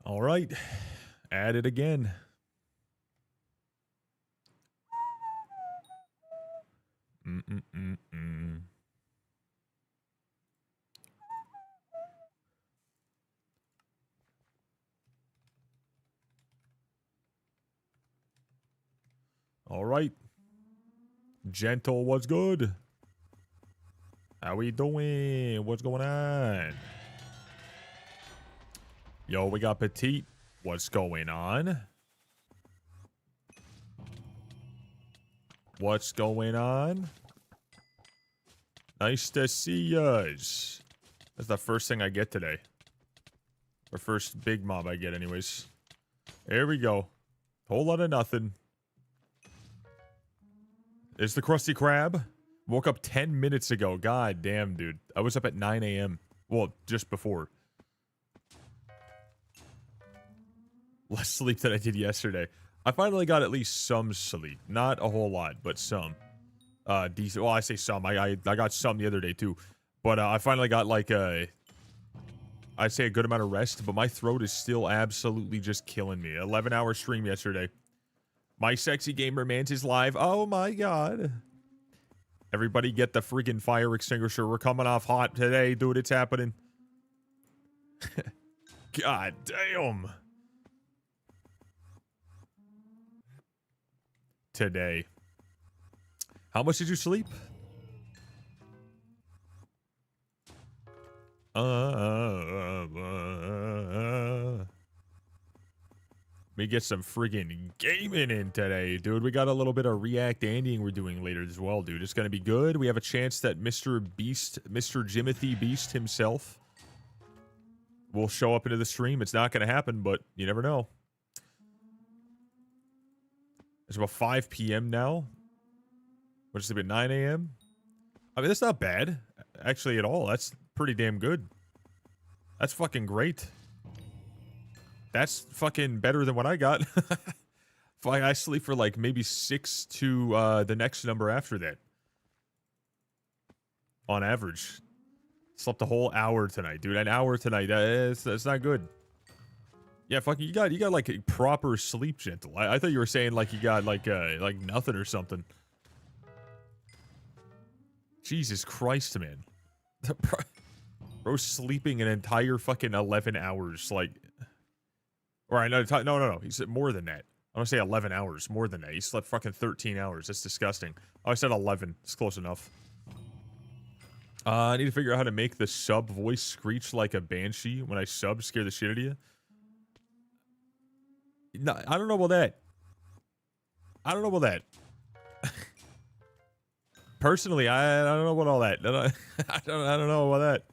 All right. At it again. All right. Gentle, what's good? How we doing? What's going on? Yo, we got Petite. What's going on? What's going on? Nice to see yous. That's the first thing I get today. Or first big mob I get anyways. There we go. Whole lot of nothing. It's the Krusty Krab. Woke up 10 minutes ago. God damn, dude. I was up at 9 a.m. Well, just before. Less sleep than I did yesterday. I finally got at least some sleep. Not a whole lot, but some. Decent. Well, I say some. I got some the other day, too. But I finally got, like, I'd say a good amount of rest, but my throat is still absolutely just killing me. 11-hour stream yesterday. My sexy gamer Mance live. Oh, my God. Everybody get the friggin' fire extinguisher. We're coming off hot today, dude. It's happening. God damn. Today. How much did you sleep? We get some friggin' gaming in today, dude. We got a little bit of React Andying we're doing later as well, dude. It's gonna be good. We have a chance that Mr. Beast, Mr. Jimothy Beast himself will show up into the stream. It's not gonna happen, but you never know. It's about 5 p.m. now. Which is about 9 a.m. I mean, that's not bad, actually, at all. That's pretty damn good. That's fucking great. That's fucking better than what I got. I sleep for like maybe 6 to the next number after that. On average. Slept a whole hour tonight, dude. An hour tonight. That's not good. Yeah, fucking, you got like a proper sleep, Gentle. I thought you were saying like you got like nothing or something. Jesus Christ, man. Bro, sleeping an entire fucking 11 hours, like. Or I know, no. He said more than that. I want to say 11 hours, more than that. He slept fucking 13 hours. That's disgusting. Oh, I said 11. It's close enough. I need to figure out how to make the sub voice screech like a banshee when I sub, scare the shit out of you. No, I don't know about that. I don't know about that. Personally, I don't know about all that. I don't know about that.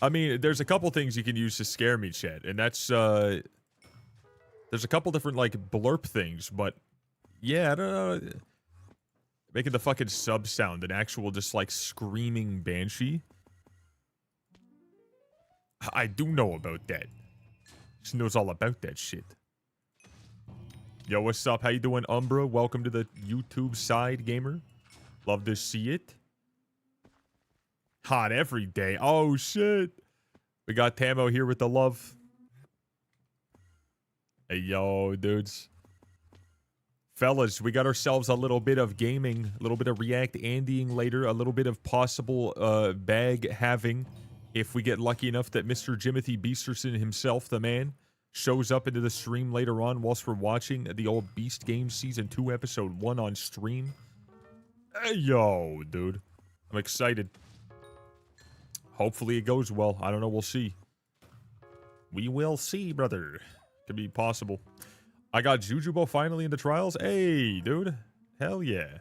I mean, there's a couple things you can use to scare me, chat, and that's there's a couple different like blurp things, but yeah, I don't know. Making the fucking sub sound an actual just like screaming banshee. I do know about that. She knows all about that shit. Yo, what's up? How you doing, Umbra? Welcome to the YouTube side, gamer. Love to see it. Hot every day. Oh, shit. We got Tamo here with the love. Hey, yo, dudes. Fellas, we got ourselves a little bit of gaming, a little bit of React Andying later, a little bit of possible bag having if we get lucky enough that Mr. Jimothy Beasterson himself, the man, shows up into the stream later on whilst we're watching the old Beast Game Season 2 Episode 1 on stream. Hey, yo, dude. I'm excited. Hopefully it goes well. I don't know. We'll see. We will see, brother. Could be possible. I got Jujubo finally in the trials. Hey, dude. Hell yeah.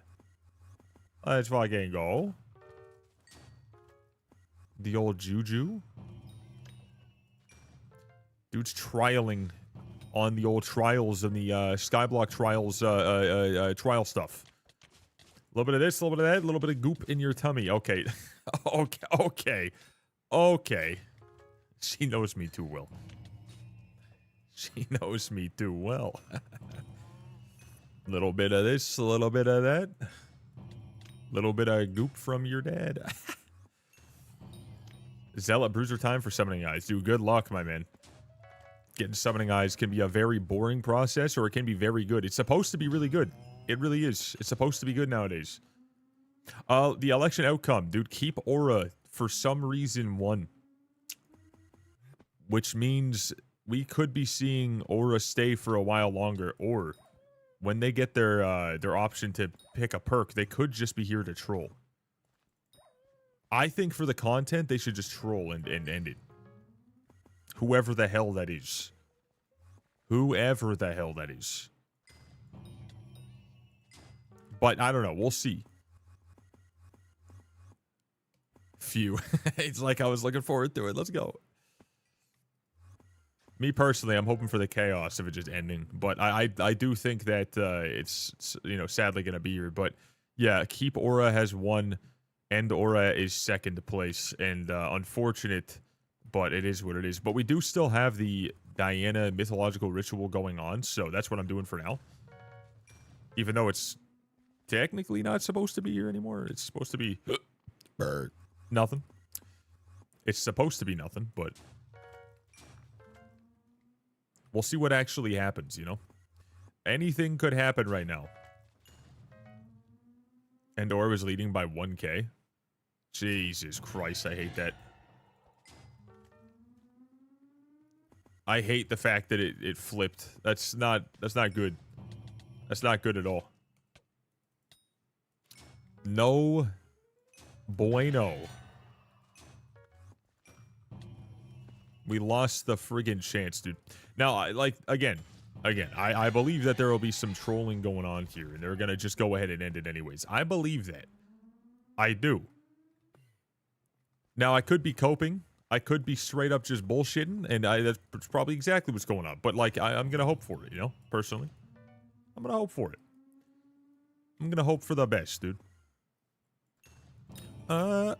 Let's fucking go. The old Juju. Dude's trialing on the old trials and the Skyblock trials trial stuff. A little bit of this, a little bit of that, a little bit of goop in your tummy. Okay. Okay. She knows me too well. She knows me too well. A little bit of this, a little bit of that. A little bit of goop from your dad. Zealot Bruiser time for summoning eyes. Dude, good luck, my man. Getting summoning eyes can be a very boring process, or it can be very good. It's supposed to be really good. It really is. It's supposed to be good nowadays. The election outcome, dude. Keep aura for some reason won, which means we could be seeing aura stay for a while longer, or when they get their option to pick a perk, they could just be here to troll. I think for the content, they should just troll and end it. Whoever the hell that is. Whoever the hell that is. But I don't know. We'll see. Phew. It's like I was looking forward to it. Let's go. Me personally, I'm hoping for the chaos of it just ending. But I do think that it's, you know, sadly going to be here. But yeah, Keep Aura has won. End Aura is second place. And unfortunate, but it is what it is. But we do still have the Diana mythological ritual going on. So that's what I'm doing for now. Even though it's technically not supposed to be here anymore. It's supposed to be nothing. It's supposed to be nothing, but we'll see what actually happens, you know? Anything could happen right now. Endor was leading by 1K. Jesus Christ, I hate that. I hate the fact that it flipped. That's not good. That's not good at all. No bueno. We lost the friggin' chance, dude. Now, again, I believe that there will be some trolling going on here, and they're gonna just go ahead and end it anyways. I believe that. I do. Now, I could be coping. I could be straight up just bullshitting, and that's probably exactly what's going on. But, like, I'm gonna hope for it, you know? Personally. I'm gonna hope for it. I'm gonna hope for the best, dude. Can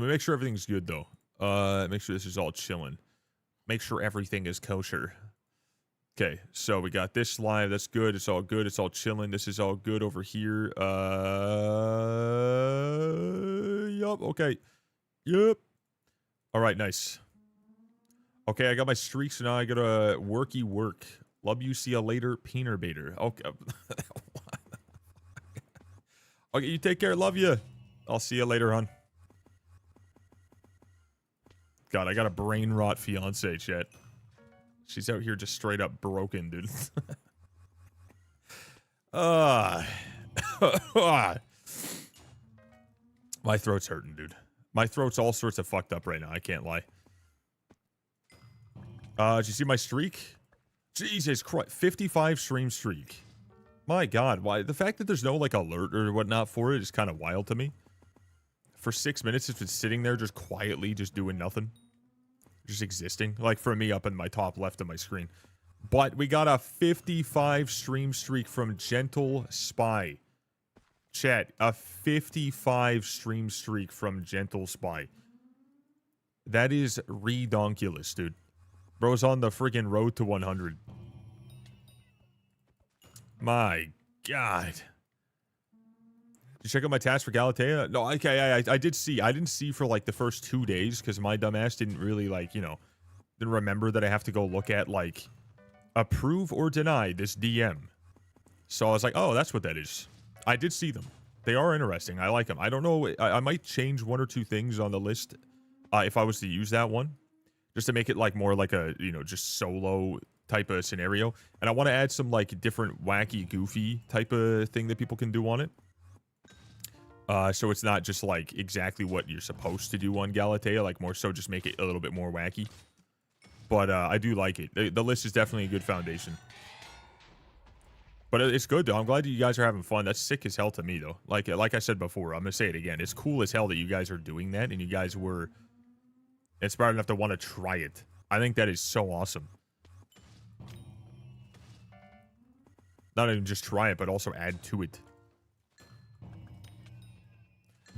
we make sure everything's good, though? Make sure this is all chilling. Make sure everything is kosher. Okay, so we got this live. That's good. It's all good. It's all chilling. This is all good over here. Yup. Okay. Yup. All right, nice. Okay, I got my streaks, so now I gotta worky work. Love you. See ya later. Peener baiter. Okay. Okay, you take care. Love you. I'll see you later, hon. God, I got a brain rot fiance, chat. She's out here just straight up broken, dude. My throat's hurting, dude. My throat's all sorts of fucked up right now. I can't lie. Did you see my streak? Jesus Christ. 55 stream streak. My God. Why? The fact that there's no, like, alert or whatnot for it is kind of wild to me. For 6 minutes, it's been sitting there just quietly, just doing nothing. Just existing. Like, for me, up in my top left of my screen. But we got a 55 stream streak from Gentle Spy. Chat, a 55 stream streak from Gentle Spy. That is redonkulous, dude. Bro's on the freaking road to 100. My God. You check out my task for Galatea? No, okay, I did see. I didn't see for, like, the first 2 days, because my dumbass didn't really, like, you know, didn't remember that I have to go look at, like, approve or deny this DM. So I was like, oh, that's what that is. I did see them. They are interesting. I like them. I don't know. I might change 1 or 2 things on the list if I was to use that one, just to make it, like, more like a, you know, just solo type of scenario. And I want to add some, like, different wacky, goofy type of thing that people can do on it. So it's not just, like, exactly what you're supposed to do on Galatea, like, more so just make it a little bit more wacky. But I do like it. The list is definitely a good foundation. But it's good, though. I'm glad you guys are having fun. That's sick as hell to me, though. Like I said before, I'm going to say it again. It's cool as hell that you guys are doing that, and you guys were inspired enough to want to try it. I think that is so awesome. Not even just try it, but also add to it.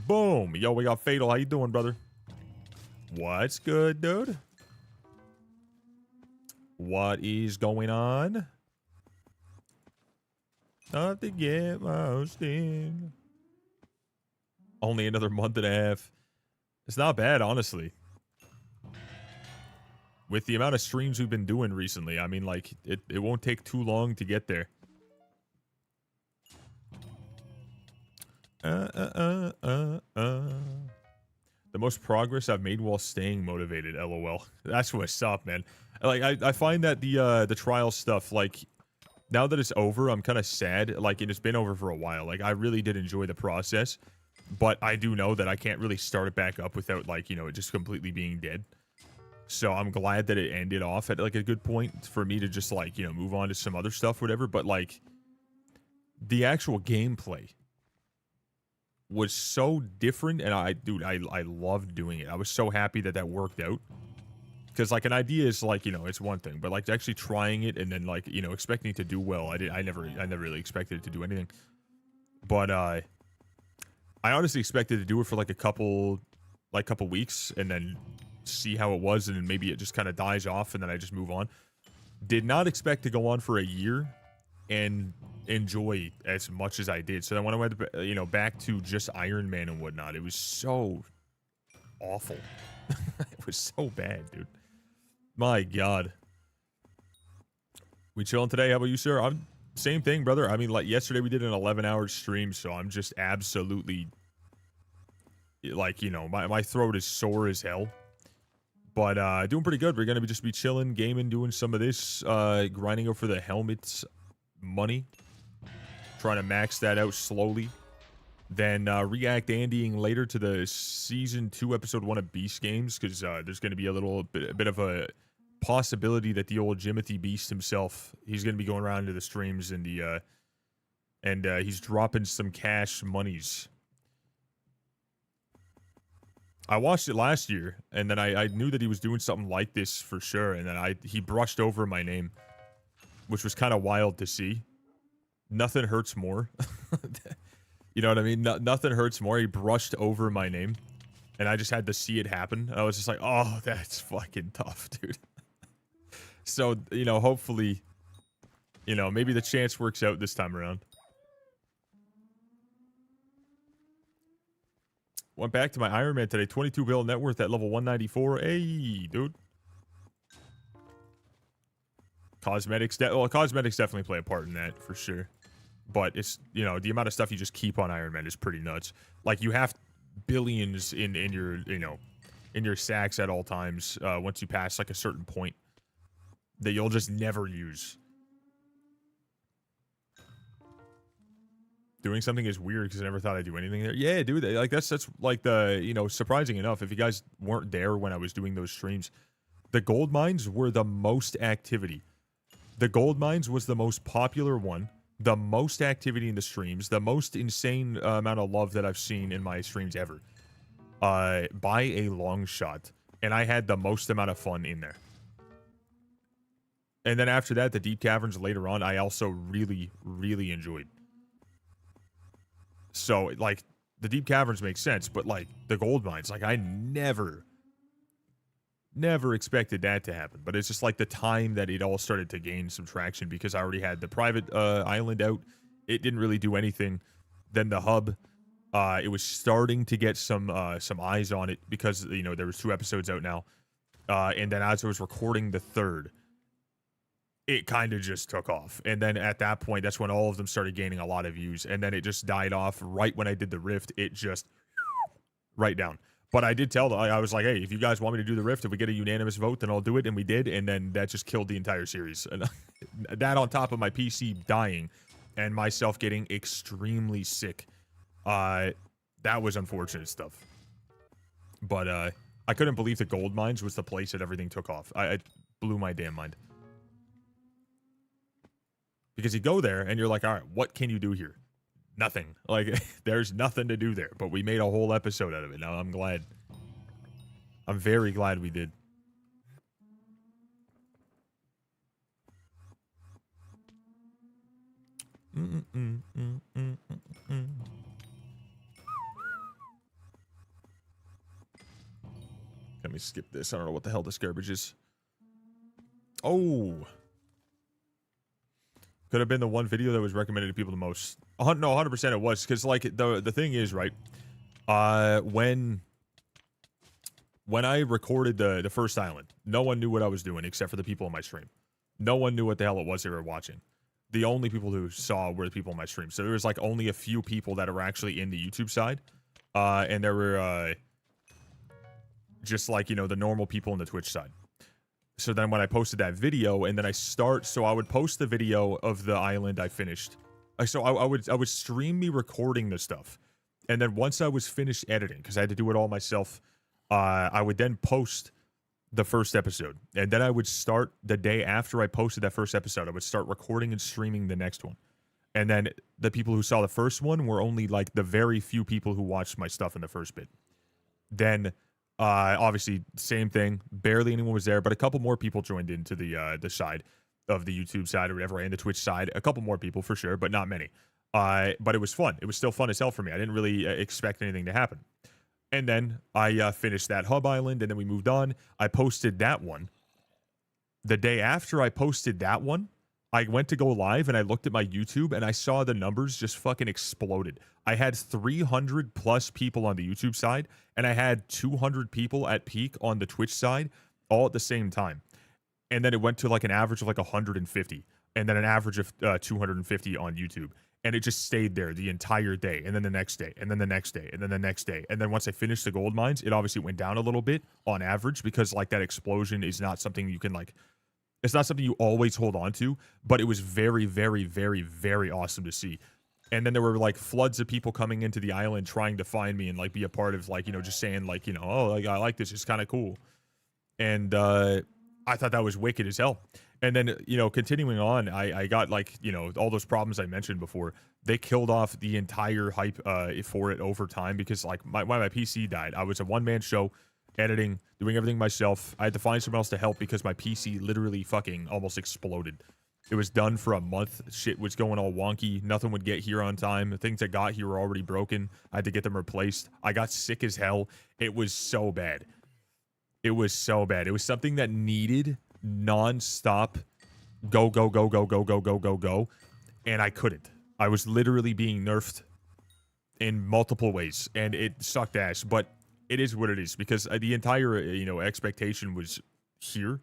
Boom. Yo, we got Fatal. How you doing, brother? What's good, dude? What is going on? Not to get most in. Only another month and a half. It's not bad, honestly. with the amount of streams we've been doing recently, I mean, like, it won't take too long to get there. The most progress I've made while staying motivated, LOL. That's what's up, man. Like, I find that the trial stuff, like, now that it's over, I'm kind of sad. Like, it's been over for a while. Like, I really did enjoy the process, but I do know that I can't really start it back up without, like, you know, it just completely being dead. So I'm glad that it ended off at, like, a good point for me to just, like, you know, move on to some other stuff, whatever. But, like, the actual gameplay was so different, and I loved doing it. I was so happy that that worked out. Because, like, an idea is, like, you know, it's one thing, but, like, actually trying it and then, like, you know, expecting it to do well, I never really expected it to do anything. But I honestly expected to do it for, like, a couple weeks and then see how it was, and then maybe it just kind of dies off and then I just move on. Did not expect to go on for a year and enjoy as much as I did. So then when I went, you know, back to just Iron Man and whatnot, it was so awful. It was so bad, dude. My God. We chilling today? How about you, sir? I'm same thing, brother. I mean, like, yesterday we did an 11-hour stream, so I'm just absolutely, like, you know, my throat is sore as hell. But doing pretty good. We're gonna just be chilling, gaming, doing some of this, grinding out for the helmets money, trying to max that out slowly. Then react Andying later to the season 2 episode 1 of Beast Games, because there's going to be a bit of a possibility that the old Jimothy Beast himself, he's going to be going around to the streams and he's dropping some cash monies. I watched it last year, and then I knew that he was doing something like this for sure, and then he brushed over my name, which was kind of wild to see. Nothing hurts more. You know what I mean? Nothing hurts more. He brushed over my name, and I just had to see it happen. I was just like, oh, that's fucking tough, dude. So, you know, hopefully, you know, maybe the chance works out this time around. Went back to my Iron Man today. 22 bill net worth at level 194. Hey, dude. Cosmetics definitely play a part in that, for sure. But it's, you know, the amount of stuff you just keep on Iron Man is pretty nuts. Like, you have billions in your, you know, in your sacks at all times once you pass, like, a certain point that you'll just never use. Doing something is weird because I never thought I'd do anything there. Yeah, dude, like, that's like the, you know, surprising enough, if you guys weren't there when I was doing those streams, the gold mines were the most activity. The gold mines was the most popular one, the most activity in the streams, the most insane amount of love that I've seen in my streams ever, by a long shot. And I had the most amount of fun in there. And then after that, the deep caverns later on, I also really, really enjoyed. So, like, the deep caverns make sense, but, like, the gold mines, like, I never expected that to happen. But it's just, like, the time that it all started to gain some traction, because I already had the private island out. It didn't really do anything. Then the hub, it was starting to get some eyes on it, because, you know, there was 2 episodes out now. And then as I was recording the 3rd, it kind of just took off. And then at that point, that's when all of them started gaining a lot of views. And then it just died off right when I did the Rift. It just right down. But I did tell them, I was like, hey, if you guys want me to do the Rift, if we get a unanimous vote, then I'll do it. And we did. And then that just killed the entire series. And that on top of my PC dying and myself getting extremely sick. That was unfortunate stuff. But I couldn't believe the gold mines was the place that everything took off. It blew my damn mind. Because you go there and you're like, all right, what can you do here? Nothing. Like, there's nothing to do there. But we made a whole episode out of it. Now, I'm glad. I'm very glad we did. Let me skip this. I don't know what the hell this garbage is. Oh. Could have been the one video that was recommended to people the most. No, 100% it was. Because, like, the thing is, right? When when I recorded the first island, no one knew what I was doing except for the people on my stream. No one knew what the hell it was they were watching. The only people who saw were the people on my stream. So there was like only a few people that were actually in the YouTube side. And there were just like, you know, the normal people on the Twitch side. So then when I posted that video, and then I would post the video of the island I finished. So I would stream me recording the stuff. And then once I was finished editing, because I had to do it all myself, I would then post the first episode. And then I would start the day after I posted that first episode, I would start recording and streaming the next one. And then the people who saw the first one were only like the very few people who watched my stuff in the first bit. Then obviously same thing, barely anyone was there, but a couple more people joined into the side of the YouTube side or whatever, and the Twitch side. A couple more people for sure, but not many. But it was fun. It was still fun as hell for me. I didn't really expect anything to happen. And then I finished that hub island, and then we moved on. I posted that one. The day after I posted that one, I went to go live, and I looked at my YouTube, and I saw the numbers just fucking exploded. I had 300 plus people on the YouTube side, and I had 200 people at peak on the Twitch side, all at the same time. And then it went to like an average of like 150, and then an average of 250 on YouTube. And it just stayed there the entire day, and then the next day, and then the next day, and then the next day. And then once I finished the gold mines, it obviously went down a little bit on average, because like that explosion is not something you can like, it's not something you always hold on to, but it was very, very, very, very awesome to see. And then there were like floods of people coming into the island trying to find me and like be a part of like, you know, just saying like, you know, oh, like, I like this, it's kind of cool. And I thought that was wicked as hell. And then, you know, continuing on, I got like, you know, all those problems I mentioned before. They killed off the entire hype for it over time, because like my PC died. I was a one-man show, editing, doing everything myself. I had to find someone else to help because my PC literally fucking almost exploded. It was done for a month. Shit was going all wonky. Nothing would get here on time. The things that got here were already broken. I had to get them replaced. I got sick as hell. It was so bad. It was so bad. It was something that needed non-stop go, go, go, go, go, go, go, go, go. And I couldn't. I was literally being nerfed in multiple ways. And it sucked ass. But it is what it is, because the entire, you know, expectation was here.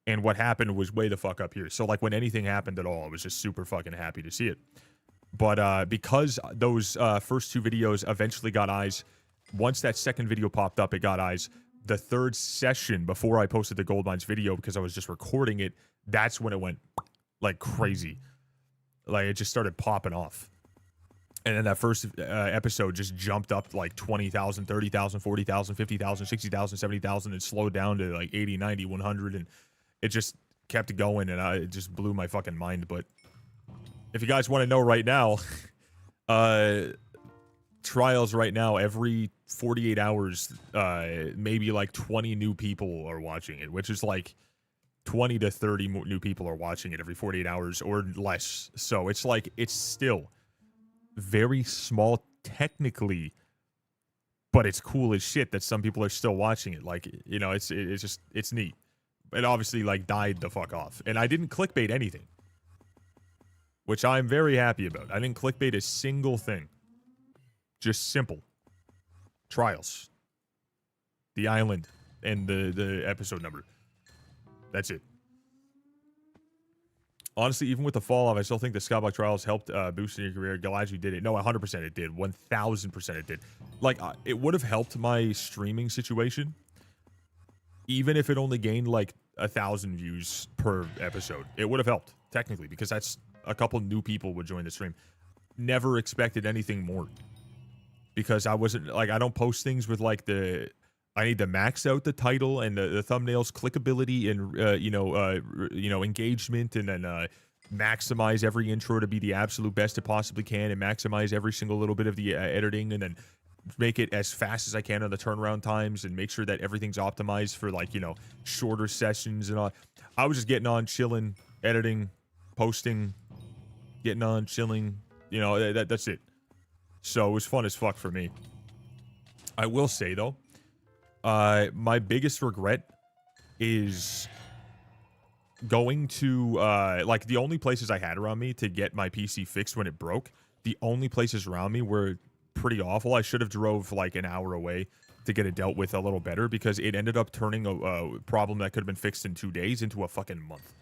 And what happened was way the fuck up here. So, like, when anything happened at all, I was just super fucking happy to see it. But because those first two videos eventually got eyes, once that second video popped up, it got eyes. The third session before I posted the Gold Mines video, because I was just recording it, that's when it went, like, crazy. Like, it just started popping off. And then that first episode just jumped up like 20,000, 30,000, 40,000, 50,000, 60,000, 70,000, and slowed down to like 80, 90, 100. And it just kept going, and it just blew my fucking mind. But if you guys want to know right now, trials right now, every 48 hours, maybe like 20 new people are watching it, which is like 20 to 30 new people are watching it every 48 hours or less. So it's like, it's still very small technically, but it's cool as shit that some people are still watching it. Like, you know, it's just, it's neat. It obviously like died the fuck off, and I didn't clickbait anything, which I'm very happy about. I didn't clickbait a single thing. Just simple trials, the island, and the episode number. That's it. Honestly, even with the fall off, I still think the Skyblock trials helped boost in your career. Glad you did it. No, 100% it did. 1,000% it did. Like, it would have helped my streaming situation, even if it only gained like 1,000 views per episode. It would have helped, technically, because that's a couple new people would join the stream. Never expected anything more, because I wasn't, like, I don't post things with like I need to max out the title and the thumbnails clickability and you know, engagement, and then maximize every intro to be the absolute best it possibly can, and maximize every single little bit of the editing, and then make it as fast as I can on the turnaround times, and make sure that everything's optimized for, like, you know, shorter sessions and all. I was just getting on, chilling, editing, posting, getting on, chilling, you know, that's it. So it was fun as fuck for me. I will say though, my biggest regret is going to, like, the only places I had around me to get my PC fixed when it broke, the only places around me were pretty awful. I should have drove like an hour away to get it dealt with a little better, because it ended up turning a problem that could have been fixed in 2 days into a fucking month.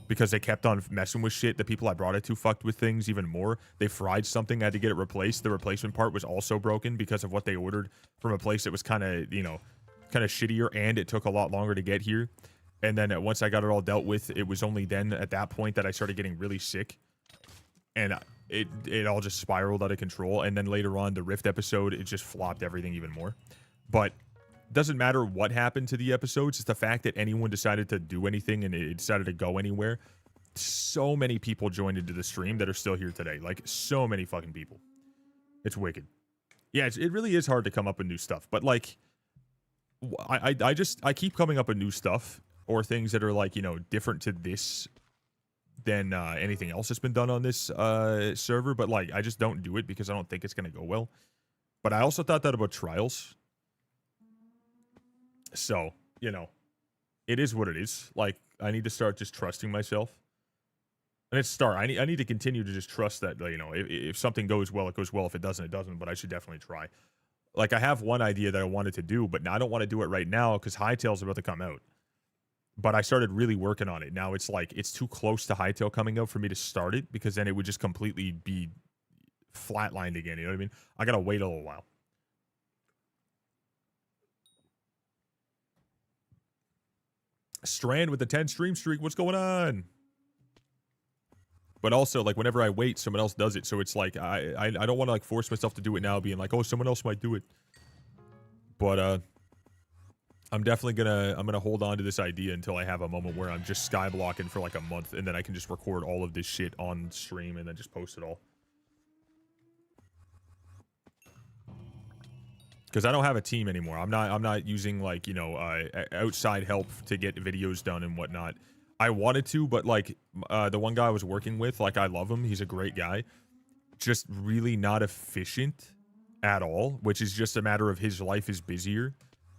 Because they kept on messing with shit. The people I brought it to fucked with things even more. They fried something, I had to get it replaced. The replacement part was also broken because of what they ordered from a place that was kind of, you know, kind of shittier, and it took a lot longer to get here. And then once I got it all dealt with, it was only then at that point that I started getting really sick. And it all just spiraled out of control. And then later on, the Rift episode, it just flopped everything even more. But doesn't matter what happened to the episodes. It's the fact that anyone decided to do anything and it decided to go anywhere. So many people joined into the stream that are still here today. Like, so many fucking people. It's wicked. Yeah, it really is hard to come up with new stuff. But, like, I keep coming up with new stuff or things that are, like, you know, different to this than anything else that's been done on this server. But, like, I just don't do it because I don't think it's going to go well. But I also thought that about trials. So, you know, it is what it is. Like, I need to start just trusting myself. And I need to continue to just trust that, you know, if something goes well, it goes well. If it doesn't, it doesn't. But I should definitely try. Like, I have one idea that I wanted to do, but now I don't want to do it right now because Hytail's about to come out. But I started really working on it. Now it's like, it's too close to Hytail coming out for me to start it, because then it would just completely be flatlined again. You know what I mean? I got to wait a little while. Strand with the 10 stream streak. What's going on? But also, like, whenever I wait, someone else does it. So it's like, I don't want to, like, force myself to do it now, being like, oh, someone else might do it. But I'm definitely gonna hold on to this idea until I have a moment where I'm just skyblocking for like a month, and then I can just record all of this shit on stream and then just post it all. Because I don't have a team anymore. I'm not using, like, you know, outside help to get videos done and whatnot. I wanted to, but, like, the one guy I was working with, like, I love him. He's a great guy. Just really not efficient at all, which is just a matter of his life is busier.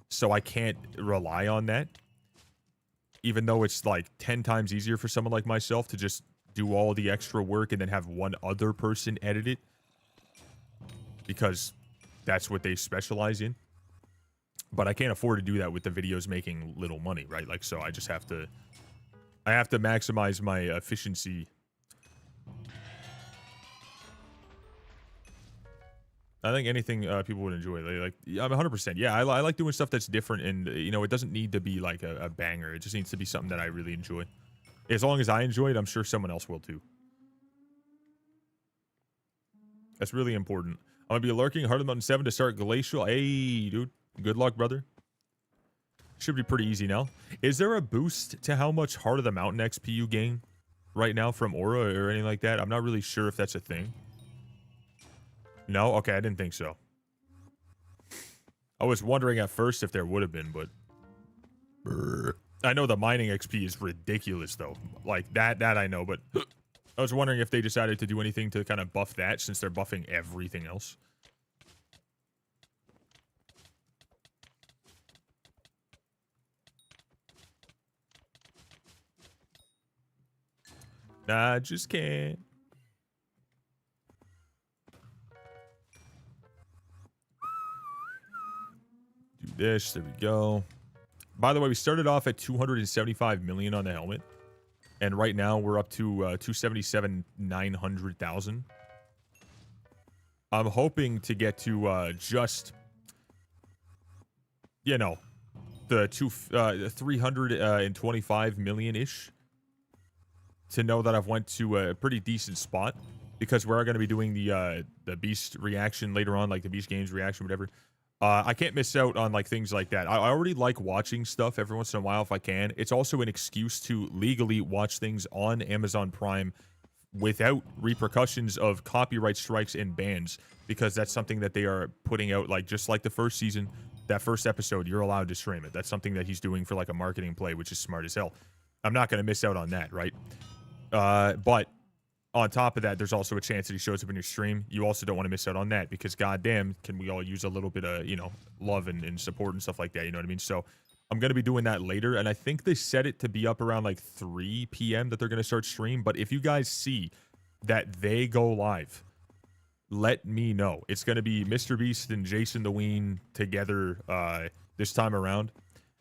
So I can't rely on that. Even though it's, like, 10 times easier for someone like myself to just do all the extra work and then have one other person edit it. Because that's what they specialize in. But I can't afford to do that with the videos making little money, right? Like, so I just have to... I have to maximize my efficiency. I think anything people would enjoy. Like, I'm 100%. Yeah, I like doing stuff that's different, and, you know, it doesn't need to be like a banger. It just needs to be something that I really enjoy. As long as I enjoy it, I'm sure someone else will too. That's really important. I'm gonna be lurking Heart of the Mountain 7 to start Glacial. Hey, dude. Good luck, brother. Should be pretty easy now. Is there a boost to how much Heart of the Mountain XP you gain right now from Aura or anything like that? I'm not really sure if that's a thing. No? Okay, I didn't think so. I was wondering at first if there would have been, but... I know the mining XP is ridiculous, though. Like, that I know, but... I was wondering if they decided to do anything to kind of buff that, since they're buffing everything else. Nah, I just can't. Do this. There we go. By the way, we started off at 275 million on the helmet. And right now, we're up to 277,900,000. I'm hoping to get to just, you know, the 325 million-ish. To know that I've went to a pretty decent spot. Because we're going to be doing the Beast reaction later on, like the Beast Games reaction, whatever. I can't miss out on, like, things like that. I already like watching stuff every once in a while if I can. It's also an excuse to legally watch things on Amazon Prime without repercussions of copyright strikes and bans, because that's something that they are putting out, like, just like the first season, that first episode, you're allowed to stream it. That's something that he's doing for, like, a marketing play, which is smart as hell. I'm not going to miss out on that, right? But on top of that, there's also a chance that he shows up in your stream. You also don't want to miss out on that, because goddamn, can we all use a little bit of, you know, love and support and stuff like that, you know what I mean? So I'm going to be doing that later, and I think they set it to be up around like 3 p.m. that they're going to start stream. But if you guys see that they go live let me know. It's going to be Mr. Beast and Jason the Ween together this time around.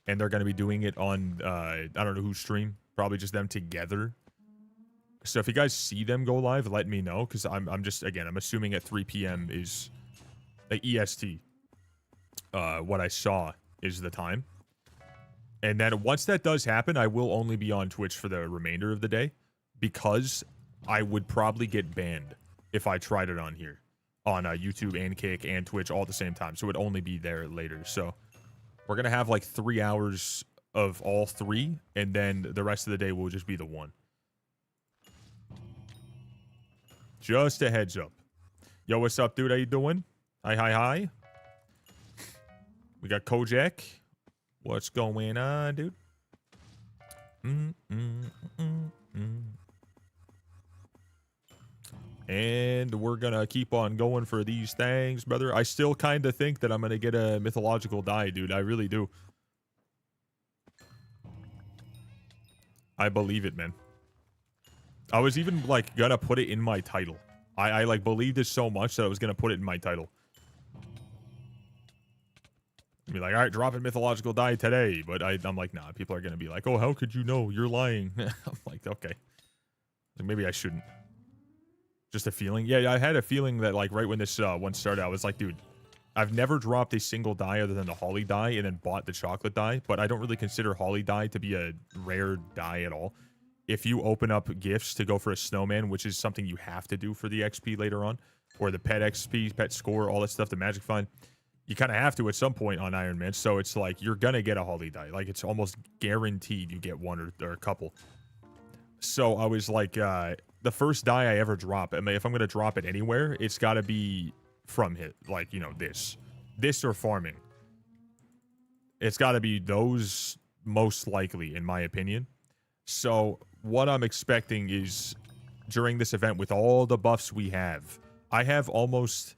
And they're going to be doing it on, I don't know whose stream. Probably just them together. So if you guys see them go live, let me know. Because I'm just, again, I'm assuming at 3 p.m. is like EST. What I saw is the time. And then once that does happen, I will only be on Twitch for the remainder of the day. Because I would probably get banned if I tried it on here. On YouTube and Kick and Twitch all at the same time. So it would only be there later. So we're going to have like 3 hours of all three. And then the rest of the day will just be the one. Just a heads up. Yo, what's up, dude? How you doing? Hi. We got Kojak. What's going on, dude? And we're gonna keep on going for these things, brother. I still kind of think that I'm gonna get a mythological die, dude. I really do. I believe it, man. I was even, like, gonna put it in my title. I like, believed it so much that I was gonna put it in my title. Be like, all right, dropping mythological die today. But I'm like, nah, people are gonna be like, oh, how could you know? You're lying. I'm like, okay. Like, maybe I shouldn't. Just a feeling. Yeah, I had a feeling that, like, right when this one started, I was like, dude, I've never dropped a single die other than the holly die and then bought the chocolate die, but I don't really consider holly die to be a rare die at all. If you open up gifts to go for a snowman, which is something you have to do for the XP later on, or the pet XP, pet score, all that stuff, the magic find, you kind of have to at some point on Iron Man. So it's like, you're going to get a holly die. Like, it's almost guaranteed you get one or a couple. So I was like, the first die I ever drop, I mean, if I'm going to drop it anywhere, it's got to be from hit. Like, you know, this or farming. It's got to be those most likely, in my opinion. So what I'm expecting is during this event with all the buffs we have, I have almost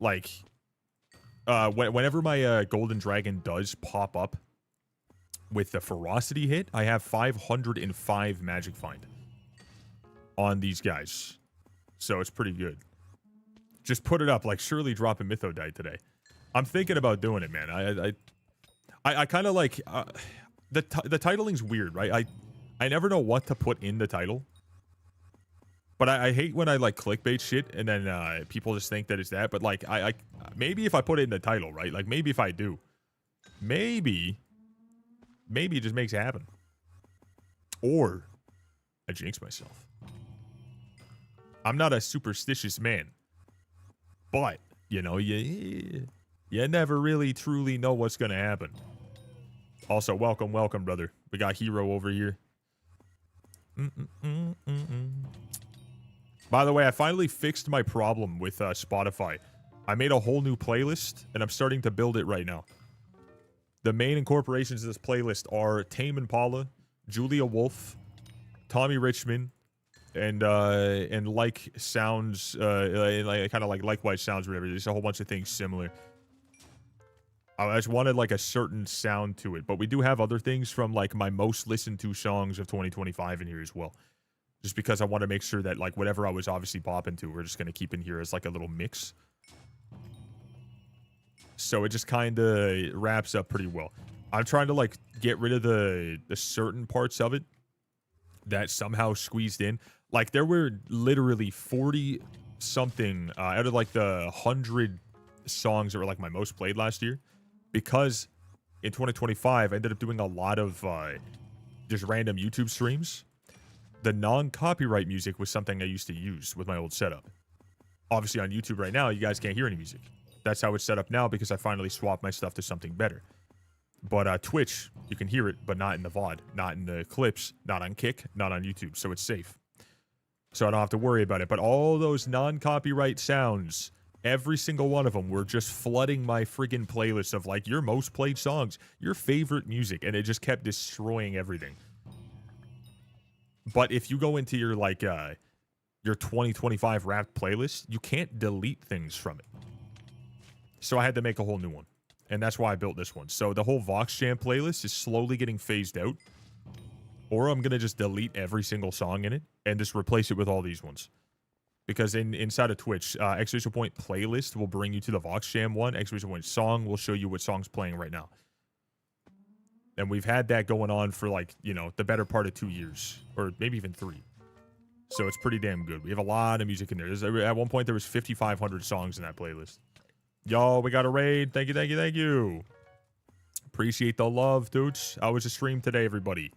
like, whenever my golden dragon does pop up with the ferocity hit, I have 505 magic find on these guys. So it's pretty good. Just put it up. Like, surely drop a mytho die today. I'm thinking about doing it, man. I kind of like the titling's weird, right? I never know what to put in the title, but I hate when I like clickbait shit and then people just think that it's that. But like I maybe if I put it in the title, right? Like maybe if I do, maybe it just makes it happen, or I jinx myself. I'm not a superstitious man, but you know, you never really truly know what's gonna happen. Also, welcome, brother. We got Hero over here. By the way, I finally fixed my problem with Spotify. I made a whole new playlist, and I'm starting to build it right now. The main incorporations of this playlist are Tame Impala, Julia Wolf, Tommy Richmond, and like sounds, like, kind of like likewise sounds, whatever. There's a whole bunch of things similar. I just wanted like a certain sound to it, but we do have other things from like my most listened to songs of 2025 in here as well. Just because I want to make sure that like whatever I was obviously bopping to, we're just going to keep in here as like a little mix. So it just kind of wraps up pretty well. I'm trying to like get rid of the certain parts of it that somehow squeezed in. Like there were literally 40 something out of like the 100 songs that were like my most played last year. Because in 2025, I ended up doing a lot of just random YouTube streams. The non-copyright music was something I used to use with my old setup. Obviously on YouTube right now, you guys can't hear any music. That's how it's set up now because I finally swapped my stuff to something better. But Twitch, you can hear it, but not in the VOD, not in the clips, not on Kick, not on YouTube, so it's safe. So I don't have to worry about it. But all those non-copyright sounds, every single one of them were just flooding my friggin' playlist of like your most played songs, your favorite music, and it just kept destroying everything. But if you go into your like your 2025 Wrapped playlist, you can't delete things from it. So I had to make a whole new one. And that's why I built this one. So the whole Vox Jam playlist is slowly getting phased out. Or I'm going to just delete every single song in it and just replace it with all these ones. Because inside of Twitch, exclamation point playlist will bring you to the Vox Jam one. Exclamation point song will show you what song's playing right now. And we've had that going on for like, you know, the better part of 2 years. Or maybe even 3. So it's pretty damn good. We have a lot of music in there. At one point, there was 5,500 songs in that playlist. Yo, we got a raid. Thank you, thank you, thank you. Appreciate the love, dudes. How was the stream today, everybody?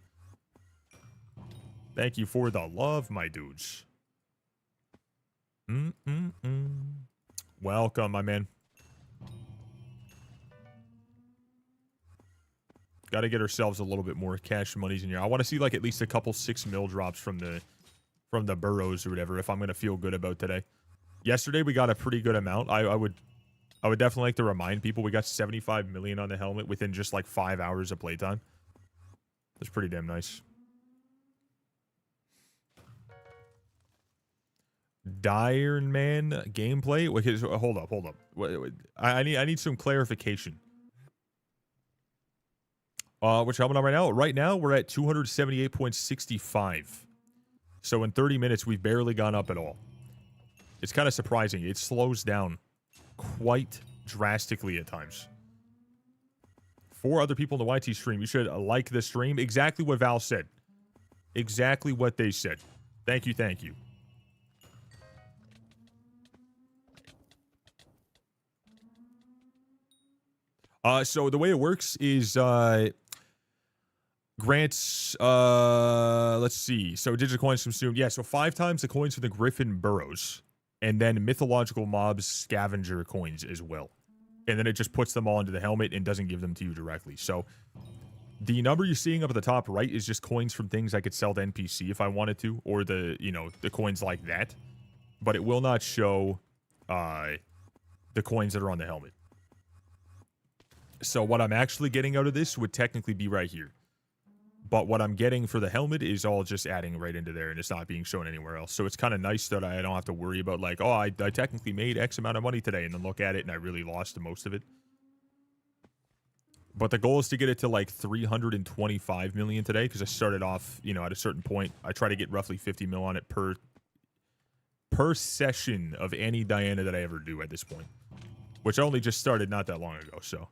Thank you for the love, my dudes. Welcome, my man. Got to get ourselves a little bit more cash monies in here. I want to see like at least a couple 6 mil drops from the burrows or whatever if I'm going to feel good about today. Yesterday we got a pretty good amount. I would definitely like to remind people we got 75 million on the helmet within just like 5 hours of playtime. That's pretty damn nice. Ironman gameplay. Okay, so hold up. I need some clarification. Which helmet on right now? Right now we're at 278.65. So in 30 minutes we've barely gone up at all. It's kind of surprising. It slows down quite drastically at times. For other people in the YT stream, you should like the stream. Exactly what Val said. Exactly what they said. Thank you, thank you. So the way it works is grants let's see. So digital coins consumed. Yeah, so 5 times the coins for the Griffin burrows. And then mythological mobs scavenger coins as well. And then it just puts them all into the helmet and doesn't give them to you directly. So the number you're seeing up at the top right is just coins from things I could sell to NPC if I wanted to, or the, you know, the coins like that. But it will not show the coins that are on the helmet. So what I'm actually getting out of this would technically be right here. But what I'm getting for the helmet is all just adding right into there, and it's not being shown anywhere else. So it's kind of nice that I don't have to worry about, like, oh, I technically made X amount of money today, and then look at it, and I really lost most of it. But the goal is to get it to, like, 325 million today, because I started off, you know, at a certain point. I try to get roughly 50 mil on it per session of any Diana that I ever do at this point. Which I only just started not that long ago, so...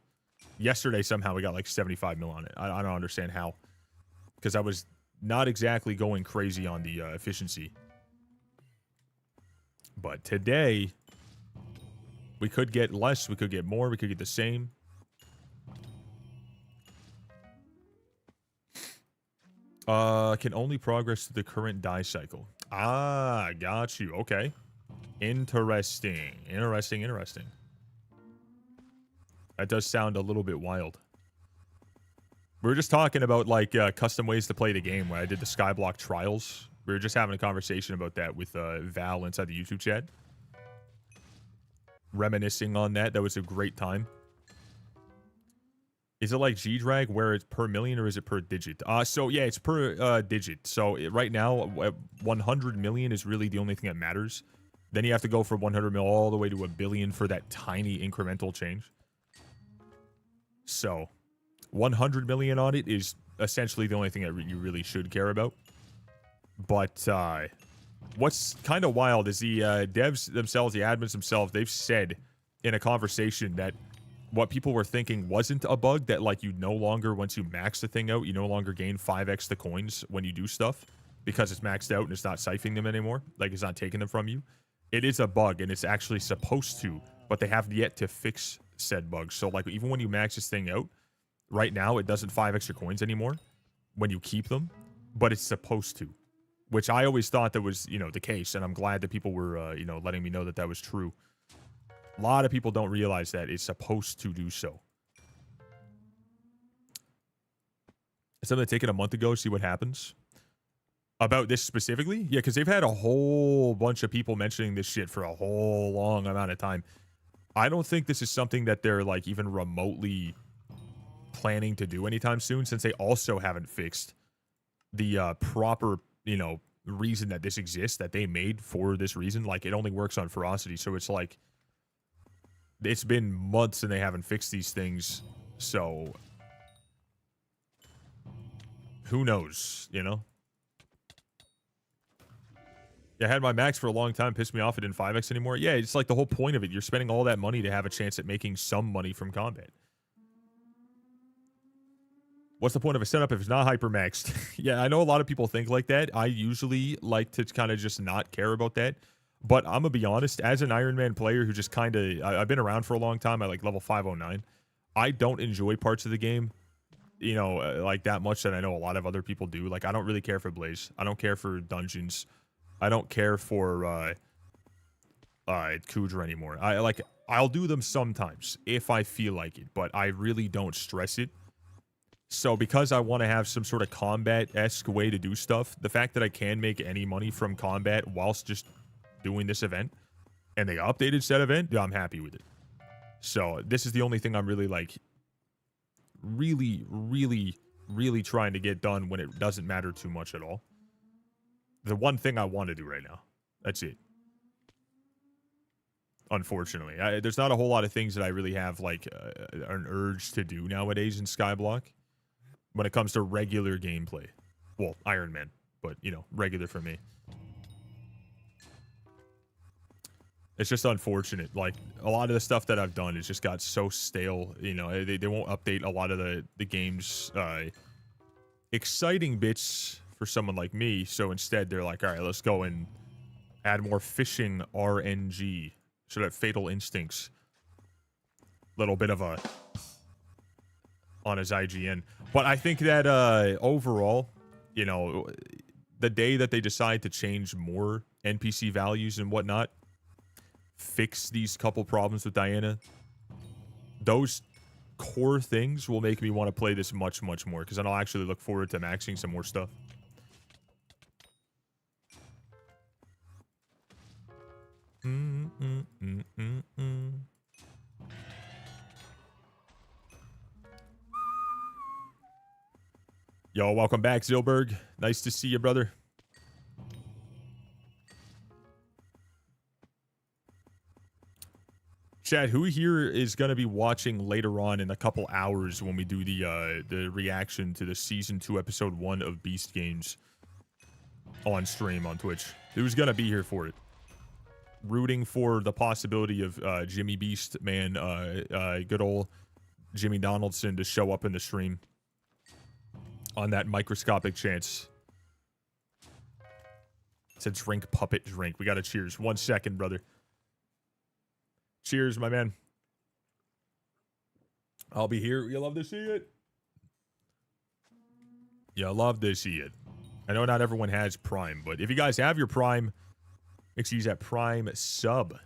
Yesterday, somehow, we got like 75 mil on it. I don't understand how. Because I was not exactly going crazy on the efficiency. But today, we could get less, we could get more, we could get the same. Can only progress through the current die cycle. Ah, got you. Okay. Interesting. Interesting. That does sound a little bit wild. We were just talking about, like, custom ways to play the game when I did the Skyblock trials. We were just having a conversation about that with Val inside the YouTube chat. Reminiscing on that. That was a great time. Is it like G-Drag where it's per million or is it per digit? So, yeah, it's per digit. So, right now, 100 million is really the only thing that matters. Then you have to go from 100 mil all the way to a billion for that tiny incremental change. So, 100 million on it is essentially the only thing that you really should care about. But what's kind of wild is the devs themselves, the admins themselves, they've said in a conversation that what people were thinking wasn't a bug, that like you no longer, once you max the thing out, you no longer gain 5x the coins when you do stuff because it's maxed out and it's not siphoning them anymore. Like it's not taking them from you. It is a bug and it's actually supposed to, but they have yet to fix said bugs. So like even when you max this thing out, right now it doesn't 5x your coins anymore when you keep them, but it's supposed to, which I always thought that was, you know, the case, and I'm glad that people were, you know, letting me know that that was true. A lot of people don't realize that it's supposed to do so. Something to take it a month ago, see what happens. About this specifically? Yeah, because they've had a whole bunch of people mentioning this shit for a whole long amount of time. I don't think this is something that they're, like, even remotely planning to do anytime soon, since they also haven't fixed the proper, you know, reason that this exists, that they made for this reason. Like, it only works on ferocity, so it's like, it's been months and they haven't fixed these things, so who knows, you know? I had my max for a long time, pissed me off it didn't 5x anymore. Yeah, it's like the whole point of it. You're spending all that money to have a chance at making some money from combat. What's the point of a setup if it's not hyper maxed? Yeah, I know a lot of people think like that. I usually like to kind of just not care about that. But I'm going to be honest, as an Iron Man player who just kind of, I've been around for a long time, I like level 509. I don't enjoy parts of the game, you know, like that much that I know a lot of other people do. Like, I don't really care for Blaze. I don't care for dungeons. I don't care for Kudra anymore. I'll do them sometimes if I feel like it, but I really don't stress it. So because I want to have some sort of combat-esque way to do stuff, the fact that I can make any money from combat whilst just doing this event, and they updated said event, yeah, I'm happy with it. So this is the only thing I'm really like, really trying to get done when it doesn't matter too much at all. The one thing I want to do right now. That's it. Unfortunately, there's not a whole lot of things that I really have like an urge to do nowadays in Skyblock when it comes to regular gameplay. Well, Iron Man, but you know, regular for me. It's just unfortunate. Like, a lot of the stuff that I've done has just got so stale. You know, they won't update a lot of the game's exciting bits for someone like me. So instead, they're like, all right, let's go and add more fishing RNG. So that Fatal Instincts. Little bit of a on his IGN. But I think that overall, you know, the day that they decide to change more NPC values and whatnot, fix these couple problems with Diana, those core things will make me want to play this much more, because then I'll actually look forward to maxing some more stuff. Yo, welcome back, Zilberg. Nice to see you, brother. Chad, who here is going to be watching later on in a couple hours when we do the reaction to the Season 2, Episode 1 of Beast Games on stream on Twitch? Who's going to be here for it? Rooting for the possibility of Jimmy Beast, man, good old Jimmy Donaldson to show up in the stream on that microscopic chance. It's a drink, puppet drink. We got to cheers. 1 second, brother. Cheers, my man. I'll be here. You love to see it. You love to see it. I know not everyone has Prime, but if you guys have your Prime, make sure you use that Prime sub. I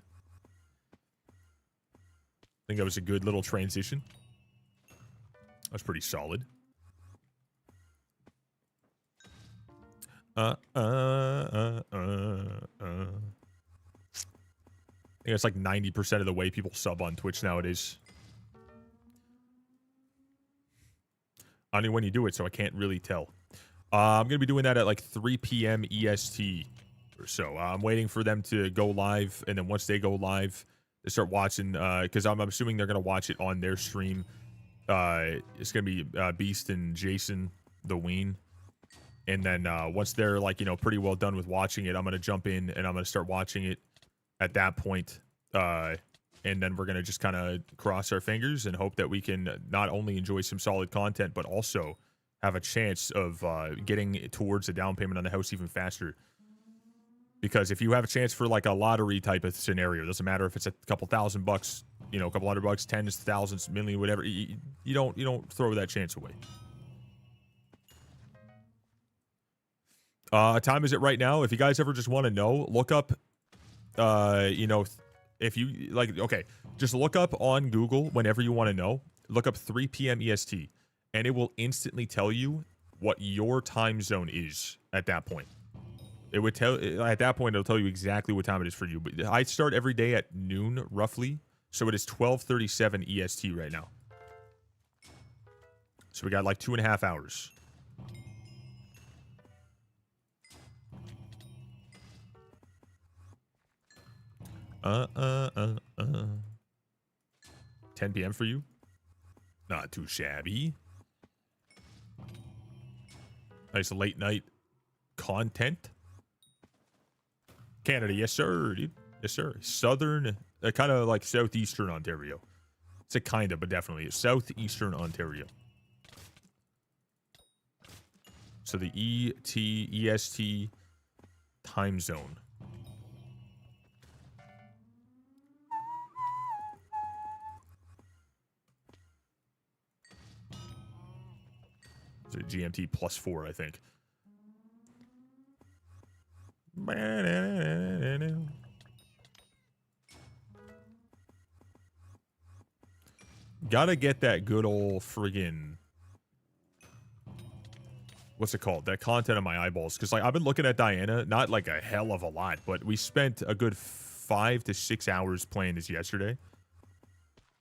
think that was a good little transition. That was pretty solid. I think it's like 90% of the way people sub on Twitch nowadays. I don't know when you do it, so I can't really tell. I'm going to be doing that at like 3 p.m. EST or so. I'm waiting for them to go live, and then once they go live, they start watching, because I'm assuming they're going to watch it on their stream. It's going to be Beast and Jason, the Ween. And then once they're like, you know, pretty well done with watching it, I'm going to jump in and I'm going to start watching it at that point. And then we're going to just kind of cross our fingers and hope that we can not only enjoy some solid content, but also have a chance of getting towards a down payment on the house even faster. Because if you have a chance for like a lottery type of scenario, it doesn't matter if it's a couple $1,000, you know, a couple $100, tens, thousands, million, whatever, you don't throw that chance away. Time is it right now? If you guys ever just want to know, look up, you know, if you like, okay, just look up on Google whenever you want to know, look up 3 p.m. EST, and it will instantly tell you what your time zone is at that point. It would tell, at that point, it'll tell you exactly what time it is for you. But I start every day at noon, roughly, so it is 12:37 EST right now. So we got like 2.5 hours. 10 p.m. for you? Not too shabby. Nice late night content. Canada, yes sir, dude. Yes sir. Southern, kind of like southeastern Ontario. It's a kind of, but definitely southeastern Ontario. So the EST time zone. So GMT +4, I think. Gotta get that good old friggin', what's it called? That content on my eyeballs. Because, like, I've been looking at Diana, not like a hell of a lot, but we spent a good 5 to 6 hours playing this yesterday.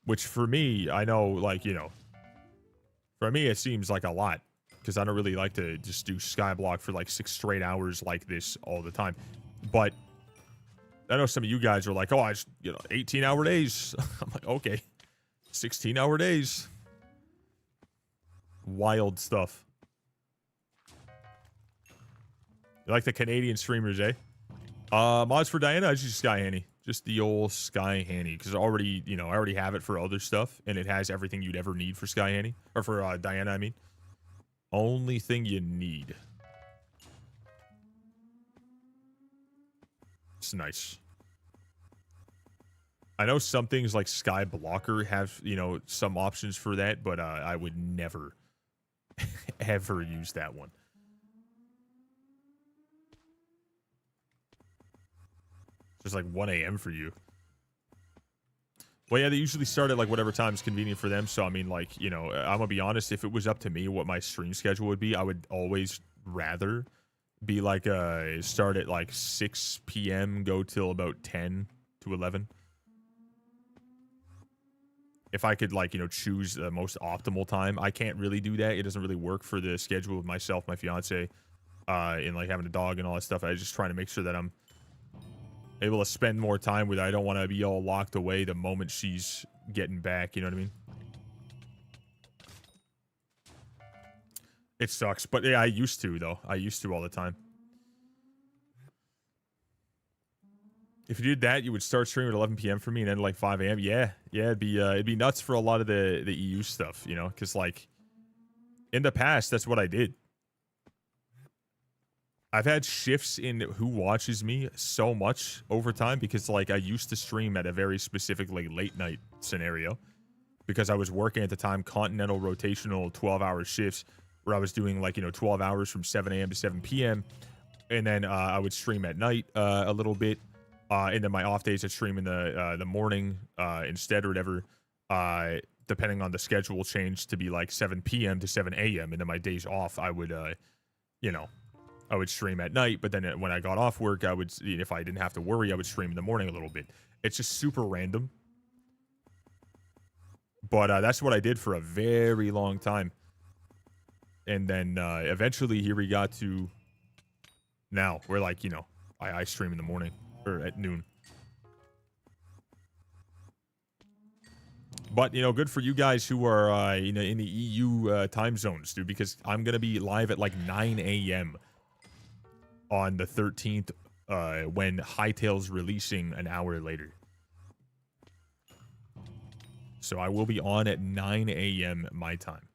Which, for me, I know, like, you know, for me, it seems like a lot. Because I don't really like to just do Skyblock for, like, 6 straight hours like this all the time. But I know some of you guys are like, oh, I just, you know, 18-hour days. I'm like, okay. 16-hour days. Wild stuff. You like the Canadian streamers, eh? Mods for Diana, I just Sky Hanny. Just the old Sky Hanny. Because already, you know, I already have it for other stuff. And it has everything you'd ever need for Sky Hanny. Or for Diana, I mean. Only thing you need. It's nice. I know some things like Sky Blocker have, you know, some options for that, but I would never, ever use that one. It's just like 1 a.m. for you. Well, yeah, they usually start at like whatever time is convenient for them. So, I mean, like, you know, I'm going to be honest. If it was up to me what my stream schedule would be, I would always rather be like start at like 6 p.m., go till about 10 to 11. If I could, like, you know, choose the most optimal time. I can't really do that. It doesn't really work for the schedule of myself, my fiance, and like having a dog and all that stuff. I was just trying to make sure that I'm able to spend more time with her. I don't want to be all locked away the moment she's getting back. You know what I mean? It sucks. But yeah, I used to, though. I used to all the time. If you did that, you would start streaming at 11 p.m. for me and end at like 5 a.m. Yeah, it'd be nuts for a lot of the EU stuff, you know, because like in the past, that's what I did. I've had shifts in who watches me so much over time because like I used to stream at a very specific like late night scenario because I was working at the time continental rotational 12-hour shifts where I was doing like, you know, 12 hours from 7 a.m. to 7 p.m. and then I would stream at night a little bit. And then my off days, I'd stream in the morning instead or whatever, depending on the schedule change to be like 7 p.m. to 7 a.m. And then my days off, I would, you know, I would stream at night. But then when I got off work, I would, if I didn't have to worry, I would stream in the morning a little bit. It's just super random. But that's what I did for a very long time. And then eventually here we got to now where like, you know, I stream in the morning. Or at noon. But, you know, good for you guys who are, you know, in the EU time zones, dude, because I'm going to be live at like 9 a.m. on the 13th when Hypixel's releasing an hour later. So I will be on at 9 a.m. my time.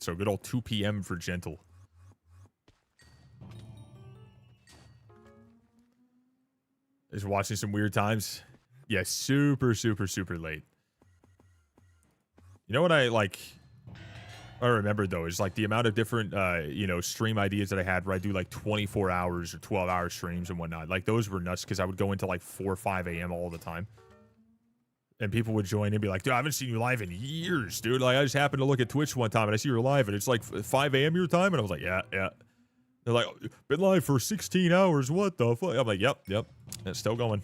So good old 2 p.m. for Gentle. Is watching some weird times. Yeah, super, super, super late. You know what I like? I remember though is like the amount of different, you know, stream ideas that I had where I do like 24 hours or 12-hour streams and whatnot. Like those were nuts because I would go into like 4 or 5 a.m. all the time. And people would join and be like, dude, I haven't seen you live in years, dude. Like, I just happened to look at Twitch one time and I see you're live and it's like 5 a.m. your time. And I was like, yeah. They're like, been live for 16 hours. What the fuck? I'm like, yep. It's still going.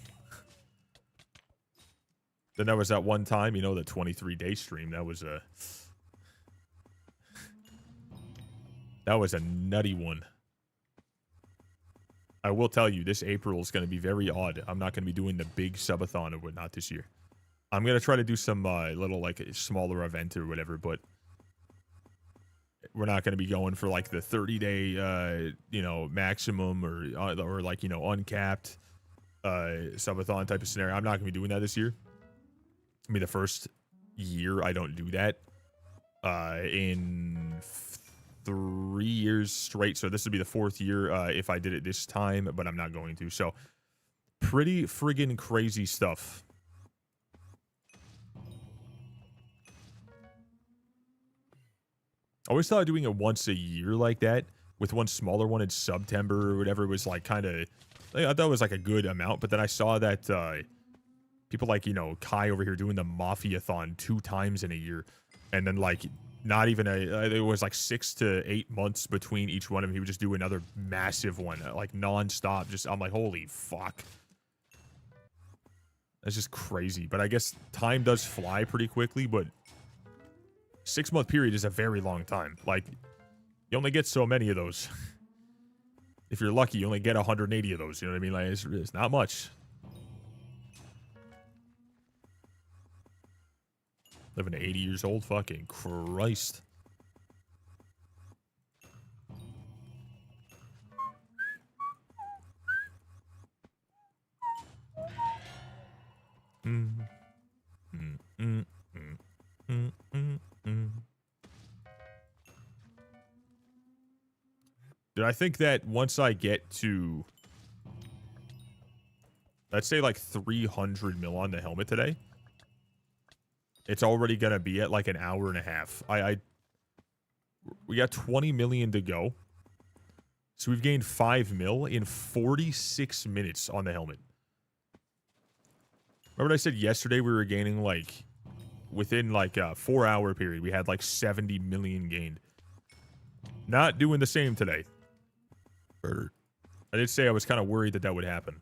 Then there was that one time, you know, the 23-day stream. That was a nutty one. I will tell you, this April is going to be very odd. I'm not going to be doing the big subathon or whatnot this year. I'm going to try to do some little, like, smaller event or whatever, but we're not going to be going for like the 30-day, you know, maximum or like, you know, uncapped subathon type of scenario. I'm not going to be doing that this year. I mean, the first year I don't do that in 3 years straight. So this would be the 4th year if I did it this time, but I'm not going to. So pretty friggin' crazy stuff. I always thought doing it once a year like that, with one smaller one in September or whatever, was like kind of, I thought it was like a good amount. But then I saw that people like, you know, Kai over here doing the Mafia-thon 2 times in a year. And then like not even it was like 6 to 8 months between each one of them. He would just do another massive one, like non-stop. Just, I'm like, holy fuck. That's just crazy. But I guess time does fly pretty quickly, but 6-month period is a very long time. Like, you only get so many of those. If you're lucky, you only get 180 of those. You know what I mean? Like, it's not much. Living to 80 years old? Fucking Christ. Dude, I think that once I get to, let's say like 300 mil on the helmet today, it's already gonna be at like an hour and a half. We got 20 million to go. So we've gained 5 mil in 46 minutes on the helmet. Remember what I said yesterday we were gaining like, within like a 4-hour period, we had like 70 million gained. Not doing the same today. I did say I was kind of worried that that would happen.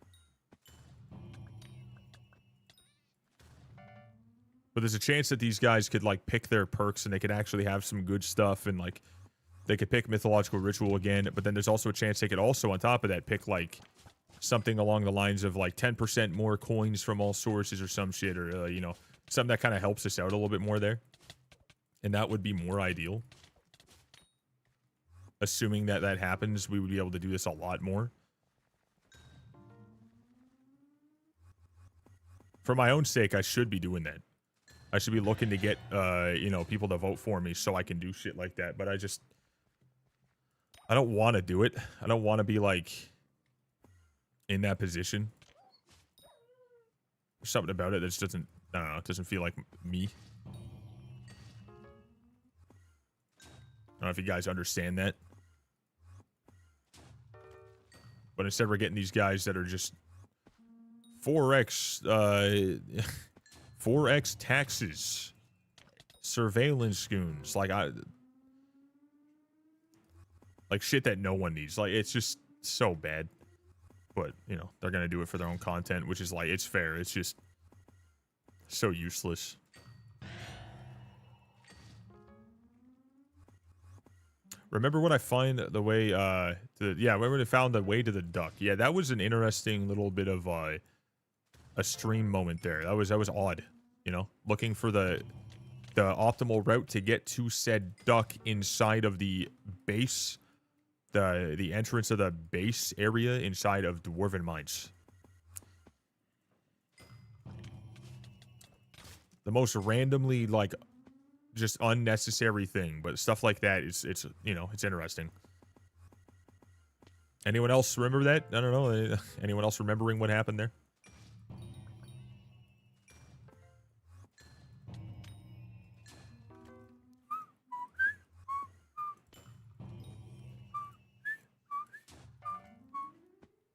But there's a chance that these guys could like pick their perks and they could actually have some good stuff, and like they could pick Mythological Ritual again, but then there's also a chance they could also on top of that pick like something along the lines of like 10% more coins from all sources or some shit, or you know, something that kind of helps us out a little bit more there. And that would be more ideal. Assuming that that happens, we would be able to do this a lot more. For my own sake, I should be doing that. I should be looking to get, you know, people to vote for me so I can do shit like that. But I don't want to do it. I don't want to be, like, in that position. There's something about it that just doesn't, I don't know, it doesn't feel like me. I don't know if you guys understand that. But instead we're getting these guys that are just 4x, 4x taxes, surveillance goons, like like shit that no one needs. Like, it's just so bad. But, you know, they're gonna do it for their own content, which is like, it's fair. It's just so useless. Remember when I find the way, yeah, remember when I found the way to the duck? Yeah, that was an interesting little bit of a stream moment there. That was odd, you know, looking for the optimal route to get to said duck inside of the base, the entrance of the base area inside of Dwarven Mines. The most randomly, like, just unnecessary thing, but stuff like that is, it's, you know, it's interesting. Anyone else remember that? I don't know. Anyone else remembering what happened there?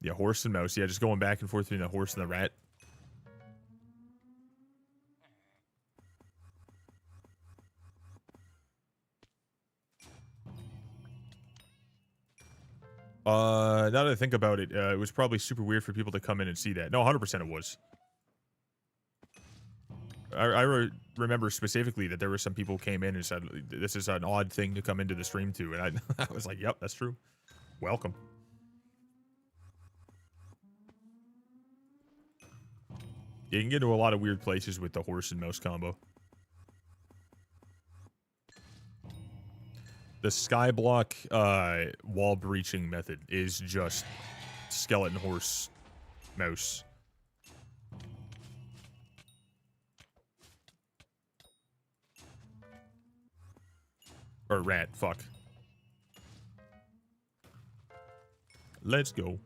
Yeah, horse and mouse. Yeah, just going back and forth between the horse and the rat. Now that I think about it, it was probably super weird for people to come in and see that. No, 100% it was. I remember specifically that there were some people who came in and said, this is an odd thing to come into the stream to. And I was like, yep, that's true. Welcome. You can get to a lot of weird places with the horse and mouse combo. The skyblock wall breaching method is just skeleton horse mouse. Or rat, fuck. Let's go.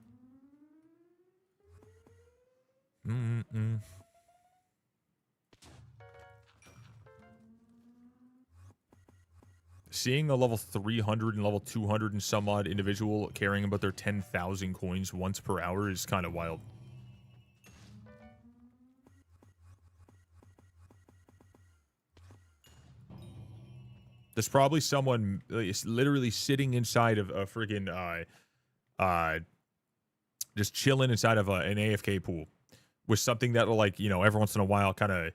Seeing a level 300 and level 200 and some odd individual caring about their 10,000 coins once per hour is kind of wild. There's probably someone literally sitting inside of a friggin' just chilling inside of an AFK pool with something that'll, like, you know, every once in a while kind of,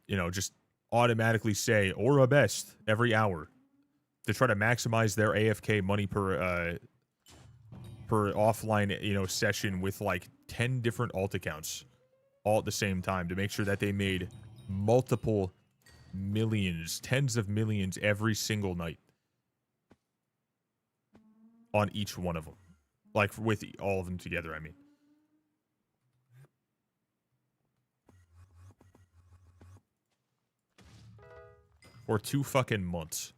you know, just automatically say aura best every hour to try to maximize their AFK money per offline, you know, session with like 10 different alt accounts all at the same time to make sure that they made multiple millions, tens of millions every single night on each one of them. Like, with all of them together, I mean. For 2 fucking months.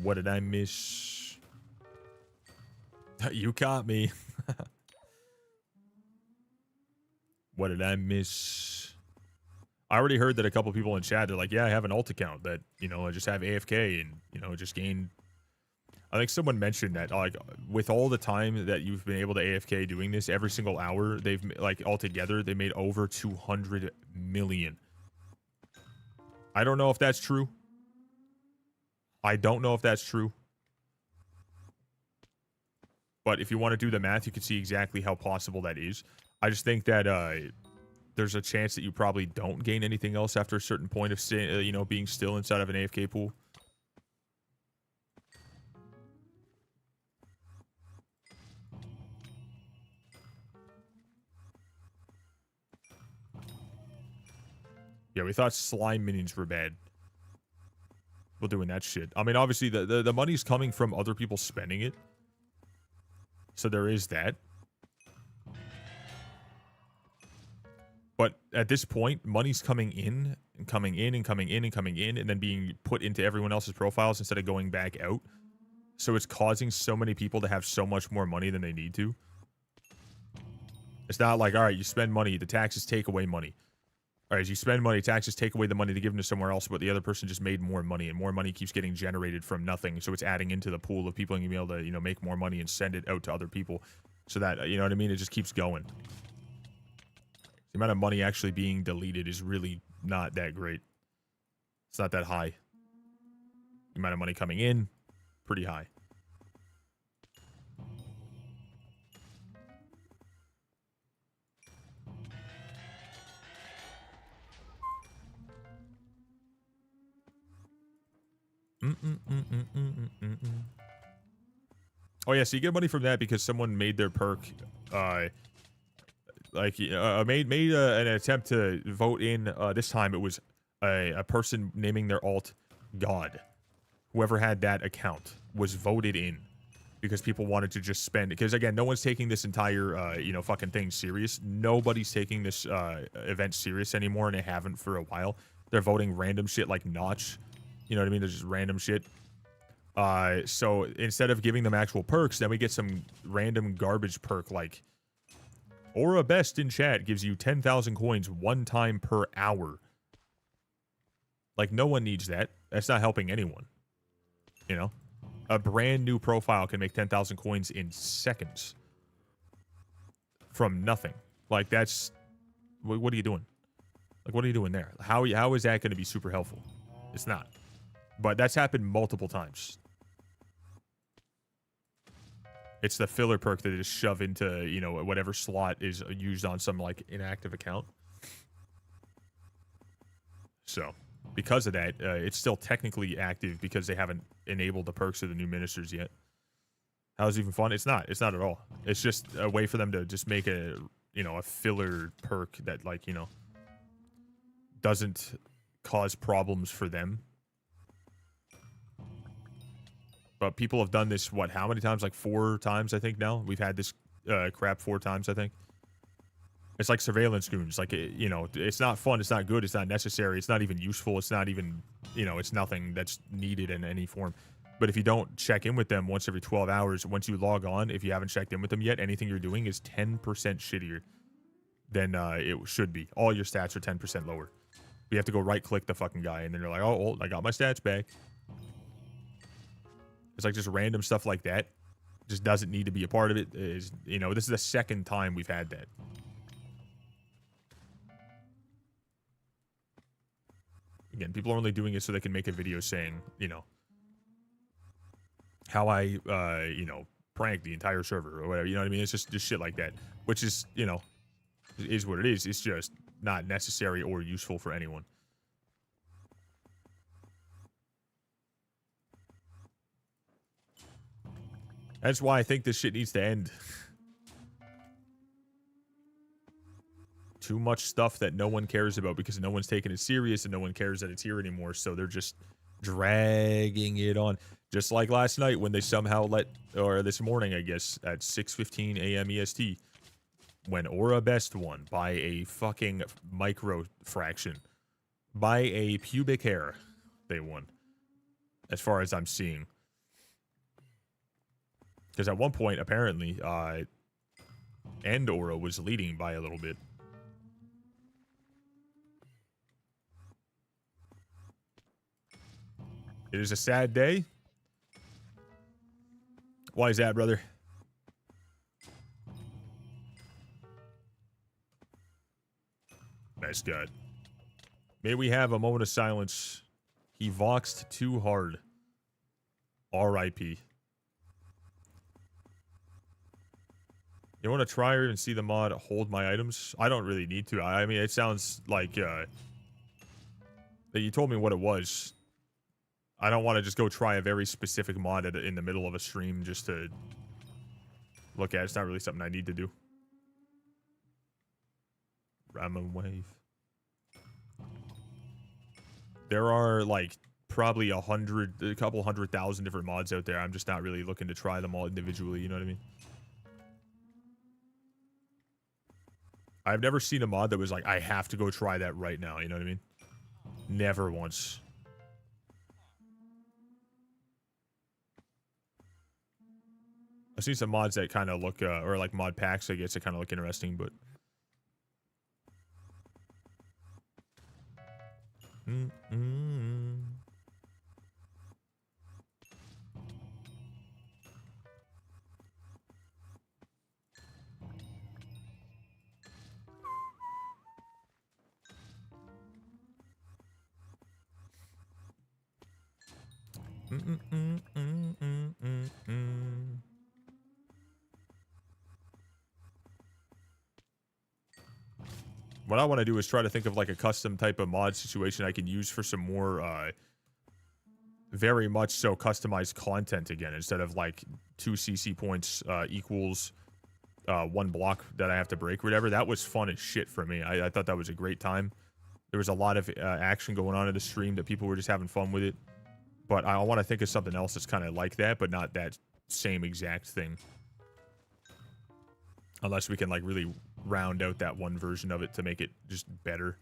What did I miss? You caught me. What did I miss? I already heard that a couple people in chat, they're like, yeah, I have an alt account that, you know, I just have AFK and, you know, just gain. I think someone mentioned that, like, with all the time that you've been able to AFK doing this, every single hour, they've, like, altogether, they made over 200 million. I don't know if that's true. I don't know if that's true. But if you want to do the math, you can see exactly how possible that is. I just think that there's a chance that you probably don't gain anything else after a certain point of, you know, being still inside of an AFK pool. Yeah, we thought slime minions were bad. We're doing that shit. I mean, obviously, the money's coming from other people spending it. So there is that. But at this point, money's coming in and coming in and coming in and coming in and then being put into everyone else's profiles instead of going back out. So it's causing so many people to have so much more money than they need to. It's not like, all right, you spend money, the taxes take away money. All right, as you spend money, taxes take away the money to give them to somewhere else, but the other person just made more money, and more money keeps getting generated from nothing. So it's adding into the pool of people and you'll be able to, you know, make more money and send it out to other people. So that, you know what I mean? It just keeps going. The amount of money actually being deleted is really not that great. It's not that high. The amount of money coming in, pretty high. Oh yeah, so you get money from that because someone made their perk, made an attempt to vote in. This time it was a person naming their alt God. Whoever had that account was voted in because people wanted to just spend. Because again, no one's taking this entire you know, fucking thing serious. Nobody's taking this event serious anymore, and they haven't for a while. They're voting random shit like Notch. You know what I mean? There's just random shit. So instead of giving them actual perks, then we get some random garbage perk like Aura Best in chat gives you 10,000 coins 1 time per hour. Like, no one needs that. That's not helping anyone. You know? A brand new profile can make 10,000 coins in seconds. From nothing. Like, that's... What are you doing? Like, what are you doing there? How is that going to be super helpful? It's not. But that's happened multiple times. It's the filler perk that they just shove into, you know, whatever slot is used on some, like, inactive account. So, because of that, it's still technically active because they haven't enabled the perks of the new ministers yet. How's it even fun? It's not. It's not at all. It's just a way for them to just make a, you know, a filler perk that, like, you know, doesn't cause problems for them. But people have done this, what, how many times? Like 4 times, I think now. We've had this crap 4 times, I think. It's like surveillance goons. Like, you know, it's not fun. It's not good. It's not necessary. It's not even useful. It's not even, you know, it's nothing that's needed in any form. But if you don't check in with them once every 12 hours, once you log on, if you haven't checked in with them yet, anything you're doing is 10% shittier than it should be. All your stats are 10% lower. You have to go right-click the fucking guy, and then you're like, oh, I got my stats back. It's like just random stuff like that. Just doesn't need to be a part of it. Is, you know, this is the 2nd time we've had that. Again, people are only doing it so they can make a video saying, you know, how I, you know, pranked the entire server or whatever. You know what I mean? It's just shit like that, which is, you know, is what it is. It's just not necessary or useful for anyone. That's why I think this shit needs to end. Too much stuff that no one cares about because no one's taking it serious and no one cares that it's here anymore. So they're just dragging it on. Just like last night when they somehow or this morning, I guess, at 6:15 a.m. EST, when Aura Best won by a fucking micro fraction. By a pubic hair, they won. As far as I'm seeing. Because at one point, apparently, and Aura was leading by a little bit. It is a sad day. Why is that, brother? Nice God. May we have a moment of silence. He voxed too hard. R.I.P. You want to try or even see the mod hold my items? I don't really need to. I mean, it sounds like that you told me what it was. I don't want to just go try a very specific mod in the middle of a stream just to look at. It's not really something I need to do. Ramen wave. There are like probably a couple 100,000 different mods out there. I'm just not really looking to try them all individually. You know what I mean? I've never seen a mod that was like, I have to go try that right now. You know what I mean? Never once. I've seen some mods that kind of look, or like mod packs, I guess, that kind of look interesting, but. What I want to do is try to think of like a custom type of mod situation I can use for some more, very much so customized content again, instead of like 2 CC points equals 1 block that I have to break or whatever. That was fun as shit for me. I thought that was a great time. There was a lot of action going on in the stream that people were just having fun with it. But I want to think of something else that's kind of like that, but not that same exact thing. Unless we can like really round out that one version of it to make it just better.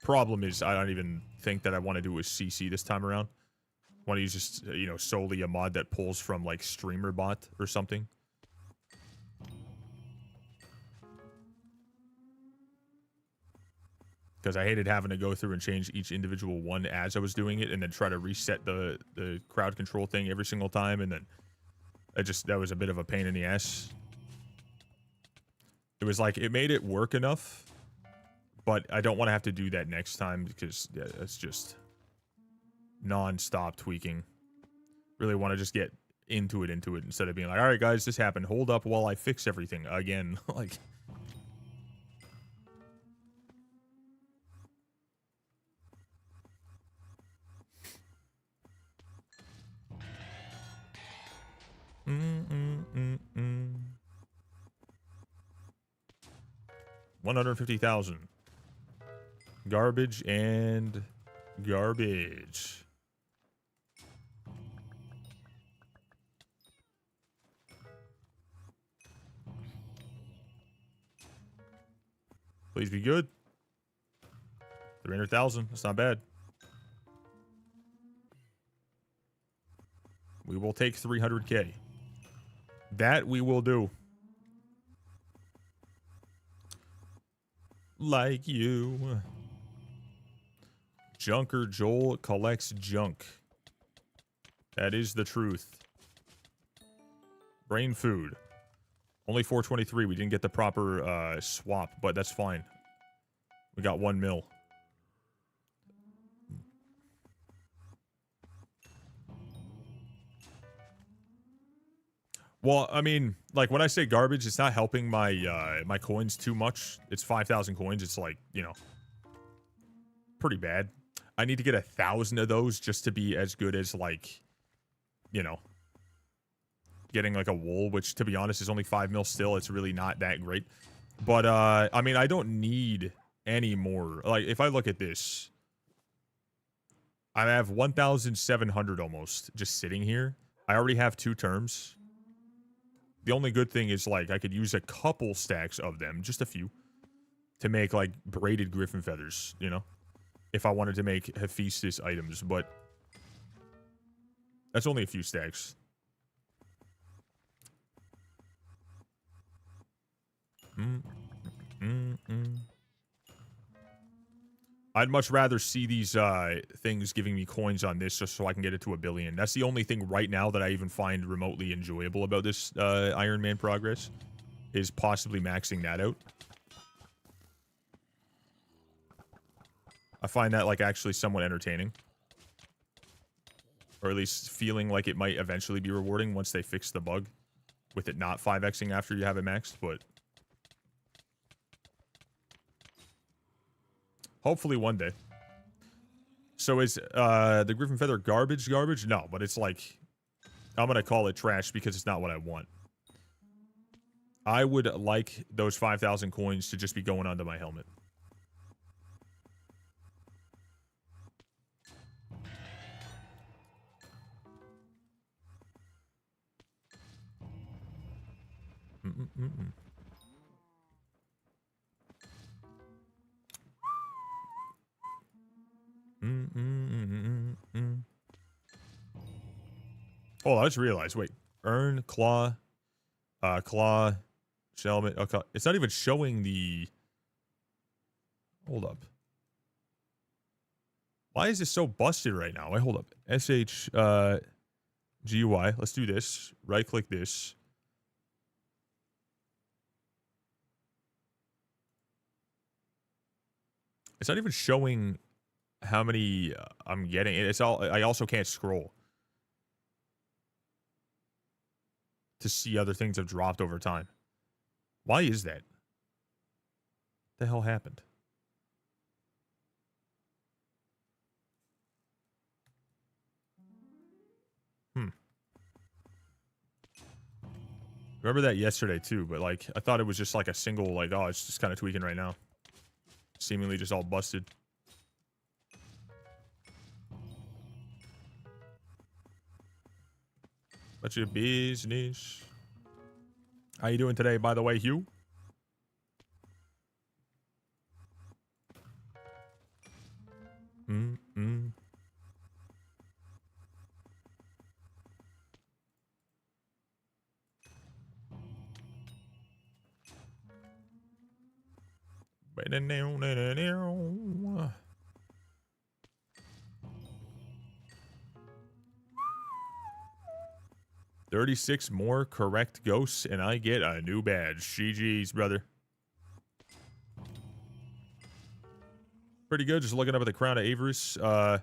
Problem is, I don't even think that I want to do a CC this time around. I want to use just, you know, solely a mod that pulls from like StreamerBot or something. Because I hated having to go through and change each individual one as I was doing it and then try to reset the crowd control thing every single time. And then that was a bit of a pain in the ass. It was like, it made it work enough, but I don't want to have to do that next time because yeah, it's just non-stop tweaking. Really want to just get into it instead of being like, all right, guys, this happened. Hold up while I fix everything again. Like... $150,000. Garbage and garbage. Please be good. 300,000. That's not bad. We will take 300K. That we will do. Like you. Junker Joel collects junk. That is the truth. Brain food. Only 423. We didn't get the proper swap, but that's fine. We got 1 mil. Well, I mean, like when I say garbage, it's not helping my my coins too much. It's 5,000 coins. It's like, you know, pretty bad. I need to get 1,000 of those just to be as good as, like, you know, getting like a wool, which to be honest is only 5 mil still. It's really not that great. But I mean, I don't need any more. Like if I look at this, I have 1,700 almost just sitting here. I already have 2 terms. The only good thing is, like, I could use a couple stacks of them, just a few, to make, like, braided griffin feathers, you know? If I wanted to make Hephaestus items, but that's only a few stacks. I'd much rather see these things giving me coins on this just so I can get it to 1 billion. That's the only thing right now that I even find remotely enjoyable about this Iron Man progress, is possibly maxing that out. I find that, like, actually somewhat entertaining. Or at least feeling like it might eventually be rewarding once they fix the bug with it not 5xing after you have it maxed, but hopefully one day. So is the Griffin Feather garbage? No, but it's like, I'm going to call it trash because it's not what I want. I would like those 5,000 coins to just be going onto my helmet. Oh, I just realized. Wait, earn claw, shellman. Okay, it's not even showing the. Hold up. Why is this so busted right now? Wait, hold up. GUI. Let's do this. Right click this. It's not even showing how many I'm getting. It's all. I also can't scroll to see other things have dropped over time. Why is that? What the hell happened? Remember that yesterday too, but like I thought it was just like a single, like, oh, it's just kind of tweaking right now. Seemingly just all busted. What's your business? How you doing today, by the way, Hugh? $36 more correct ghosts, and I get a new badge. GG's, brother. Pretty good. Just looking up at the Crown of Avarice. I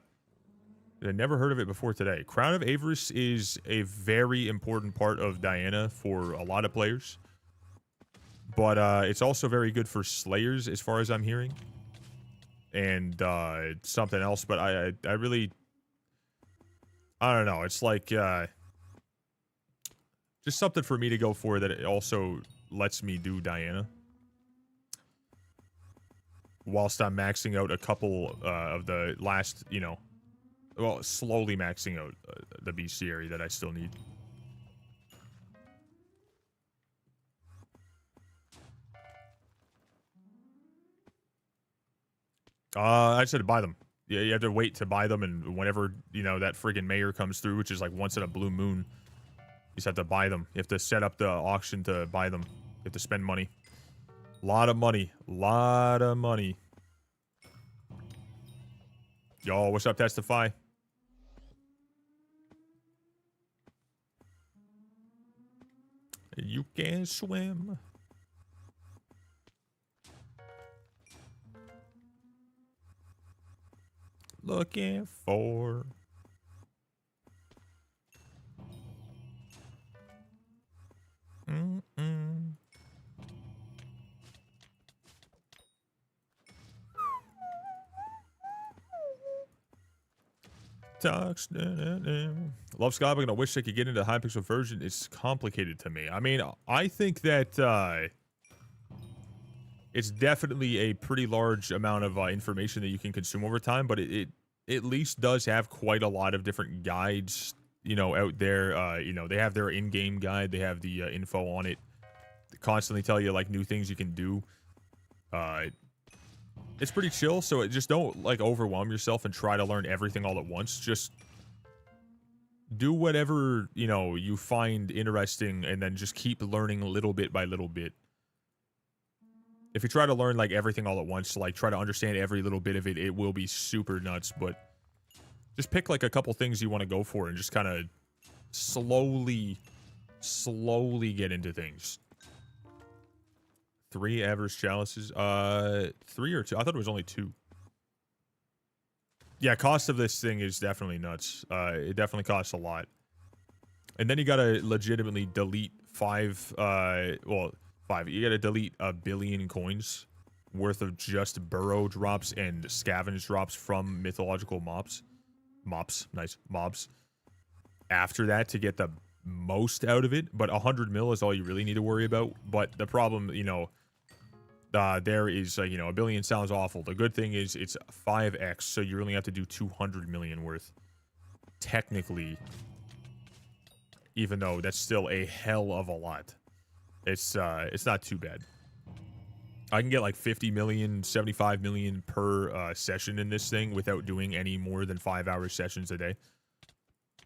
never heard of it before today. Crown of Avarice is a very important part of Diana for a lot of players. But it's also very good for Slayers, as far as I'm hearing. And something else. But I really... I don't know. It's like... just something for me to go for that it also lets me do Diana. whilst I'm maxing out a couple of the last, you know, well, slowly maxing out the bestiary that I still need. I just had to buy them. Yeah, you have to wait to buy them, and whenever, you know, that friggin' mayor comes through, which is like once in a blue moon, you just have to buy them. You have to set up the auction to buy them. You have to spend money. Lot of money. Lot of money. Yo, what's up, Testify? You can swim. Looking for... Talks. Love Skyblock, and I wish I could get into the Hypixel version. It's complicated to me. I mean, I think that it's definitely a pretty large amount of information that you can consume over time, but it at least does have quite a lot of different guides, you know, out there. You know, they have their in-game guide. They have the info on it. They constantly tell you, like, new things you can do. It's pretty chill, so just don't, like, overwhelm yourself and try to learn everything all at once. Just do whatever, you know, you find interesting, and then just keep learning little bit by little bit. If you try to learn, like, everything all at once, like, try to understand every little bit of it, it will be super nuts, but just pick, like, a couple things you want to go for and just kind of slowly get into things. 3 average chalices. 3 or 2? I thought it was only 2. Yeah, cost of this thing is definitely nuts. It definitely costs a lot. And then you gotta legitimately delete 5, well, 5. You gotta delete 1 billion coins worth of just burrow drops and scavenge drops from mythological mobs. Nice. Mobs. After that to get the most out of it, but 100 mil is all you really need to worry about. But the problem, you know, there is, you know, 1 billion sounds awful. The good thing is it's 5x, so you really have to do 200 million worth. Technically, even though that's still a hell of a lot. It's not too bad. I can get like 50 million, 75 million per session in this thing without doing any more than 5-hour sessions a day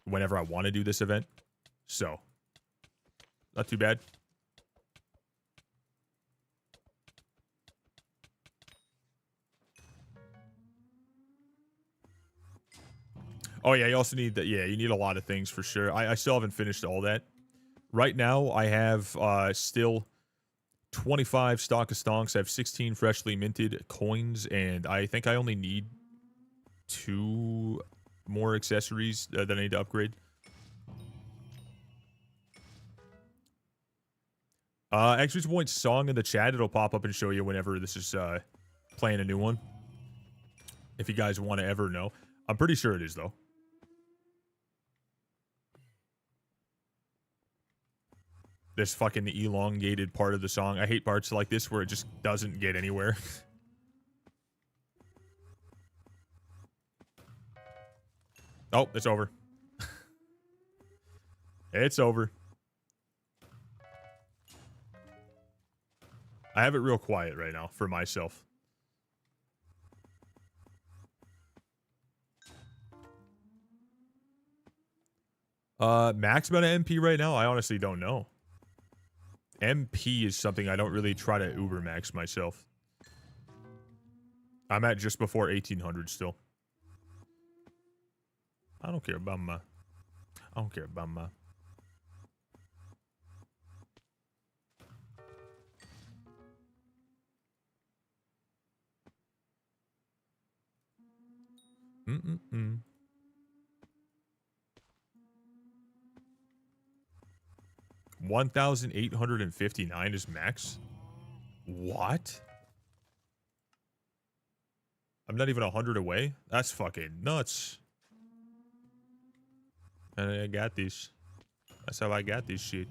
whenever I want to do this event. So, not too bad. Oh yeah, you also need that. Yeah, you need a lot of things for sure. I still haven't finished all that. Right now, I have still 25 stock of stonks. I have 16 freshly minted coins, and I think I only need 2 more accessories that I need to upgrade. Actually, point song in the chat. It'll pop up and show you whenever this is playing a new one. If you guys want to ever know. I'm pretty sure it is, though. This fucking elongated part of the song. I hate parts like this where it just doesn't get anywhere. Oh, it's over. It's over. I have it real quiet right now for myself. Max amount of MP right now? I honestly don't know. MP is something I don't really try to uber max myself. I'm at just before 1800 still. I don't care about my... Mm-mm-mm. 1,859 is max? What? I'm not even 100 away? That's fucking nuts. And I got this. That's how I got this shit.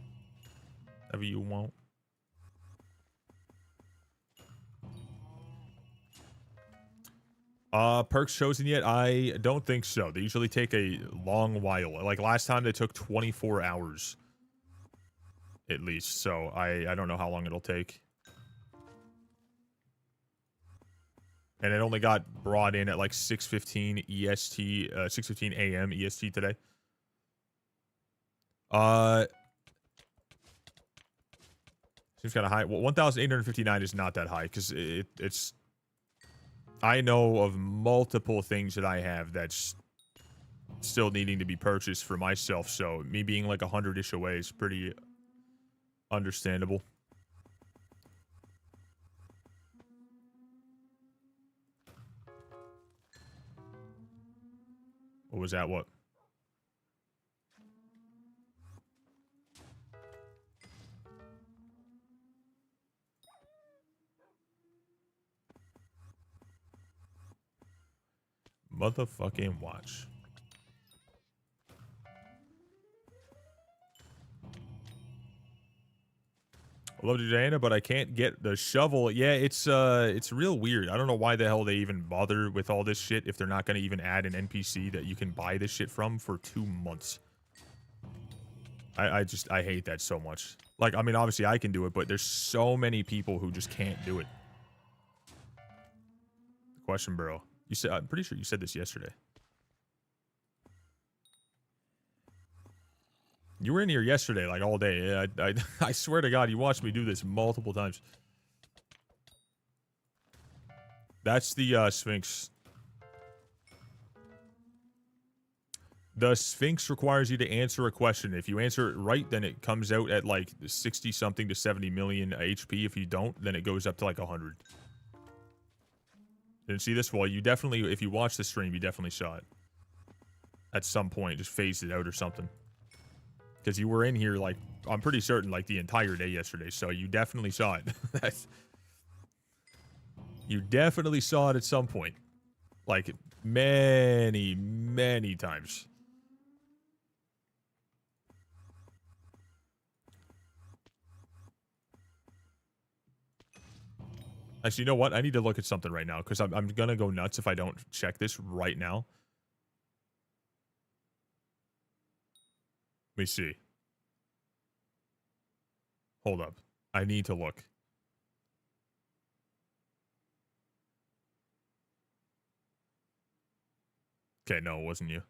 Whatever you want. Perks chosen yet? I don't think so. They usually take a long while. Like last time they took 24 hours at least. So I don't know how long it'll take. And it only got brought in at like 6:15 EST, 6:15 a.m. EST today. Seems kind of high. Well, 1,859 is not that high because it's. I know of multiple things that I have that's still needing to be purchased for myself. So me being like 100-ish away is pretty understandable. What was that? What? Motherfucking watch. I love you, Diana, but I can't get the shovel. Yeah, it's real weird. I don't know why the hell they even bother with all this shit if they're not going to even add an NPC that you can buy this shit from for 2 months. I hate that so much. Like, I mean, obviously I can do it, but there's so many people who just can't do it. Question, bro. You said, I'm pretty sure you said this yesterday. You were in here yesterday, like all day. Yeah, I swear to God, you watched me do this multiple times. That's the Sphinx. The Sphinx requires you to answer a question. If you answer it right, then it comes out at like 60 something to 70 million HP. If you don't, then it goes up to like 100. Didn't see this? Well, you definitely, if you watch the stream, you definitely saw it. At some point, just phased it out or something. Because you were in here, like, I'm pretty certain, like, the entire day yesterday. So you definitely saw it. You definitely saw it at some point. Like, many, many times. Actually, you know what? I need to look at something right now because I'm going to go nuts if I don't check this right now. Let me see. Hold up. I need to look. Okay, no, it wasn't you.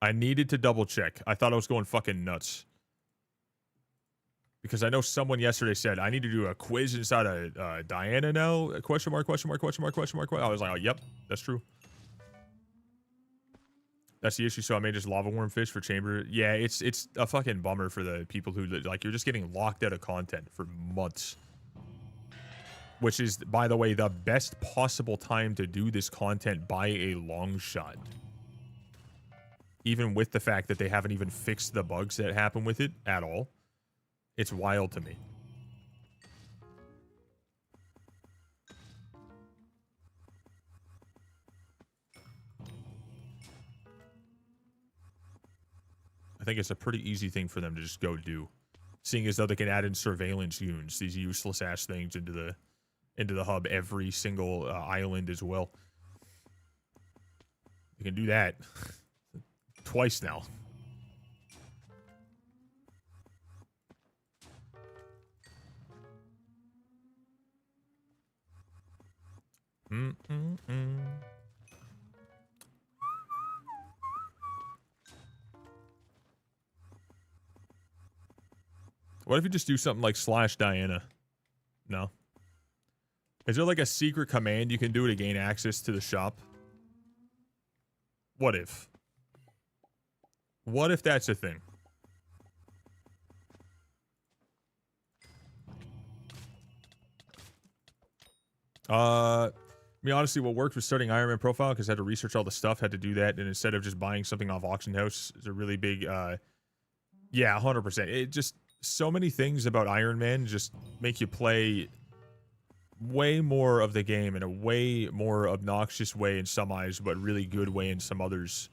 I needed to double check. I thought I was going fucking nuts. Because I know someone yesterday said, I need to do a quiz inside of Diana now? Question mark, question mark, question mark, question mark. I was like, oh, yep, that's true. That's the issue. So I made just lava worm fish for chamber. Yeah, it's a fucking bummer for the people who, like, you're just getting locked out of content for months. Which is, by the way, the best possible time to do this content by a long shot. Even with the fact that they haven't even fixed the bugs that happen with it at all. It's wild to me. I think it's a pretty easy thing for them to just go do. Seeing as though they can add in surveillance units, these useless ass things into the hub every single island as well. They can do that twice now. What if you just do something like /Diana? No. Is there like a secret command you can do to gain access to the shop? What if? What if that's a thing? I mean, honestly, what worked was starting Iron Man profile because I had to research all the stuff, had to do that, and instead of just buying something off auction house, it's a really big, yeah, 100%. It just, so many things about Iron Man just make you play way more of the game in a way more obnoxious way in some eyes, but really good way in some others.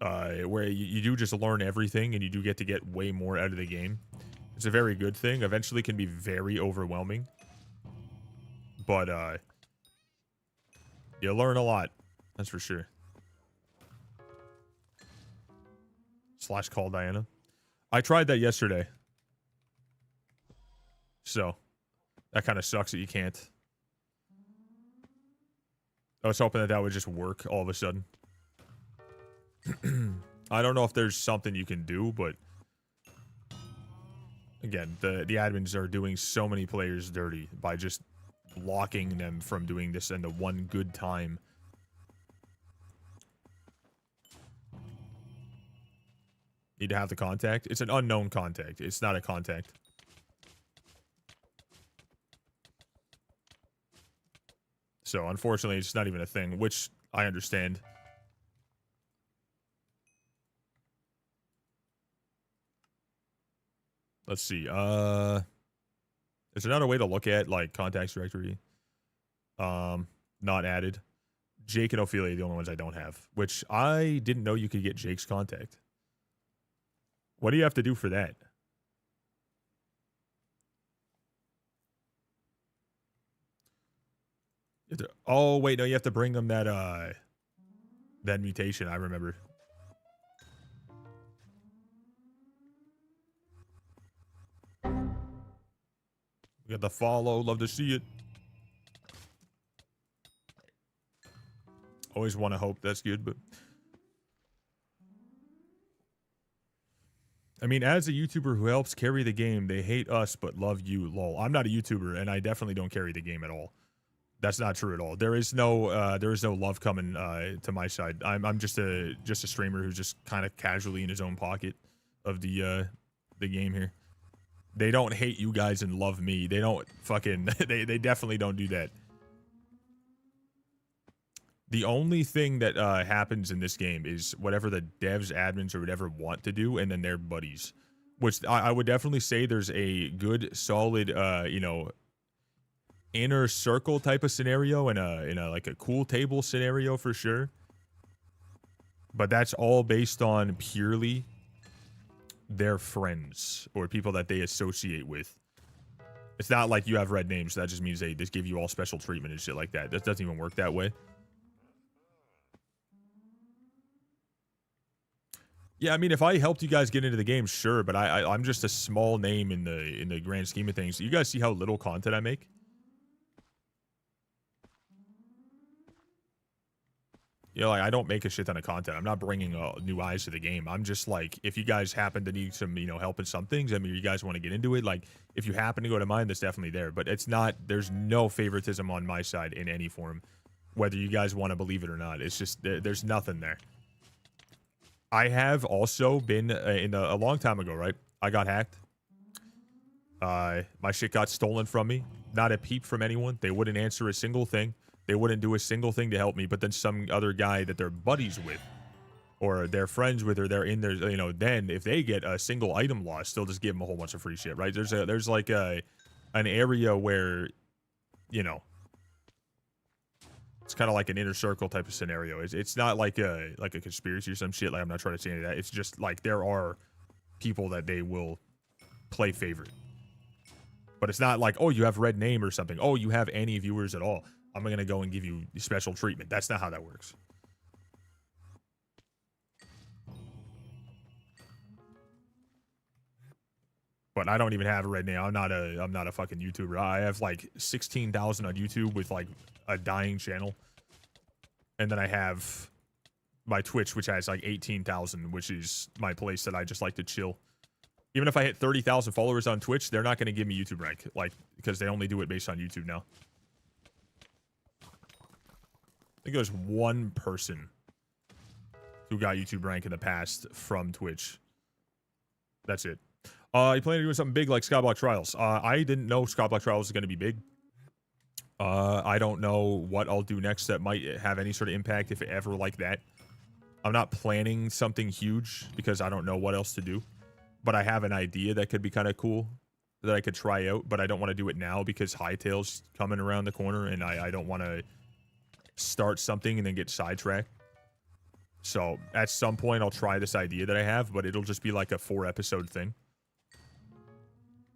Where you do just learn everything and you do get to get way more out of the game. It's a very good thing. Eventually can be very overwhelming. But, you learn a lot. That's for sure. / call Diana. I tried that yesterday. So, that kind of sucks that you can't. I was hoping that that would just work all of a sudden. I don't know if there's something you can do, but again, the admins are doing so many players dirty by just blocking them from doing this in the one good time. Need to have the contact. It's an unknown contact. It's not a contact. So, unfortunately, it's not even a thing, which I understand. Let's see. Is there another way to look at, like, contacts directory? Not added. Jake and Ophelia are the only ones I don't have, which I didn't know you could get Jake's contact. What do you have to do for that? Oh, wait, no, you have to bring them that mutation, I remember. We got the follow, love to see it. Always want to hope that's good, but... I mean, as a YouTuber who helps carry the game, they hate us but love you, lol. I'm not a YouTuber, and I definitely don't carry the game at all. That's not true at all. There is no love coming to my side. I'm just a streamer who's just kind of casually in his own pocket of the game here. They don't hate you guys and love me. They don't fucking they definitely don't do that. The only thing that happens in this game is whatever the devs, admins, or whatever want to do, and then their buddies. Which I would definitely say there's a good, solid, you know, inner circle type of scenario and a like a cool table scenario for sure. But that's all based on purely their friends or people that they associate with. It's not like you have red names. So that just means they just give you all special treatment and shit like that. That doesn't even work that way. Yeah, I mean, if I helped you guys get into the game, sure, but I'm just a small name in the grand scheme of things. You guys see how little content I make? You know, like, I don't make a shit ton of content. I'm not bringing new eyes to the game. I'm just like, if you guys happen to need some, you know, help in some things, I mean, you guys want to get into it, like, if you happen to go to mine, that's definitely there. But it's not, there's no favoritism on my side in any form, whether you guys want to believe it or not. It's just, there's nothing there. I have also been a long time ago, right? I got hacked. My shit got stolen from me. Not a peep from anyone. They wouldn't answer a single thing. They wouldn't do a single thing to help me. But then some other guy that they're buddies with, or they're friends with, or they're in there, you know, then if they get a single item lost, they'll just give them a whole bunch of free shit, right? There's like an area where, you know, it's kind of like an inner circle type of scenario. It's not like a conspiracy or some shit. Like, I'm not trying to say any of that. It's just like there are people that they will play favorite. But it's not like, oh, you have red name or something. Oh, you have any viewers at all. I'm going to go and give you special treatment. That's not how that works. But I don't even have a red name. I'm not a fucking YouTuber. I have like 16,000 on YouTube with like a dying channel. And then I have my Twitch, which has like 18,000, which is my place that I just like to chill. Even if I hit 30,000 followers on Twitch, they're not going to give me YouTube rank, like, because they only do it based on YouTube now. I think there's one person who got YouTube rank in the past from Twitch. That's it. You plan to do something big like Skyblock Trials? I didn't know Skyblock Trials was going to be big. I don't know what I'll do next that might have any sort of impact, if ever, like that. I'm not planning something huge because I don't know what else to do. But I have an idea that could be kind of cool that I could try out, but I don't want to do it now because Hightail's coming around the corner, and I don't want to start something and then get sidetracked. So at some point, I'll try this idea that I have, but it'll just be like a 4-episode thing.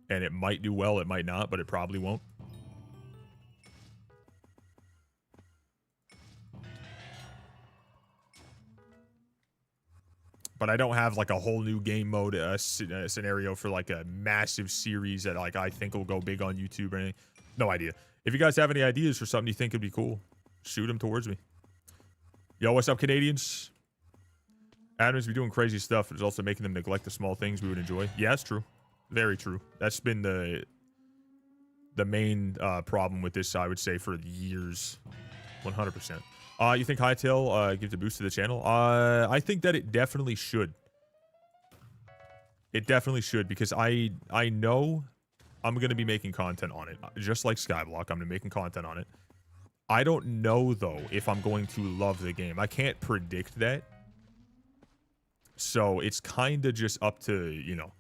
And it might do well, it might not, but it probably won't. But I don't have like a whole new game mode scenario for like a massive series that like I think will go big on YouTube or anything. No idea. If you guys have any ideas for something you think would be cool, shoot them towards me. Yo, what's up, Canadians? Adam's be doing crazy stuff, but it's also making them neglect the small things we would enjoy. Yeah, it's true. Very true. That's been the main problem with this, I would say, for years. 100%. You think Hightail gives a boost to the channel? I think that it definitely should. It definitely should, because I know I'm going to be making content on it. Just like Skyblock, I'm going to be making content on it. I don't know, though, if I'm going to love the game. I can't predict that. So it's kind of just up to, you know,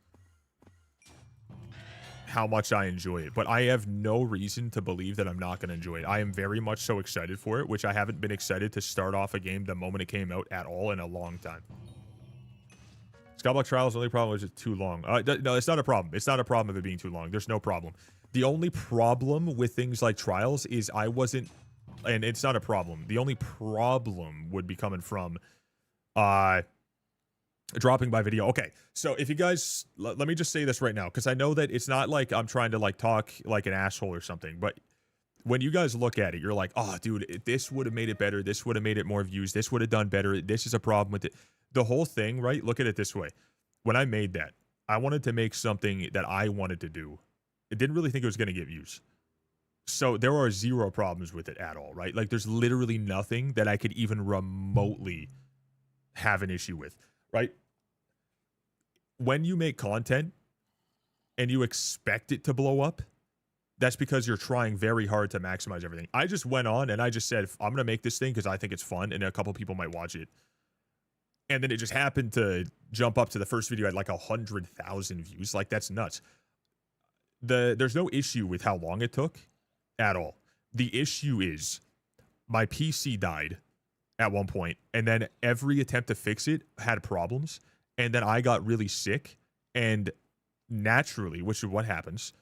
how much I enjoy it. But I have no reason to believe that I'm not going to enjoy it. I am very much so excited for it, which I haven't been excited to start off a game the moment it came out at all in a long time. Skyblock Trials, the only problem is it's too long. No, it's not a problem. It's not a problem of it being too long. There's no problem. The only problem with things like Trials is I wasn't, and it's not a problem. The only problem would be coming from dropping by video. Okay, so if you guys, let me just say this right now, because I know that it's not like I'm trying to like talk like an asshole or something, but when you guys look at it, you're like, oh, dude, this would have made it better. This would have made it more views. This would have done better. This is a problem with it. The whole thing, right? Look at it this way. When I made that, I wanted to make something that I wanted to do. I didn't really think it was going to get views. So there are zero problems with it at all, right? Like there's literally nothing that I could even remotely have an issue with, right? When you make content and you expect it to blow up, that's because you're trying very hard to maximize everything. I just went on and I just said, I'm going to make this thing because I think it's fun and a couple people might watch it. And then it just happened to jump up to the first video at like 100,000 views. Like that's nuts. There's no issue with how long it took at all. The issue is my PC died at one point, and then every attempt to fix it had problems. And then I got really sick, and naturally, which is what happens,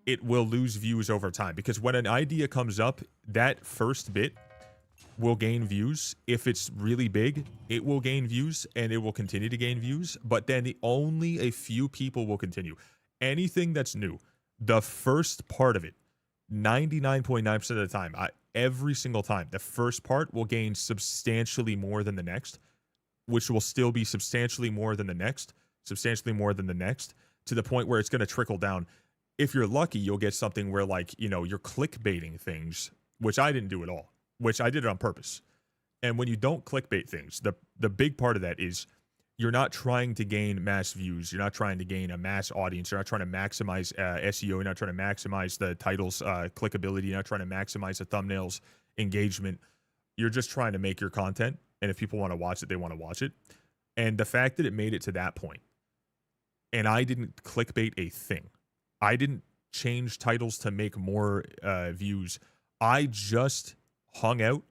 it will lose views over time. Because when an idea comes up, that first bit will gain views. If it's really big, it will gain views, and it will continue to gain views. But then only a few people will continue. Anything that's new, the first part of it, 99.9% of the time, every single time, the first part will gain substantially more than the next, which will still be substantially more than the next, substantially more than the next, to the point where it's going to trickle down. If you're lucky, you'll get something where, like, you know, you're clickbaiting things, which I didn't do at all, which I did it on purpose. And when you don't clickbait things, the big part of that is you're not trying to gain mass views. You're not trying to gain a mass audience. You're not trying to maximize SEO. You're not trying to maximize the titles clickability. You're not trying to maximize the thumbnails engagement. You're just trying to make your content. And if people want to watch it, they want to watch it. And the fact that it made it to that point, and I didn't clickbait a thing. I didn't change titles to make more views. I just hung out,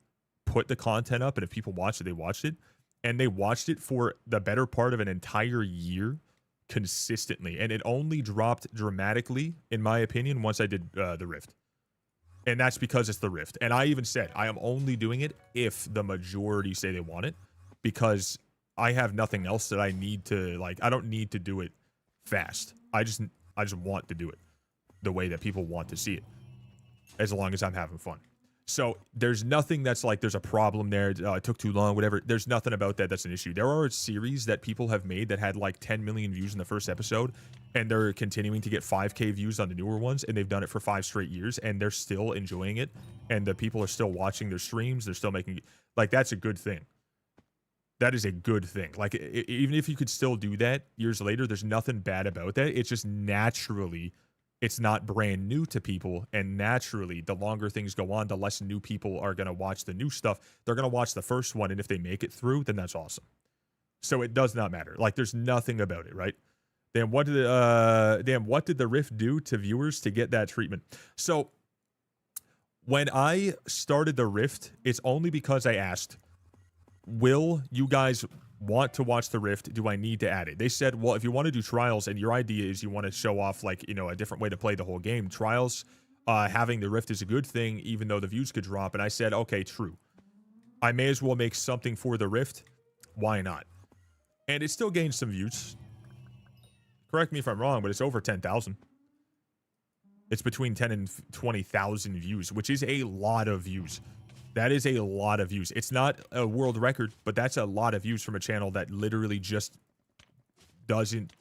put the content up, and if people watched it, they watched it. And they watched it for the better part of an entire year consistently. And it only dropped dramatically, in my opinion, once I did the Rift. And that's because it's the Rift. And I even said, I am only doing it if the majority say they want it, because I have nothing else that I need to, like, I don't need to do it fast. I just want to do it the way that people want to see it, as long as I'm having fun. So there's nothing that's like there's a problem there. It took too long, whatever. There's nothing about that that's an issue. There are series that people have made that had like 10 million views in the first episode, and they're continuing to get 5K views on the newer ones, and they've done it for 5 straight years, and they're still enjoying it, and the people are still watching their streams. They're still making, like, that's a good thing. That is a good thing. Like, even if you could still do that years later, there's nothing bad about that. It's just naturally, it's not brand new to people, and naturally, the longer things go on, the less new people are going to watch the new stuff. They're going to watch the first one, and if they make it through, then that's awesome. So it does not matter. Like, there's nothing about it, right? Damn, what did the Rift do to viewers to get that treatment? So when I started the Rift, it's only because I asked, will you guys want to watch the Rift? Do I need to add it? They said, well, if you want to do trials and your idea is you want to show off, like, you know, a different way to play the whole game, trials, having the Rift is a good thing, even though the views could drop. And I said, okay, true. I may as well make something for the Rift. Why not? And it still gains some views. Correct me if I'm wrong, but it's over 10,000. It's between 10 and 20,000 views, which is a lot of views. That is a lot of views. It's not a world record, but that's a lot of views from a channel that literally just doesn't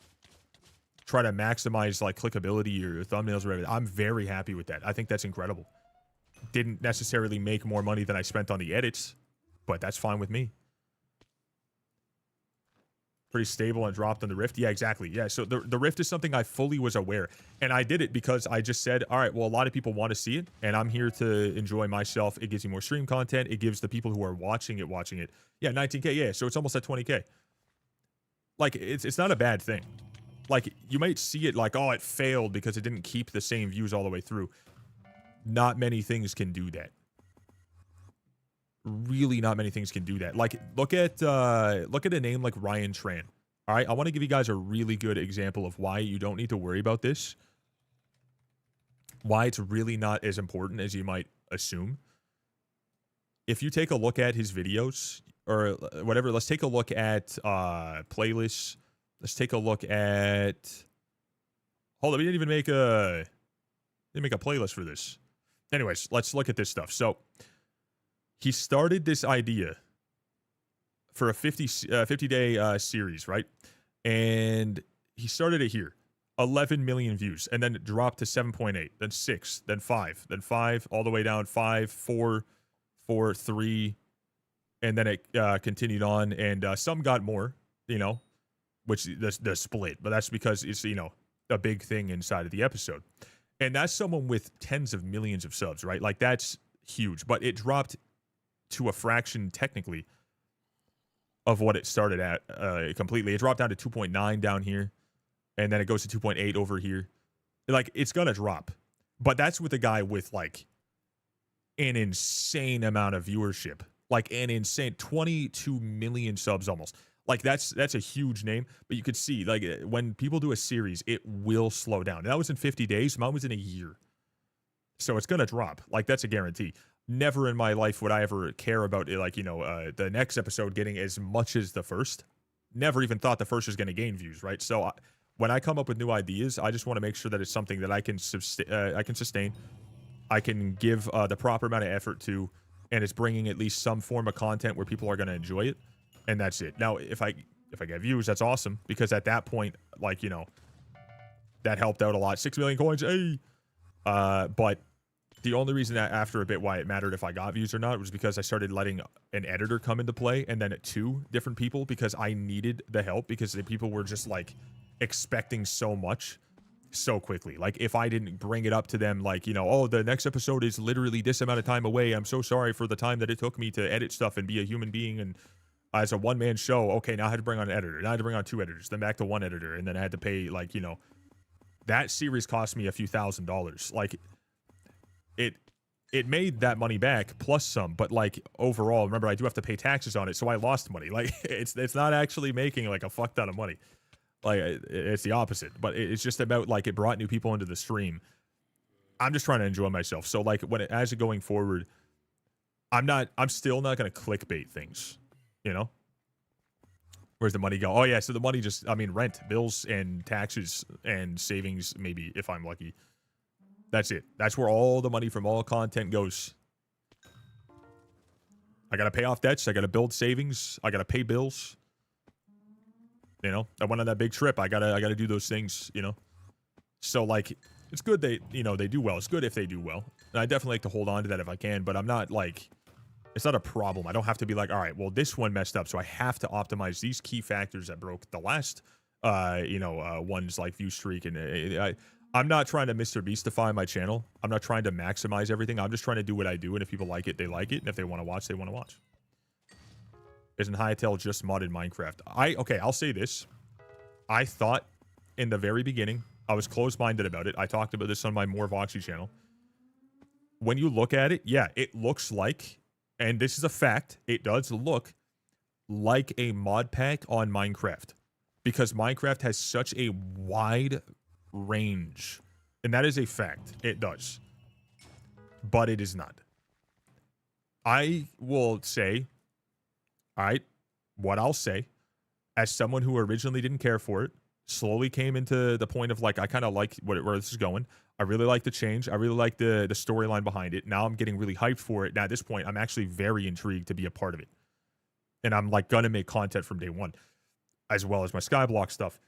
try to maximize like clickability or thumbnails or whatever. I'm very happy with that. I think that's incredible. Didn't necessarily make more money than I spent on the edits, but that's fine with me. Pretty stable and dropped on the Rift. Yeah, exactly. Yeah, so the Rift is something I fully was aware. And I did it because I just said, all right, well, a lot of people want to see it, and I'm here to enjoy myself. It gives you more stream content. It gives the people who are watching it. Yeah, 19K, yeah, so it's almost at 20K. Like, it's not a bad thing. Like, you might see it like, oh, it failed because it didn't keep the same views all the way through. Not many things can do that. Really, not many things can do that. Like, look at a name like Ryan Tran. All right, I want to give you guys a really good example of why you don't need to worry about this. Why it's really not as important as you might assume. If you take a look at his videos or whatever, let's take a look at playlists. Let's take a look at. Hold on, we didn't even make a playlist for this. Anyways, let's look at this stuff. So he started this idea for a 50-day series, right? And he started it here. 11 million views. And then it dropped to 7.8. Then 6. Then 5. Then 5. All the way down. 5, 4, 4, 3. And then it continued on. And some got more, you know, which the split. But that's because it's, you know, a big thing inside of the episode. And that's someone with tens of millions of subs, right? Like, that's huge. But it dropped to a fraction, technically, of what it started at completely. It dropped down to 2.9 down here, and then it goes to 2.8 over here. Like, it's going to drop. But that's with a guy with, like, an insane amount of viewership. Like, an insane 22 million subs almost. Like, that's a huge name. But you could see, like, when people do a series, it will slow down. And that was in 50 days. Mine was in a year. So it's going to drop. Like, that's a guarantee. Never in my life would I ever care about it, like, you know, the next episode getting as much as the first. Never even thought the first was going to gain views, right? So when I come up with new ideas, I just want to make sure that it's something that I can sustain. I can give the proper amount of effort to, and it's bringing at least some form of content where people are going to enjoy it, and that's it. Now, if I get views, that's awesome, because at that point, like, you know, that helped out a lot. 6 million coins, hey! But the only reason that after a bit why it mattered if I got views or not was because I started letting an editor come into play, and then 2 different people, because I needed the help, because the people were just like expecting so much so quickly. Like, if I didn't bring it up to them, like, you know, oh, the next episode is literally this amount of time away. I'm so sorry for the time that it took me to edit stuff and be a human being. And as a one-man show, okay, now I had to bring on an editor. Now I had to bring on 2 editors, then back to 1 editor. And then I had to pay, like, you know, that series cost me a few $1,000s. Like, it made that money back plus some, but like overall, remember, I do have to pay taxes on it, so I lost money. Like, it's not actually making like a fuck ton of money. Like, it's the opposite. But it's just about, like, it brought new people into the stream. I'm just trying to enjoy myself. So like, as it going forward, I'm still not gonna clickbait things, you know. Where's the money go? Oh yeah, so the money just, I mean, rent, bills, and taxes, and savings, maybe, if I'm lucky. That's it. That's where all the money from all content goes. I gotta pay off debts. I gotta build savings. I gotta pay bills. You know, I went on that big trip. I gotta do those things, you know. So like, it's good they, you know, they do well. It's good if they do well. And I definitely like to hold on to that if I can, but I'm not like, it's not a problem. I don't have to be like, all right, well, this one messed up, so I have to optimize these key factors that broke the last, you know, ones, like view streak. And I'm not trying to Mr. Beastify my channel. I'm not trying to maximize everything. I'm just trying to do what I do, and if people like it, they like it, and if they want to watch, they want to watch. Isn't Hytale just modded Minecraft? Okay, I'll say this. I thought in the very beginning, I was closed-minded about it. I talked about this on my More Voxy channel. When you look at it, yeah, it looks like, and this is a fact, it does look like a mod pack on Minecraft, because Minecraft has such a wide range, and that is a fact. It does, but it is not. I will say, all right, what I'll say as someone who originally didn't care for it, slowly came into the point of like, I kind of like where this is going. I really like the change. I really like the storyline behind it. Now I'm getting really hyped for it. Now at this point, I'm actually very intrigued to be a part of it. And I'm like gonna make content from day one, as well as my Skyblock stuff.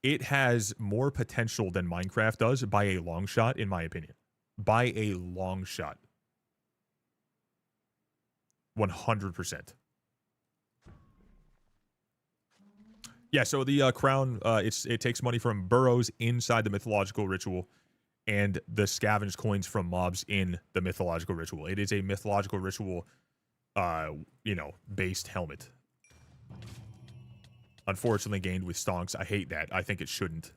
It has more potential than Minecraft does by a long shot, in my opinion. By a long shot. 100%. Yeah, so the crown, it takes money from burrows inside the mythological ritual and the scavenged coins from mobs in the mythological ritual. It is a mythological ritual, based helmet. Unfortunately gained with stonks. I hate that. I think it shouldn't.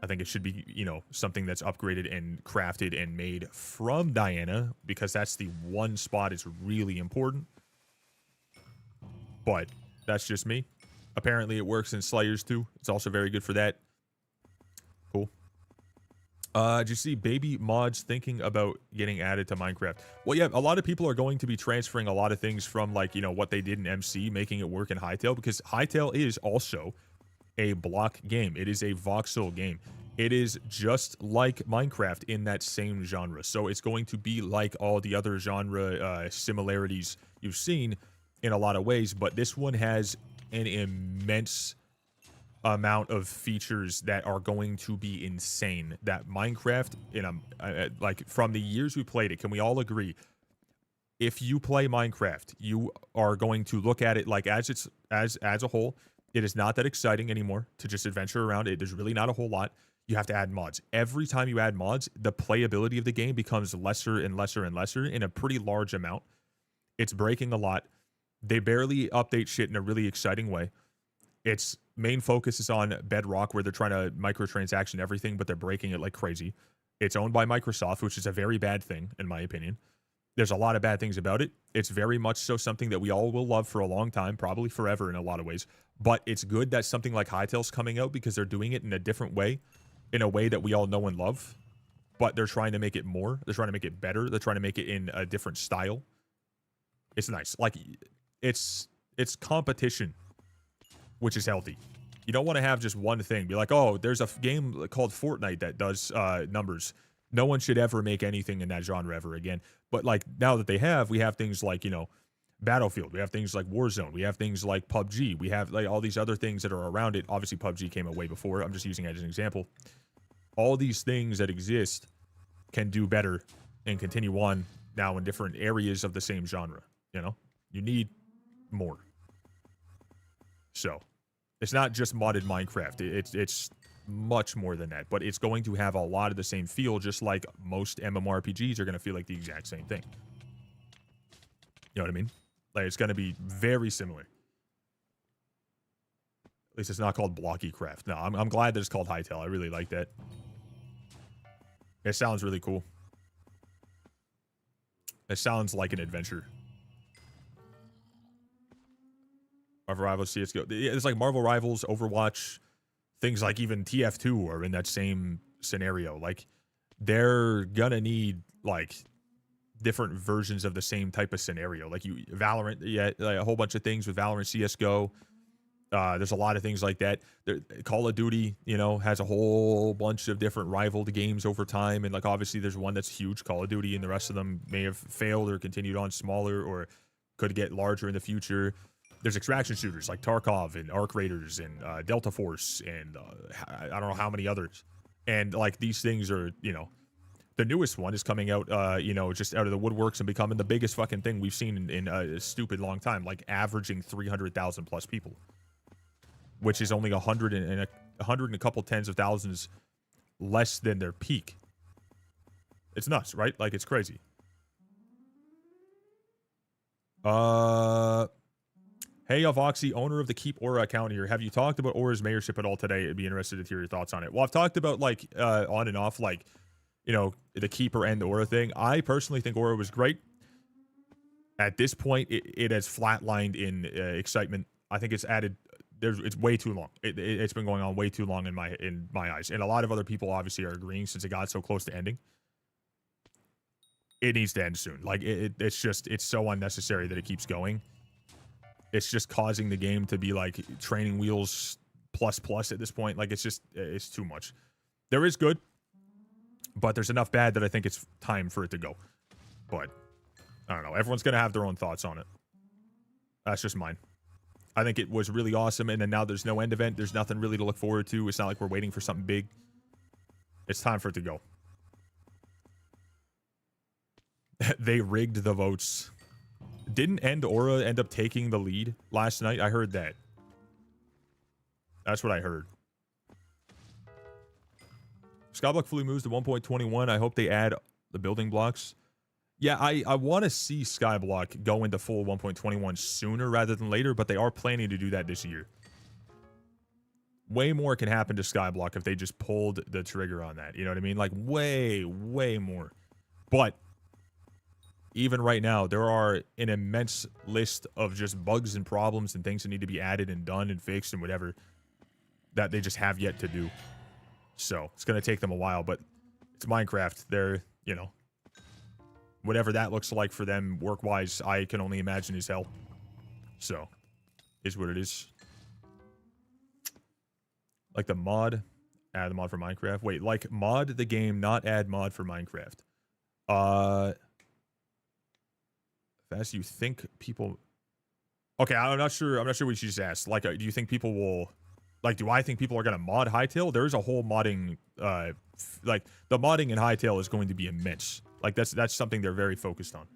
I think it should be, something that's upgraded and crafted and made from Diana, because that's the one spot is really important. But that's just me. Apparently it works in Slayers too. It's also very good for that. Cool. Did you see baby mods thinking about getting added to Minecraft? Well, yeah, a lot of people are going to be transferring a lot of things from like, what they did in MC, making it work in Hytale, because Hytale is also a block game. It is a voxel game. It is just like Minecraft in that same genre. So it's going to be like all the other genre similarities you've seen in a lot of ways, but this one has an immense amount of features that are going to be insane. That Minecraft, like from the years we played it, can we all agree? If you play Minecraft, you are going to look at it like as a whole. It is not that exciting anymore to just adventure around it. There's really not a whole lot. You have to add mods. Every time you add mods, the playability of the game becomes lesser and lesser and lesser in a pretty large amount. It's breaking a lot. They barely update shit in a really exciting way. Its main focus is on Bedrock, where they're trying to microtransaction everything, but they're breaking it like crazy. It's owned by Microsoft, which is a very bad thing, in my opinion. There's a lot of bad things about it. It's very much so something that we all will love for a long time, probably forever in a lot of ways. But it's good that something like Hytale's coming out, because they're doing it in a different way, in a way that we all know and love. But they're trying to make it more. They're trying to make it better. They're trying to make it in a different style. It's nice. Like, it's competition, which is healthy. You don't want to have just one thing. Be like, oh, there's a game called Fortnite that does numbers. No one should ever make anything in that genre ever again. But like now that we have things like, Battlefield. We have things like Warzone. We have things like PUBG. We have like all these other things that are around it. Obviously, PUBG came out way before. I'm just using it as an example. All these things that exist can do better and continue on now in different areas of the same genre. You need more. So it's not just modded Minecraft. It's much more than that, but it's going to have a lot of the same feel, just like most MMORPGs are going to feel like the exact same thing. You know what I mean? Like, it's going to be very similar. At least it's not called Blocky Craft. No, I'm glad that it's called Hytale. I really like that. It sounds really cool. It sounds like an adventure. Marvel Rivals, CSGO. It's like Marvel Rivals, Overwatch, things like even TF2 are in that same scenario. Like, they're gonna need, like, different versions of the same type of scenario. Like, Valorant, yeah, like a whole bunch of things with Valorant, CSGO. There's a lot of things like that. Call of Duty, has a whole bunch of different rivaled games over time. And, like, obviously there's one that's huge, Call of Duty, and the rest of them may have failed or continued on smaller or could get larger in the future. There's extraction shooters like Tarkov and Arc Raiders and Delta Force and I don't know how many others. And like these things are, the newest one is coming out, just out of the woodworks and becoming the biggest fucking thing we've seen in a stupid long time, like averaging 300,000 plus people, which is only 100 and a couple tens of thousands less than their peak. It's nuts, right? Like, it's crazy. Hey, Voxy, owner of the Keep Aura account here. Have you talked about Aura's mayorship at all today? I'd be interested to hear your thoughts on it. Well, I've talked about, like, on and off, like, the Keeper and the Aura thing. I personally think Aura was great. At this point, it has flatlined in excitement. I think it's added... It's way too long. It's been going on way too long in my eyes. And a lot of other people obviously are agreeing since it got so close to ending. It needs to end soon. Like, it's so unnecessary that it keeps going. It's just causing the game to be like training wheels plus plus at this point. Like, it's too much. There is good, but there's enough bad that I think it's time for it to go. But I don't know. Everyone's going to have their own thoughts on it. That's just mine. I think it was really awesome, and then now there's no end event. There's nothing really to look forward to. It's not like we're waiting for something big. It's time for it to go. They rigged the votes. Didn't Aura end up taking the lead last night? I heard that. That's what I heard. Skyblock fully moves to 1.21. I hope they add the building blocks. Yeah, I want to see Skyblock go into full 1.21 sooner rather than later, but they are planning to do that this year. Way more can happen to Skyblock if they just pulled the trigger on that. You know what I mean? Like, way, way more. But even right now, there are an immense list of just bugs and problems and things that need to be added and done and fixed and whatever that they just have yet to do. So it's going to take them a while, but it's Minecraft. They're, you know, whatever that looks like for them work-wise, I can only imagine is hell. So, is what it is. Like the mod, add the mod for Minecraft. Wait, like mod the game, not add mod for Minecraft. As you think people... Okay, I'm not sure what you just asked. Like, do you think people will... Like, do I think people are going to mod Hytale? There's a whole modding... like, the modding in Hytale is going to be immense. Like, that's something they're very focused on.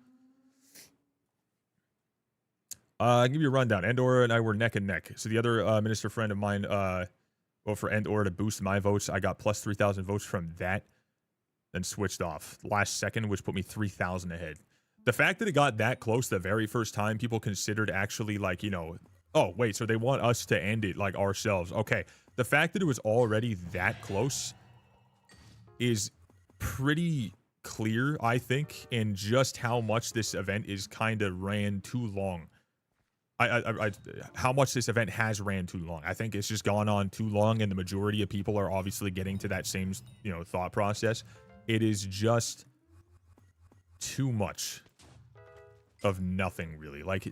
I'll give you a rundown. Endora and I were neck and neck. So the other minister friend of mine voted for Endora to boost my votes. I got plus 3,000 votes from that. Then switched off last second, which put me 3,000 ahead. The fact that it got that close the very first time people considered actually, like, you know... Oh, wait, so they want us to end it, like, ourselves. Okay, the fact that it was already that close is pretty clear, I think, in just how much this event is kind of ran too long. How much this event has ran too long. I think it's just gone on too long, and the majority of people are obviously getting to that same, you know, thought process. It is just too much of nothing, really. Like...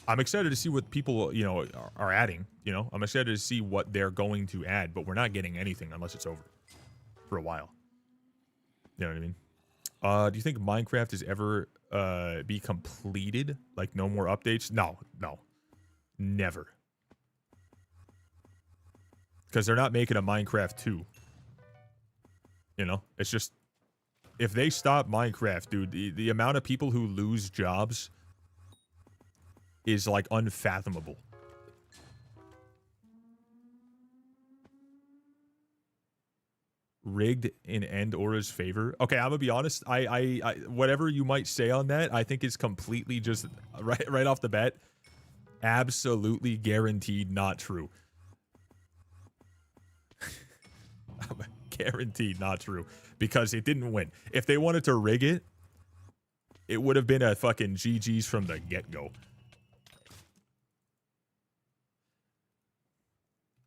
I'm excited to see what people, you know, are adding, you know. I'm excited to see what they're going to add, but we're not getting anything unless it's over for a while. You know what I mean? Do you think Minecraft is ever be completed? Like, no more updates? No. Never. Because they're not making a Minecraft 2. You know? It's just... If they stop Minecraft, dude, the amount of people who lose jobs... is like unfathomable. Rigged in Endora's favor. Okay, I'm gonna be honest. I whatever you might say on that, I think is completely just right off the bat, absolutely guaranteed not true. Guaranteed not true, because it didn't win. If they wanted to rig it, it would have been a fucking GG's from the get-go.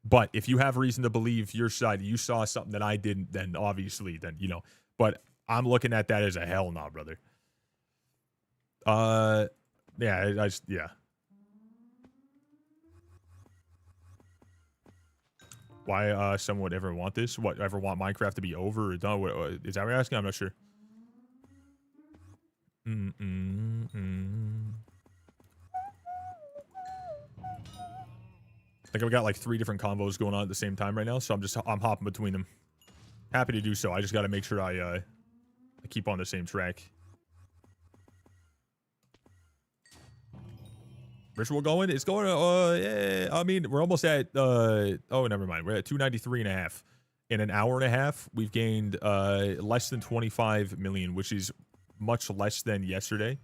But if you have reason to believe your side, you saw something that I didn't, then obviously, then, you know. But I'm looking at that as a hell no, brother. Yeah, yeah. Why someone would ever want this? What, ever want Minecraft to be over or done? What, is that what you're asking? I'm not sure. I think I've got like 3 different combos going on at the same time right now, so I'm hopping between them. Happy to do so. I just got to make sure I keep on the same track. Ritual going? It's going, yeah, I mean, we're almost at, oh, never mind. We're at 293.5. In an hour and a half, we've gained less than 25 million, which is much less than yesterday.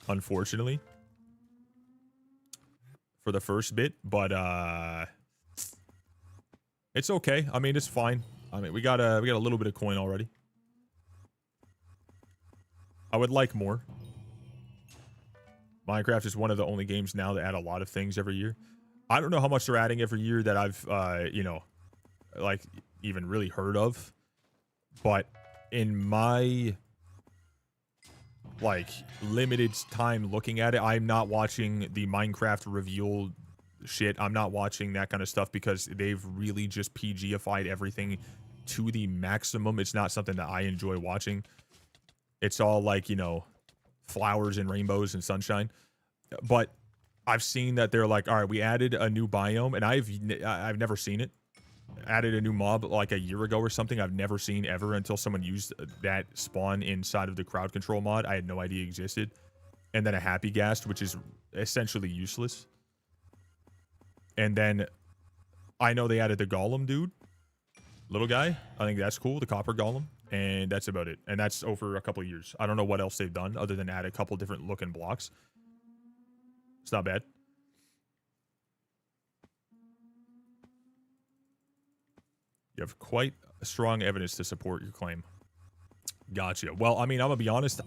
Unfortunately. For the first bit, but it's okay. I mean, it's fine. I mean, we got a little bit of coin already. I would like more. Minecraft is one of the only games now that add a lot of things every year. I don't know how much they're adding every year that I've you know, like even really heard of, but in my like limited time looking at it. I'm not watching the Minecraft reveal shit. I'm not watching that kind of stuff because they've really just PG-ified everything to the maximum. It's not something that I enjoy watching. It's all like, you know, flowers and rainbows and sunshine. But I've seen that they're like, all right, we added a new biome, and I've never seen it. Added a new mob like a year ago or something. I've never seen ever until someone used that spawn inside of the crowd control mod. I had no idea existed. And then a happy ghast, which is essentially useless. And then I know they added the golem dude, little guy. I think that's cool, the copper golem. And that's about it. And that's over a couple of years. I don't know what else they've done other than add a couple different looking blocks. It's not bad. You have quite strong evidence to support your claim. Gotcha. Well, I mean, I'm gonna be honest.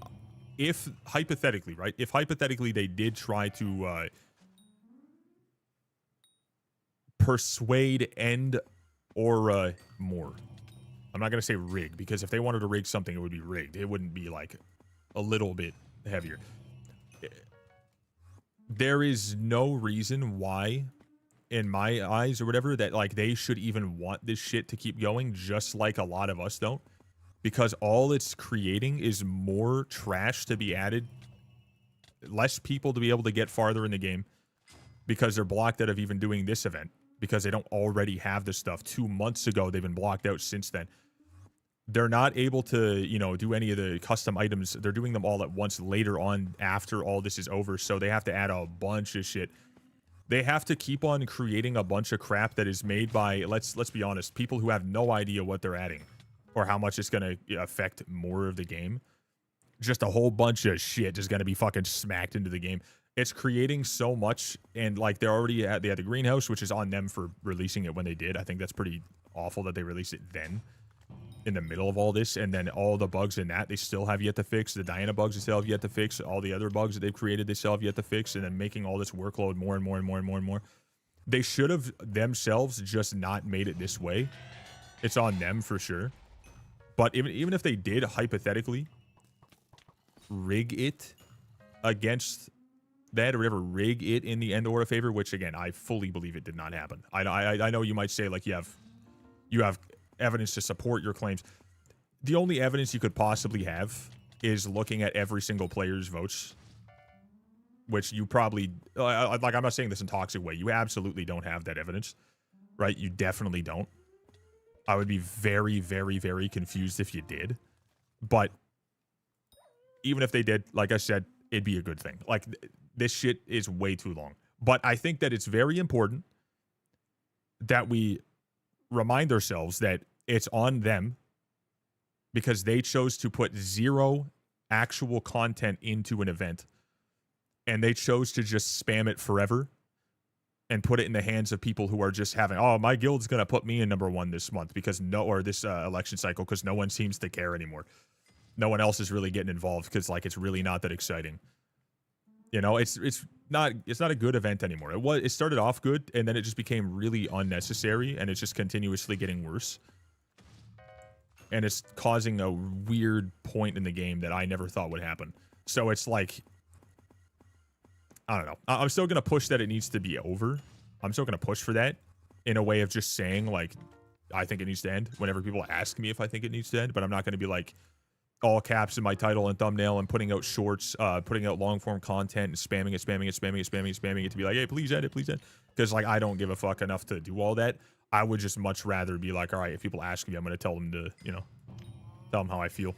If hypothetically, right? If hypothetically they did try to persuade end or more. I'm not gonna say rig, because if they wanted to rig something, it would be rigged. It wouldn't be like a little bit heavier. There is no reason why, in my eyes or whatever, that like they should even want this shit to keep going, just like a lot of us don't, because all it's creating is more trash to be added, less people to be able to get farther in the game, because they're blocked out of even doing this event, because they don't already have the stuff. 2 months ago, they've been blocked out since then. They're not able to, you know, do any of the custom items. They're doing them all at once later on after all this is over, so they have to add a bunch of shit. They have to keep on creating a bunch of crap that is made by, let's be honest, people who have no idea what they're adding or how much it's going to affect more of the game. Just a whole bunch of shit is going to be fucking smacked into the game. It's creating so much, and like they had the greenhouse, which is on them for releasing it when they did. I think that's pretty awful that they released it then, in the middle of all this, and then all the bugs in that they still have yet to fix. The Diana bugs they still have yet to fix. All the other bugs that they've created they still have yet to fix, and then making all this workload more and more and more and more and more. They should have themselves just not made it this way. It's on them for sure. But even if they did hypothetically rig it against that, or whatever, rig it in the end or a favor, which again I fully believe it did not happen. I know you might say like you have evidence to support your claims. The only evidence you could possibly have is looking at every single player's votes, which you probably, like, I'm not saying this in a toxic way. You absolutely don't have that evidence, right? You definitely don't. I would be very, very, very confused if you did. But even if they did, like I said, it'd be a good thing. Like, this shit is way too long. But I think that it's very important that we remind ourselves that it's on them, because they chose to put zero actual content into an event, and they chose to just spam it forever and put it in the hands of people who are just having, oh, my guild's gonna put me in #1 this month because this election cycle, because no one seems to care anymore. No one else is really getting involved because like it's really not that exciting. You know, it's not a good event anymore. It started off good, and then it just became really unnecessary, and it's just continuously getting worse. And it's causing a weird point in the game that I never thought would happen. So it's like, I don't know. I'm still gonna push that it needs to be over. I'm still gonna push for that in a way of just saying like I think it needs to end whenever people ask me if I think it needs to end, but I'm not gonna be like all caps in my title and thumbnail and putting out shorts, putting out long form content and spamming it to be like, hey, please end it, please end. Because like I don't give a fuck enough to do all that. I would just much rather be like, all right, if people ask me, I'm gonna tell them to, you know, tell them how I feel.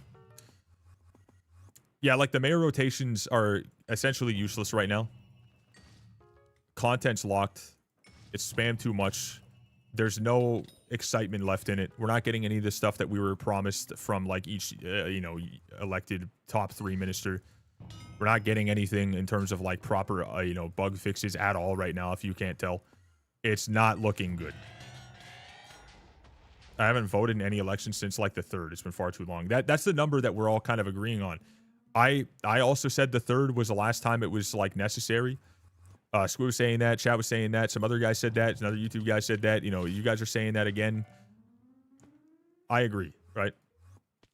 Yeah, like the mayor rotations are essentially useless right now. Content's locked. It's spammed too much. There's no excitement left in it. We're not getting any of the stuff that we were promised from like each, you know, elected top 3 minister. We're not getting anything in terms of like proper, you know, bug fixes at all right now. If you can't tell, it's not looking good. I haven't voted in any election since like the 3rd. It's been far too long. That's the number that we're all kind of agreeing on. I also said the 3rd was the last time it was like necessary. Squid was saying that, Chat was saying that, some other guy said that, another YouTube guy said that, you know, you guys are saying that again. I agree, right?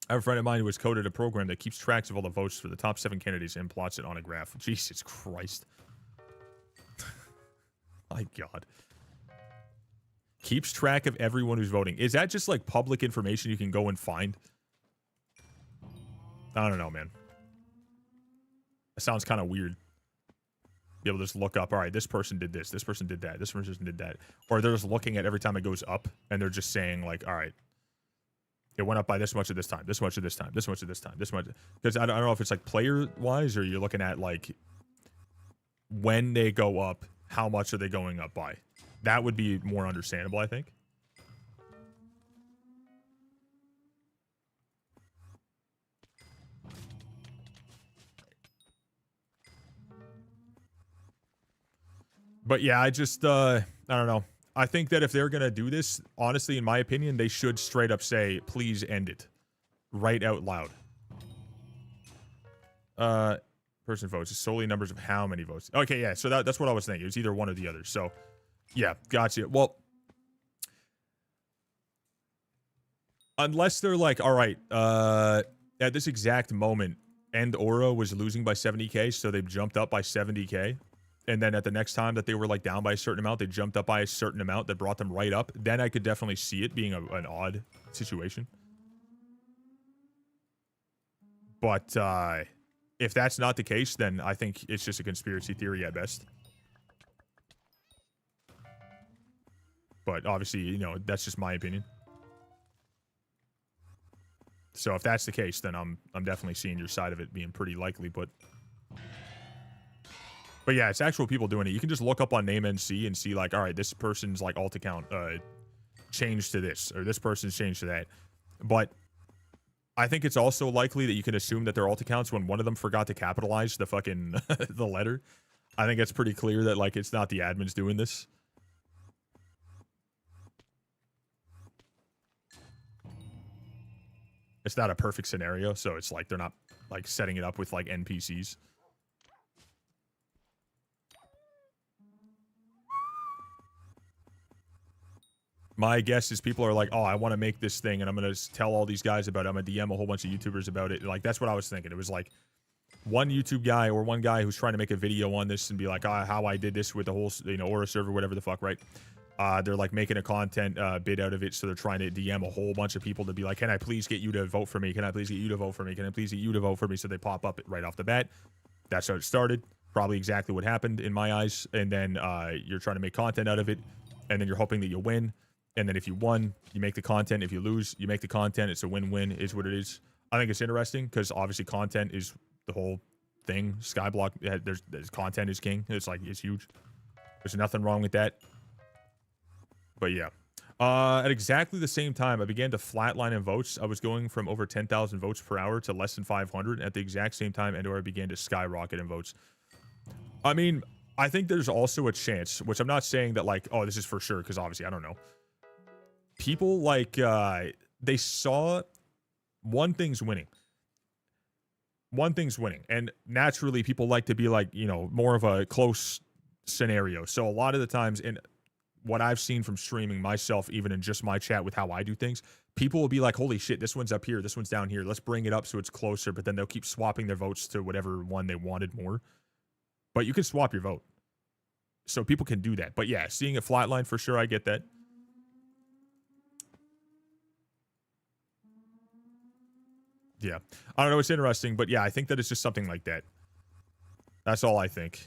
I have a friend of mine who has coded a program that keeps tracks of all the votes for the top 7 candidates and plots it on a graph. Jesus Christ. My God. Keeps track of everyone who's voting. Is that just like public information you can go and find? I don't know, man. It sounds kind of weird. Be able to just look up, all right, this person did this person did that, this person did that. Or they're just looking at every time it goes up, and they're just saying, like, all right, it went up by this much at this time, this much at this time, this much at this time, this much. Because I don't know if it's like player-wise, or you're looking at, like, when they go up, how much are they going up by? That would be more understandable, I think. But yeah, I just, I don't know. I think that if they're going to do this, honestly, in my opinion, they should straight up say, please end it. Right out loud. Person votes. It's solely numbers of how many votes. Okay, yeah, so that's what I was thinking. It was either one or the other. So, yeah, gotcha. Well, unless they're like, all right, at this exact moment, End Aura was losing by 70k, so they've jumped up by 70k. And then at the next time that they were like down by a certain amount, they jumped up by a certain amount that brought them right up. Then I could definitely see it being an odd situation. But if that's not the case, then I think it's just a conspiracy theory at best. But obviously, you know, that's just my opinion. So if that's the case, then I'm definitely seeing your side of it being pretty likely, but yeah, it's actual people doing it. You can just look up on NameNC and see, like, all right, this person's, like, alt account changed to this, or this person's changed to that. But I think it's also likely that you can assume that they're alt accounts when one of them forgot to capitalize the fucking the letter. I think it's pretty clear that, like, it's not the admins doing this. It's not a perfect scenario, so it's like they're not, like, setting it up with, like, NPCs. My guess is people are like, oh, I want to make this thing, and I'm going to tell all these guys about it. I'm going to DM a whole bunch of YouTubers about it. Like, that's what I was thinking. It was like one YouTube guy or one guy who's trying to make a video on this and be like, how I did this with the whole, you know, Aura server, whatever the fuck, right? They're, like, making a content bid out of it, so they're trying to DM a whole bunch of people to be like, can I please get you to vote for me? Can I please get you to vote for me? Can I please get you to vote for me? So they pop up right off the bat. That's how it started. Probably exactly what happened in my eyes. And then you're trying to make content out of it, and then you're hoping that you win. And then if you won, you make the content. If you lose, you make the content. It's a win-win is what it is. I think it's interesting because obviously content is the whole thing. Skyblock, there's content is king. It's like, it's huge. There's nothing wrong with that. But yeah. At exactly the same time, I began to flatline in votes. I was going from over 10,000 votes per hour to less than 500. At the exact same time, Endor began to skyrocket in votes. I mean, I think there's also a chance, which I'm not saying that, like, oh, this is for sure, because obviously I don't know. People, like, they saw one thing's winning. One thing's winning. And naturally, people like to be, like, you know, more of a close scenario. So a lot of the times, in what I've seen from streaming myself, even in just my chat with how I do things, people will be like, holy shit, this one's up here, this one's down here. Let's bring it up so it's closer. But then they'll keep swapping their votes to whatever one they wanted more. But you can swap your vote. So people can do that. But yeah, seeing a flatline for sure, I get that. Yeah. I don't know. It's interesting, but yeah, I think that it's just something like that. That's all I think.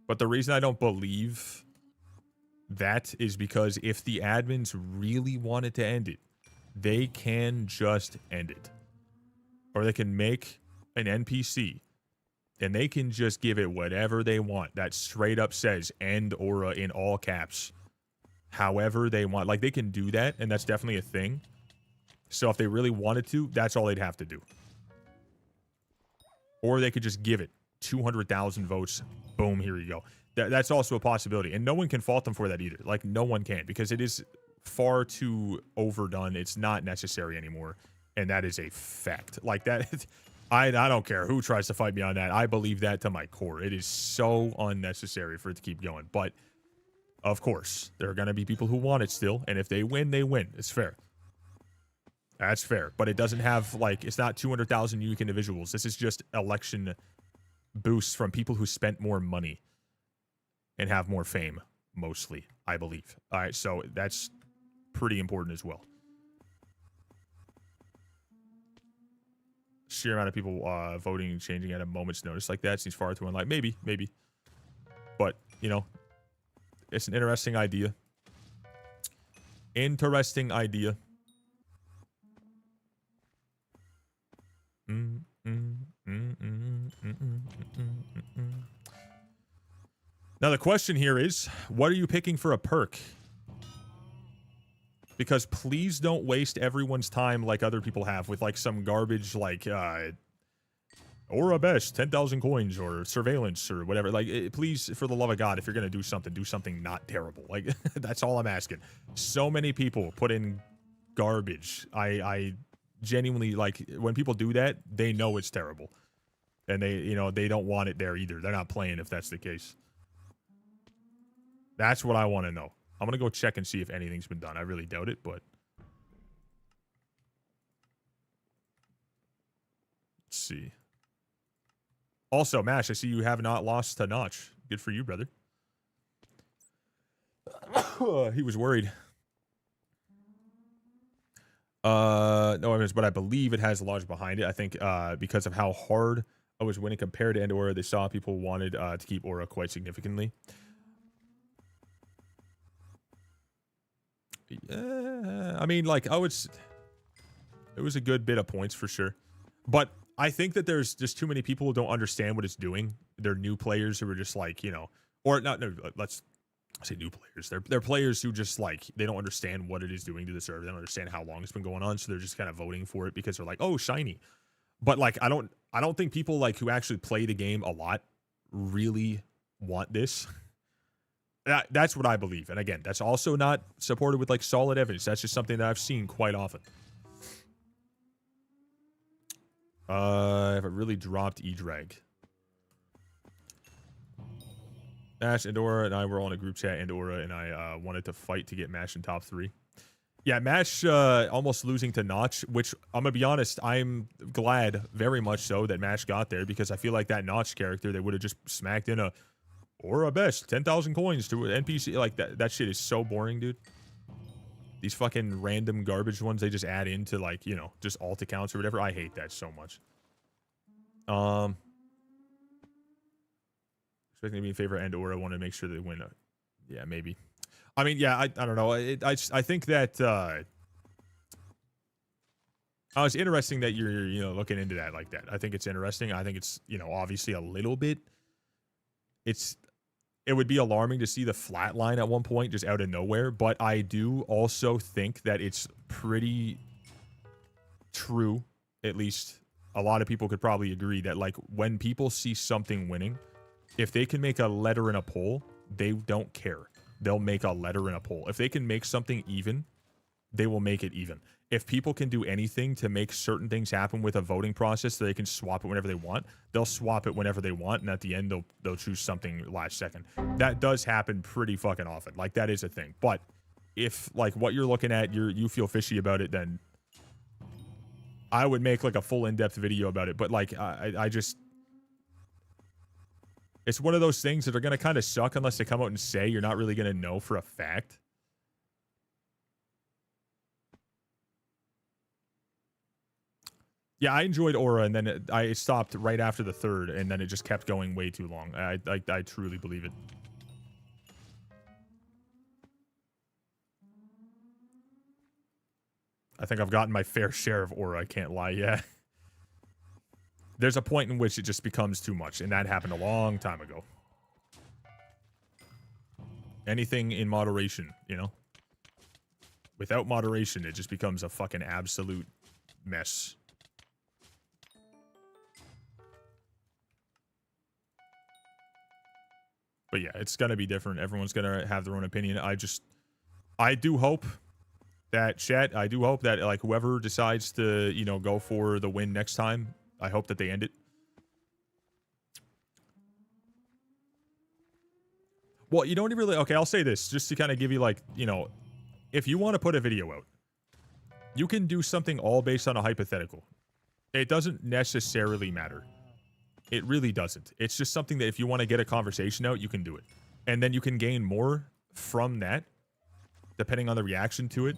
But the reason I don't believe that is because if the admins really wanted to end it, they can just end it. Or they can make an NPC and they can just give it whatever they want that straight up says end Aura in all caps. However they want. Like, they can do that, and that's definitely a thing. So if they really wanted to, that's all they'd have to do. Or they could just give it 200,000 votes. Boom, here you go. That's also a possibility. And no one can fault them for that either. Like, no one can, because it is far too overdone. It's not necessary anymore. And that is a fact. Like, that, I don't care who tries to fight me on that. I believe that to my core. It is so unnecessary for it to keep going. But Of course, there are going to be people who want it still, and if they win, they win. It's fair. That's fair, but it doesn't have, like, it's not 200,000 unique individuals. This is just election boosts from people who spent more money and have more fame, mostly, I believe. All right, so that's pretty important as well. Sheer amount of people voting and changing at a moment's notice like that seems far too unlikely. Maybe. But, you know, it's an interesting idea. Interesting idea. Now the question here is, what are you picking for a perk? Because please don't waste everyone's time like other people have with like some garbage like Aura Best, 10,000 coins or surveillance or whatever. Like, please, for the love of God, if you're going to do something not terrible. Like, that's all I'm asking. So many people put in garbage. I genuinely, like, when people do that, they know it's terrible. And they, you know, they don't want it there either. They're not playing if that's the case. That's what I want to know. I'm going to go check and see if anything's been done. I really doubt it, but... Let's see. Also, Mash, I see you have not lost to Notch. Good for you, brother. He was worried. No evidence, but I believe it has logic behind it. I think because of how hard I was winning compared to End Aura, they saw people wanted to keep Aura quite significantly. Yeah, I mean, like, it was a good bit of points for sure. But I think that there's just too many people who don't understand what it's doing. They're new players who are just like, you know, or not, no, let's say new players. They're players who just like, they don't understand what it is doing to the server. They don't understand how long it's been going on. So they're just kind of voting for it because they're like, oh, shiny. But like, I don't think people like who actually play the game a lot really want this. That's what I believe. And again, that's also not supported with like solid evidence. That's just something that I've seen quite often. If it really dropped E-Drag. Mash, Andorra, and I were all in a group chat, Andorra, and I wanted to fight to get Mash in top 3. Yeah, Mash almost losing to Notch, which I'm going to be honest, I'm glad, very much so, that Mash got there, because I feel like that Notch character, they would have just smacked in a Aura Best, 10,000 coins to an NPC. Like, that shit is so boring, dude. These fucking random garbage ones they just add into, like, you know, just alt accounts or whatever. I hate that so much. Expecting to be in favor of Andorra. I want to make sure they win. Yeah, maybe. I mean, yeah, I don't know. I think that it's interesting that you're, you know, looking into that like that. I think it's interesting. I think it's, you know, obviously a little bit. It would be alarming to see the flat line at one point just out of nowhere, but I do also think that it's pretty true, at least a lot of people could probably agree, that like when people see something winning, if they can make a letter in a poll, they don't care. They'll make a letter in a poll. If they can make something even, they will make it even. If people can do anything to make certain things happen with a voting process so they can swap it whenever they want, they'll swap it whenever they want, and at the end they'll choose something last second. That does happen pretty fucking often. Like, that is a thing. But if like what you're looking at, you feel fishy about it, then I would make like a full in-depth video about it. But like I just, it's one of those things that are gonna kind of suck unless they come out and say. You're not really gonna know for a fact. Yeah, I enjoyed Aura, and then I stopped right after the third, and then it just kept going way too long. I truly believe it. I think I've gotten my fair share of Aura, I can't lie, yeah. There's a point in which it just becomes too much, and that happened a long time ago. Anything in moderation, you know? Without moderation, it just becomes a fucking absolute mess. But yeah, it's gonna be different. Everyone's gonna have their own opinion. I do hope that chat, I do hope that like whoever decides to, you know, go for the win next time, I hope that they end it. Well, you don't really... Okay, I'll say this, just to kind of give you, like, you know, if you want to put a video out, you can do something all based on a hypothetical. It doesn't necessarily matter. It really doesn't. It's just something that if you want to get a conversation out, you can do it. And then you can gain more from that, depending on the reaction to it,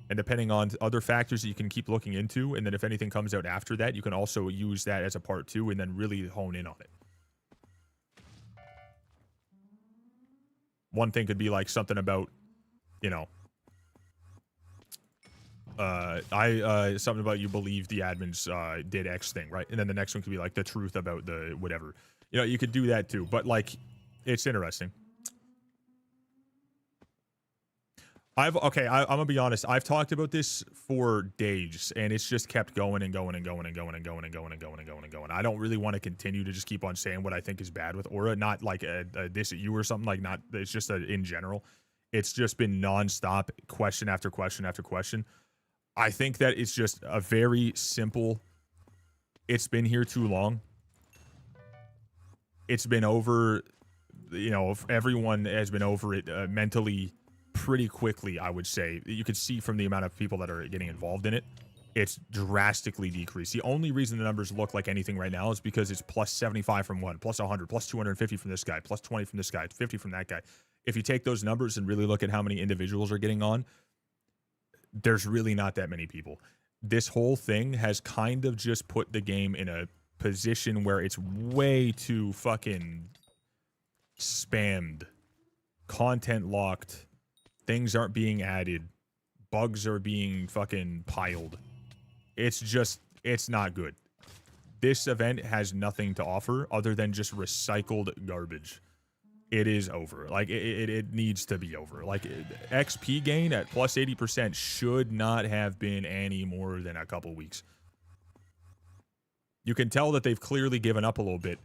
and depending on other factors that you can keep looking into. And then if anything comes out after that, you can also use that as a part 2 and then really hone in on it. One thing could be like something about, you know, something about you believe the admins did X thing, right? And then the next one could be like the truth about the whatever. You know, you could do that too, but like, it's interesting. I'm gonna be honest. I've talked about this for days, and it's just kept going and going and going and going and going and going and going and going and going. I don't really want to continue to just keep on saying what I think is bad with Aura. Not like a diss at you or something. Like not. It's just in general. It's just been nonstop, question after question after question. I think that it's just a very simple. It's been here too long. It's been over. You know, everyone has been over it mentally. Pretty quickly, I would say. You could see from the amount of people that are getting involved in it, it's drastically decreased. The only reason the numbers look like anything right now is because it's plus 75 from one, plus 100, plus 250 from this guy, plus 20 from this guy, 50 from that guy. If you take those numbers and really look at how many individuals are getting on, there's really not that many people. This whole thing has kind of just put the game in a position where it's way too fucking spammed, content locked. Things aren't being added. Bugs are being fucking piled. It's just, it's not good. This event has nothing to offer other than just recycled garbage. It is over. Like, it needs to be over. Like, XP gain at plus 80% should not have been any more than a couple weeks. You can tell that they've clearly given up a little bit.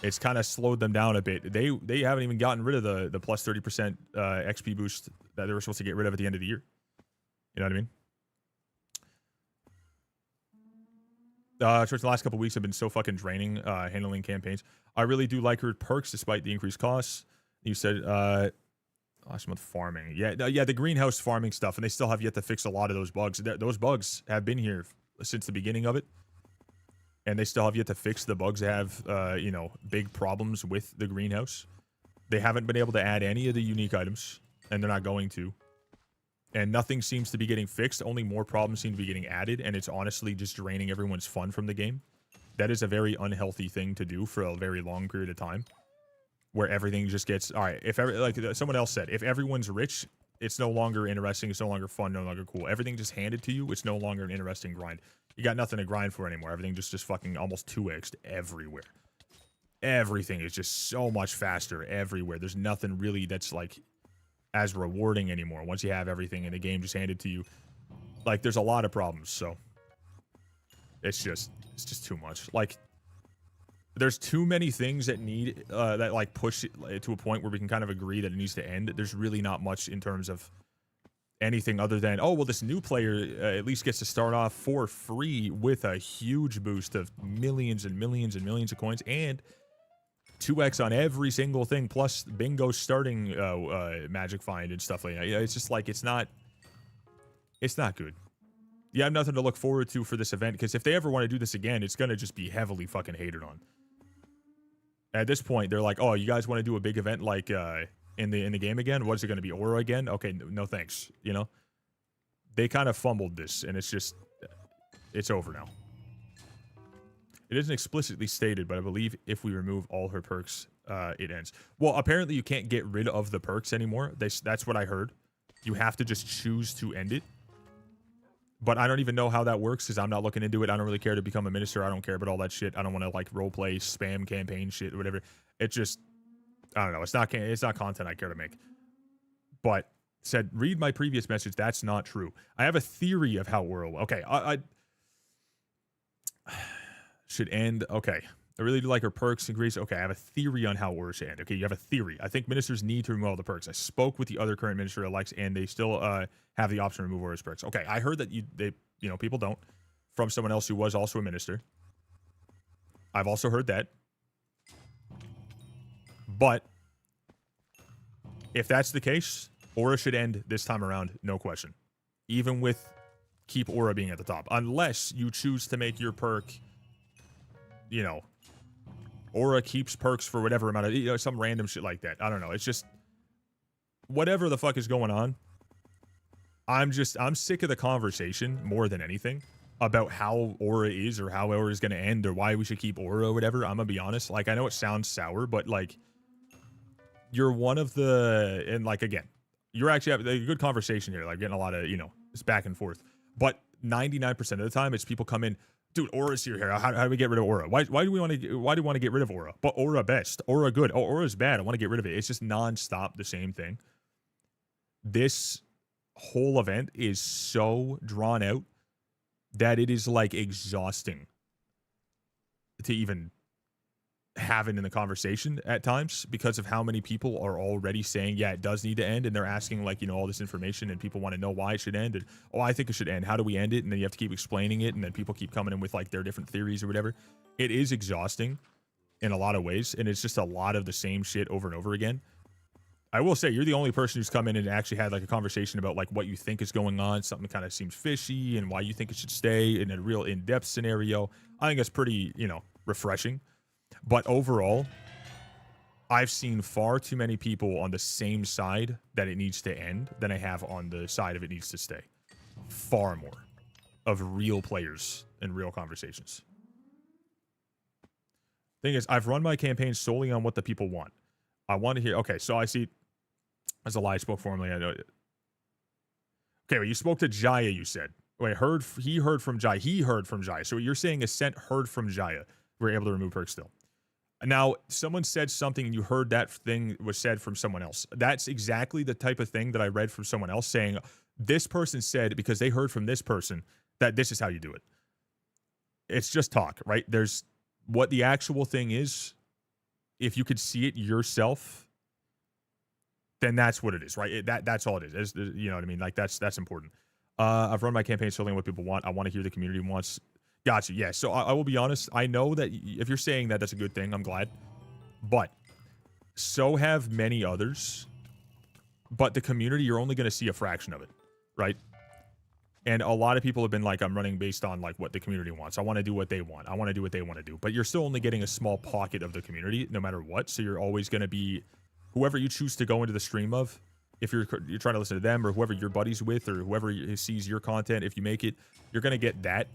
It's kind of slowed them down a bit. They haven't even gotten rid of the plus 30% XP boost that they were supposed to get rid of at the end of the year. You know what I mean? Towards the last couple weeks have been so fucking draining handling campaigns. I really do like her perks despite the increased costs. You said last month farming. Yeah, the greenhouse farming stuff, and they still have yet to fix a lot of those bugs. Those bugs have been here since the beginning of it. And they still have yet to fix the bugs that have, you know, big problems with the greenhouse. They haven't been able to add any of the unique items, and they're not going to. And nothing seems to be getting fixed. Only more problems seem to be getting added, and it's honestly just draining everyone's fun from the game. That is a very unhealthy thing to do for a very long period of time, where everything just gets... All right, like someone else said, if everyone's rich, it's no longer interesting, it's no longer fun, no longer cool. Everything just handed to you, it's no longer an interesting grind. You got nothing to grind for anymore. Everything just fucking almost 2x'd everywhere. Everything is just so much faster everywhere. There's nothing really that's like as rewarding anymore once you have everything in the game just handed to you. Like, there's a lot of problems, so it's just too much. Like, there's too many things that need that like push it to a point where we can kind of agree that it needs to end. There's really not much in terms of anything other than, oh, well, this new player at least gets to start off for free with a huge boost of millions and millions and millions of coins and 2x on every single thing, plus bingo starting magic find and stuff like that. Yeah, it's just like, it's not good. You have nothing to look forward to for this event, because if they ever want to do this again, it's going to just be heavily fucking hated on. At this point, they're like, oh, you guys want to do a big event like in the game again? What is it going to be, Aura again? Okay, no thanks. You know, they kind of fumbled this, and it's over now. It isn't explicitly stated, but I believe if we remove all her perks, it ends. Well, apparently you can't get rid of the perks anymore. That's what I heard. You have to just choose to end it. But I don't even know how that works, because I'm not looking into it. I don't really care to become a minister. I don't care about all that shit. I don't want to like roleplay, spam campaign shit, or whatever. It just, I don't know. It's not content I care to make. But said, read my previous message. That's not true. I have a theory of how we're... Okay, I should end. Okay. I really do like her perks increase. Okay, I have a theory on how Aura should end. Okay, you have a theory. I think ministers need to remove all the perks. I spoke with the other current minister elects, and they still have the option to remove Aura's perks. Okay, I heard that people don't, from someone else who was also a minister. I've also heard that. But If that's the case, Aura should end this time around, no question. Even with keep Aura being at the top. Unless you choose to make your perk, you know, Aura keeps perks for whatever amount of, you know, some random shit like that. I don't know. It's just, whatever the fuck is going on, I'm sick of the conversation more than anything about how Aura is or how Aura is going to end or why we should keep Aura or whatever. I'm going to be honest. Like, I know it sounds sour, but like, you're one of the, and like, again, you're actually having a good conversation here, like getting a lot of, you know, it's back and forth. But 99% of the time, it's people come in, dude, Aura's here. How do we get rid of Aura? Why do we want to get rid of Aura? But Aura best, Aura good. Oh, Aura's bad. I want to get rid of it. It's just nonstop the same thing. This whole event is so drawn out that it is like exhausting to even have it in the conversation at times because of how many people are already saying, yeah, it does need to end. And they're asking like, you know, all this information and people want to know why it should end. And, oh, I think it should end. How do we end it? And then you have to keep explaining it. And then people keep coming in with like their different theories or whatever. It is exhausting in a lot of ways. And it's just a lot of the same shit over and over again. I will say you're the only person who's come in and actually had like a conversation about like what you think is going on. Something kind of seems fishy and why you think it should stay in a real in-depth scenario. I think that's pretty, you know, refreshing. But overall, I've seen far too many people on the same side that it needs to end than I have on the side of it needs to stay. Far more of real players and real conversations. Thing is, I've run my campaign solely on what the people want. I want to hear, okay, so I see, as a lie, I spoke formally. I know. Okay, well, you spoke to Jaya, you said. Wait, he heard from Jaya. He heard from Jaya. So what you're saying is Ascent heard from Jaya. We're able to remove perks still. Now, someone said something and you heard that thing was said from someone else. That's exactly the type of thing that I read from someone else saying, this person said, because they heard from this person, that this is how you do it. It's just talk, right? There's what the actual thing is. If you could see it yourself, then that's what it is, right? That's all it is. You know what I mean? Like, that's important. I've run my campaign solely on what people want. I want to hear the community wants. Gotcha. Yeah. So I will be honest. I know that if you're saying that, that's a good thing. I'm glad. But so have many others. But the community, you're only going to see a fraction of it, right? And a lot of people have been like, I'm running based on like what the community wants. I want to do what they want. I want to do what they want to do. But you're still only getting a small pocket of the community, no matter what. So you're always going to be whoever you choose to go into the stream of. If you're trying to listen to them or whoever your buddies with or whoever sees your content, if you make it, you're going to get that.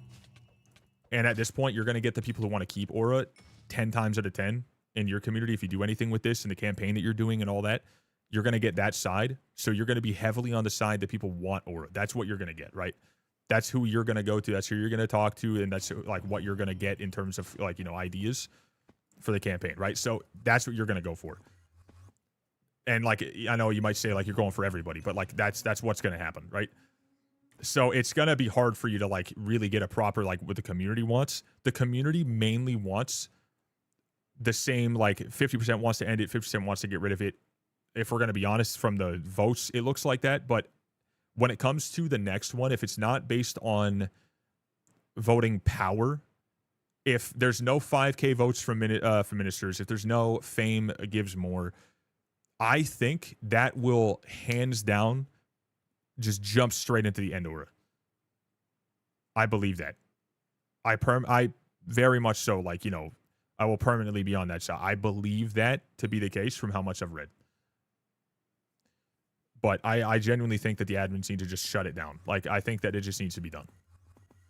And at this point, you're going to get the people who want to keep Aura 10 times out of 10 in your community. If you do anything with this and the campaign that you're doing and all that, you're going to get that side. So you're going to be heavily on the side that people want Aura. That's what you're going to get, right? That's who you're going to go to. That's who you're going to talk to. And that's like what you're going to get in terms of like, you know, ideas for the campaign, right? So that's what you're going to go for. And like, I know you might say like you're going for everybody, but like that's what's going to happen, right? So it's going to be hard for you to like really get a proper like what the community wants. The community mainly wants the same, like 50% wants to end it, 50% wants to get rid of it. If we're going to be honest, from the votes, it looks like that. But when it comes to the next one, if it's not based on voting power, if there's no 5K votes from ministers, if there's no fame gives more, I think that will hands down just jump straight into the end order. I believe that. I very much so, like, you know, I will permanently be on that side. I believe that to be the case from how much I've read. But I genuinely think that the admins need to just shut it down. Like, I think that it just needs to be done.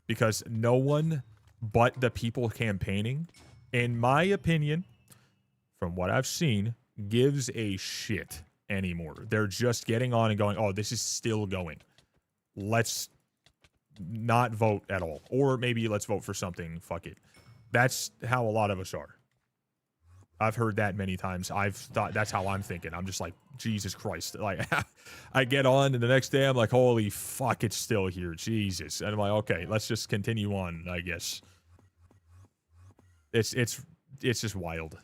Because no one but the people campaigning, in my opinion, from what I've seen, gives a shit anymore. They're just getting on and going, oh, this is still going. Let's not vote at all. Or maybe let's vote for something. Fuck it. That's how a lot of us are. I've heard that many times. I've thought that's how I'm thinking. I'm just like, Jesus Christ. Like, I get on and the next day I'm like, holy fuck, it's still here. Jesus. And I'm like, okay, let's just continue on, I guess. It's just wild.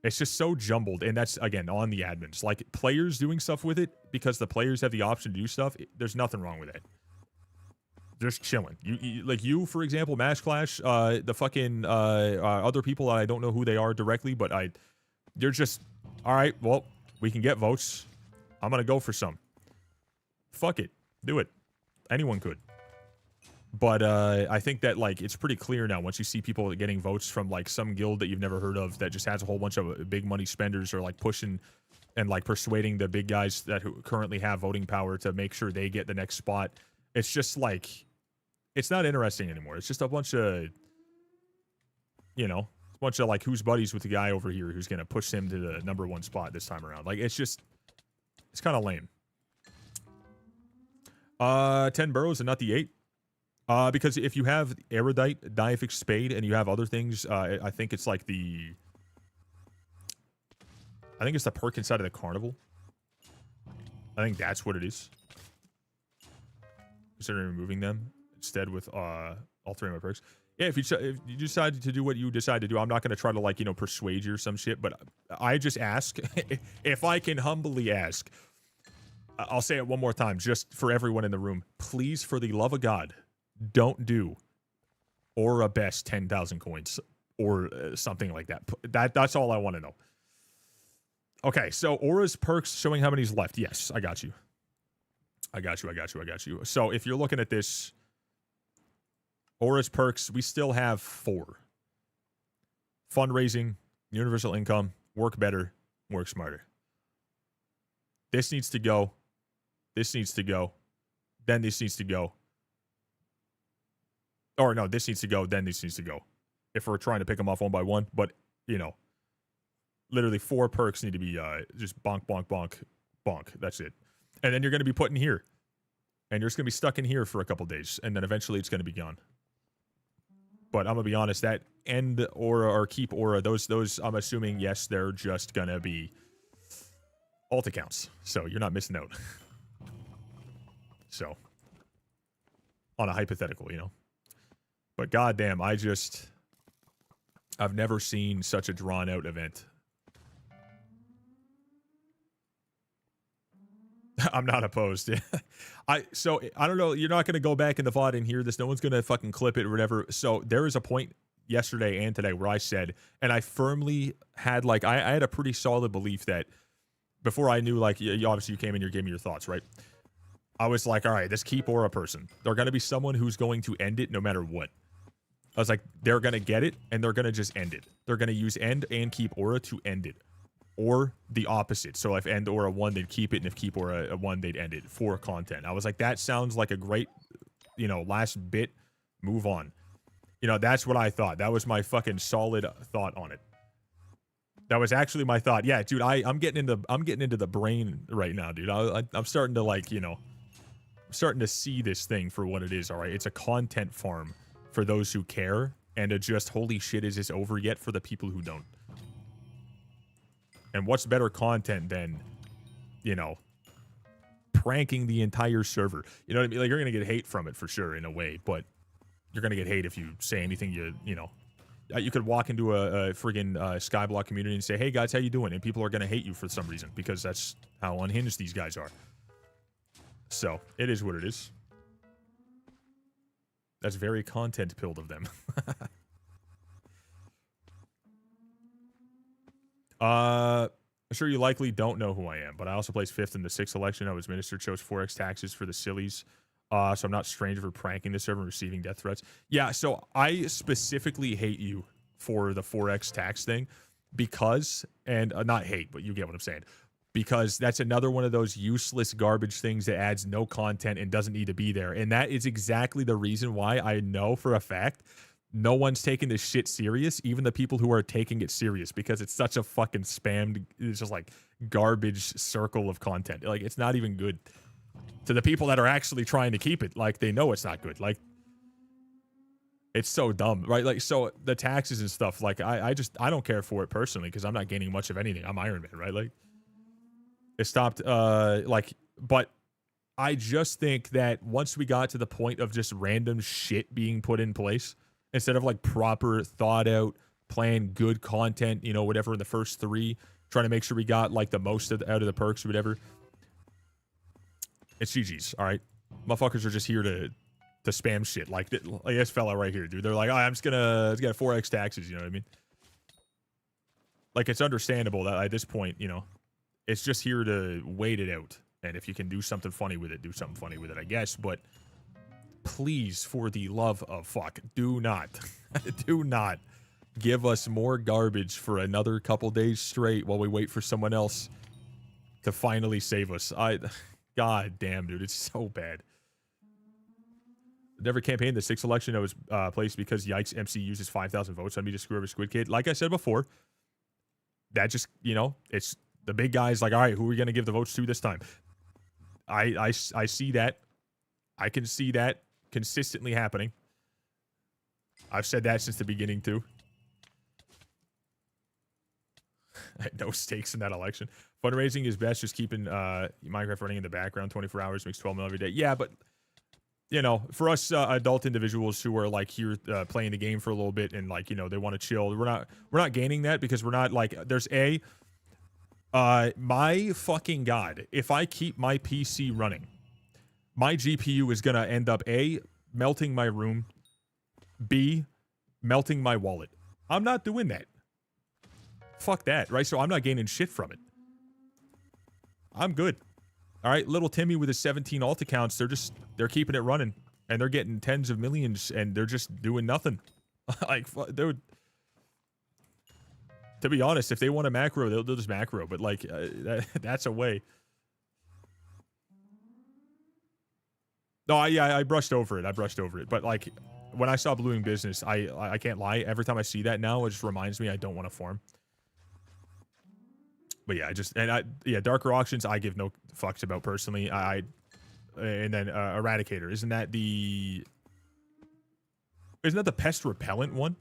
It's just so jumbled, and that's, again, on the admins. Like, players doing stuff with it, because the players have the option to do stuff, there's nothing wrong with that. Just chilling. Like you, for example, Mash Clash, the fucking other people, I don't know who they are directly, but You're just, all right, well, we can get votes. I'm going to go for some. Fuck it. Do it. Anyone could. But I think that, like, it's pretty clear now once you see people getting votes from, like, some guild that you've never heard of that just has a whole bunch of big money spenders or, like, pushing and, like, persuading the big guys that who currently have voting power to make sure they get the next spot. It's just, like, it's not interesting anymore. It's just a bunch of, you know, a bunch of, like, who's buddies with the guy over here who's going to push him to the #1 spot this time around. Like, it's just, it's kind of lame. 10 burrows and not the 8. Because if you have Erudite, Diafix Spade, and you have other things, I think it's like the... I think it's the perk inside of the Carnival. I think that's what it is. Considering removing them instead with altering my perks. Yeah, if you decide to do what you decide to do, I'm not going to try to, like, you know, persuade you or some shit, but I just ask, if I can humbly ask, I'll say it one more time, just for everyone in the room, please, for the love of God, don't do Aura Best 10,000 coins or something like that. That's all I want to know. Okay, so Aura's perks showing how many's left. Yes, I got you. I got you. So if you're looking at this, Aura's perks, we still have 4. Fundraising, universal income, work better, work smarter. This needs to go. This needs to go. Then this needs to go. Or no, this needs to go, then this needs to go. If we're trying to pick them off one by one. But, you know, literally 4 perks need to be just bonk, bonk, bonk, bonk. That's it. And then you're going to be put in here. And you're just going to be stuck in here for a couple days. And then eventually it's going to be gone. But I'm going to be honest, that end aura or keep aura, those I'm assuming, yes, they're just going to be alt accounts. So you're not missing out. So, on a hypothetical, you know. But goddamn, I've never seen such a drawn out event. I'm not opposed. So I don't know. You're not going to go back in the VOD and hear this. No one's going to fucking clip it or whatever. So there is a point yesterday and today where I said, and I firmly had, like, I had a pretty solid belief that before I knew, like, obviously you came in, you gave me your thoughts, right? I was like, all right, this keep aura person, they're going to be someone who's going to end it no matter what. I was like, they're going to get it, and they're going to just end it. They're going to use end and keep aura to end it. Or the opposite. So if end aura 1, they'd keep it, and if keep aura 1, they'd end it for content. I was like, that sounds like a great, you know, last bit, move on. You know, that's what I thought. That was my fucking solid thought on it. That was actually my thought. Yeah, dude, I'm getting into the brain right now, dude. I'm starting to, like, you know, I'm starting to see this thing for what it is, all right? It's a content farm for those who care, and to just, holy shit, is this over yet for the people who don't? And what's better content than, you know, pranking the entire server? You know what I mean? Like, you're going to get hate from it for sure, in a way, but you're going to get hate if you say anything you know. You could walk into a friggin' Skyblock community and say, hey, guys, how you doing? And people are going to hate you for some reason, because that's how unhinged these guys are. So, it is what it is. That's very content-pilled of them. I'm sure you likely don't know who I am, but I also placed 5th in the 6th election. I was minister, chose 4x taxes for the sillies. So I'm not strange for pranking the server and receiving death threats. Yeah, so I specifically hate you for the 4x tax thing because, and not hate, but you get what I'm saying. Because that's another one of those useless garbage things that adds no content and doesn't need to be there. And that is exactly the reason why I know for a fact no one's taking this shit serious, even the people who are taking it serious, because it's such a fucking spammed, it's just like garbage circle of content. Like, it's not even good. To the people that are actually trying to keep it, like, they know it's not good. Like, it's so dumb, right? Like, so the taxes and stuff, like, I don't care for it personally because I'm not gaining much of anything. I'm Iron Man, right? Like, it stopped, like, but I just think that once we got to the point of just random shit being put in place, instead of, like, proper thought out, plan, good content, you know, whatever in the first 3, trying to make sure we got, like, the most out of the perks or whatever. It's GG's, all right? Motherfuckers are just here to spam shit. Like this fella right here, dude. They're like, oh, I'm just gonna 4x taxes, you know what I mean? like, it's understandable that at this point, you know, it's just here to wait it out. And if you can do something funny with it, do something funny with it, I guess. But please, for the love of fuck, do not, do not give us more garbage for another couple days straight while we wait for someone else to finally save us. God damn, dude, it's so bad. Never campaigned the 6th election that was placed because Yikes MC uses 5,000 votes on me to screw over Squid Kid. Like I said before, that just, you know, it's the big guys like, all right, who are we going to give the votes to this time? I see that. I can see that consistently happening. I've said that since the beginning too. No stakes in that election. Fundraising is best, just keeping Minecraft running in the background 24 hours makes 12 mil every day. Yeah, but you know, for us adult individuals who are like here playing the game for a little bit and like, you know, they want to chill, we're not gaining that because we're not like, there's my fucking God, if I keep my PC running, my GPU is gonna end up A, melting my room, B, melting my wallet. I'm not doing that. Fuck that, right? So I'm not gaining shit from it. I'm good. All right, little Timmy with his 17 alt accounts, they're keeping it running, and they're getting tens of millions, and they're just doing nothing. Like, dude. To be honest, if they want a macro, they'll just macro. But like, that's a way. No, I brushed over it. I brushed over it. But like, when I saw Blooming Business, I can't lie. Every time I see that now, it just reminds me I don't want to farm. But yeah, Darker Auctions, I give no fucks about personally. And then Eradicator, isn't that the pest repellent one?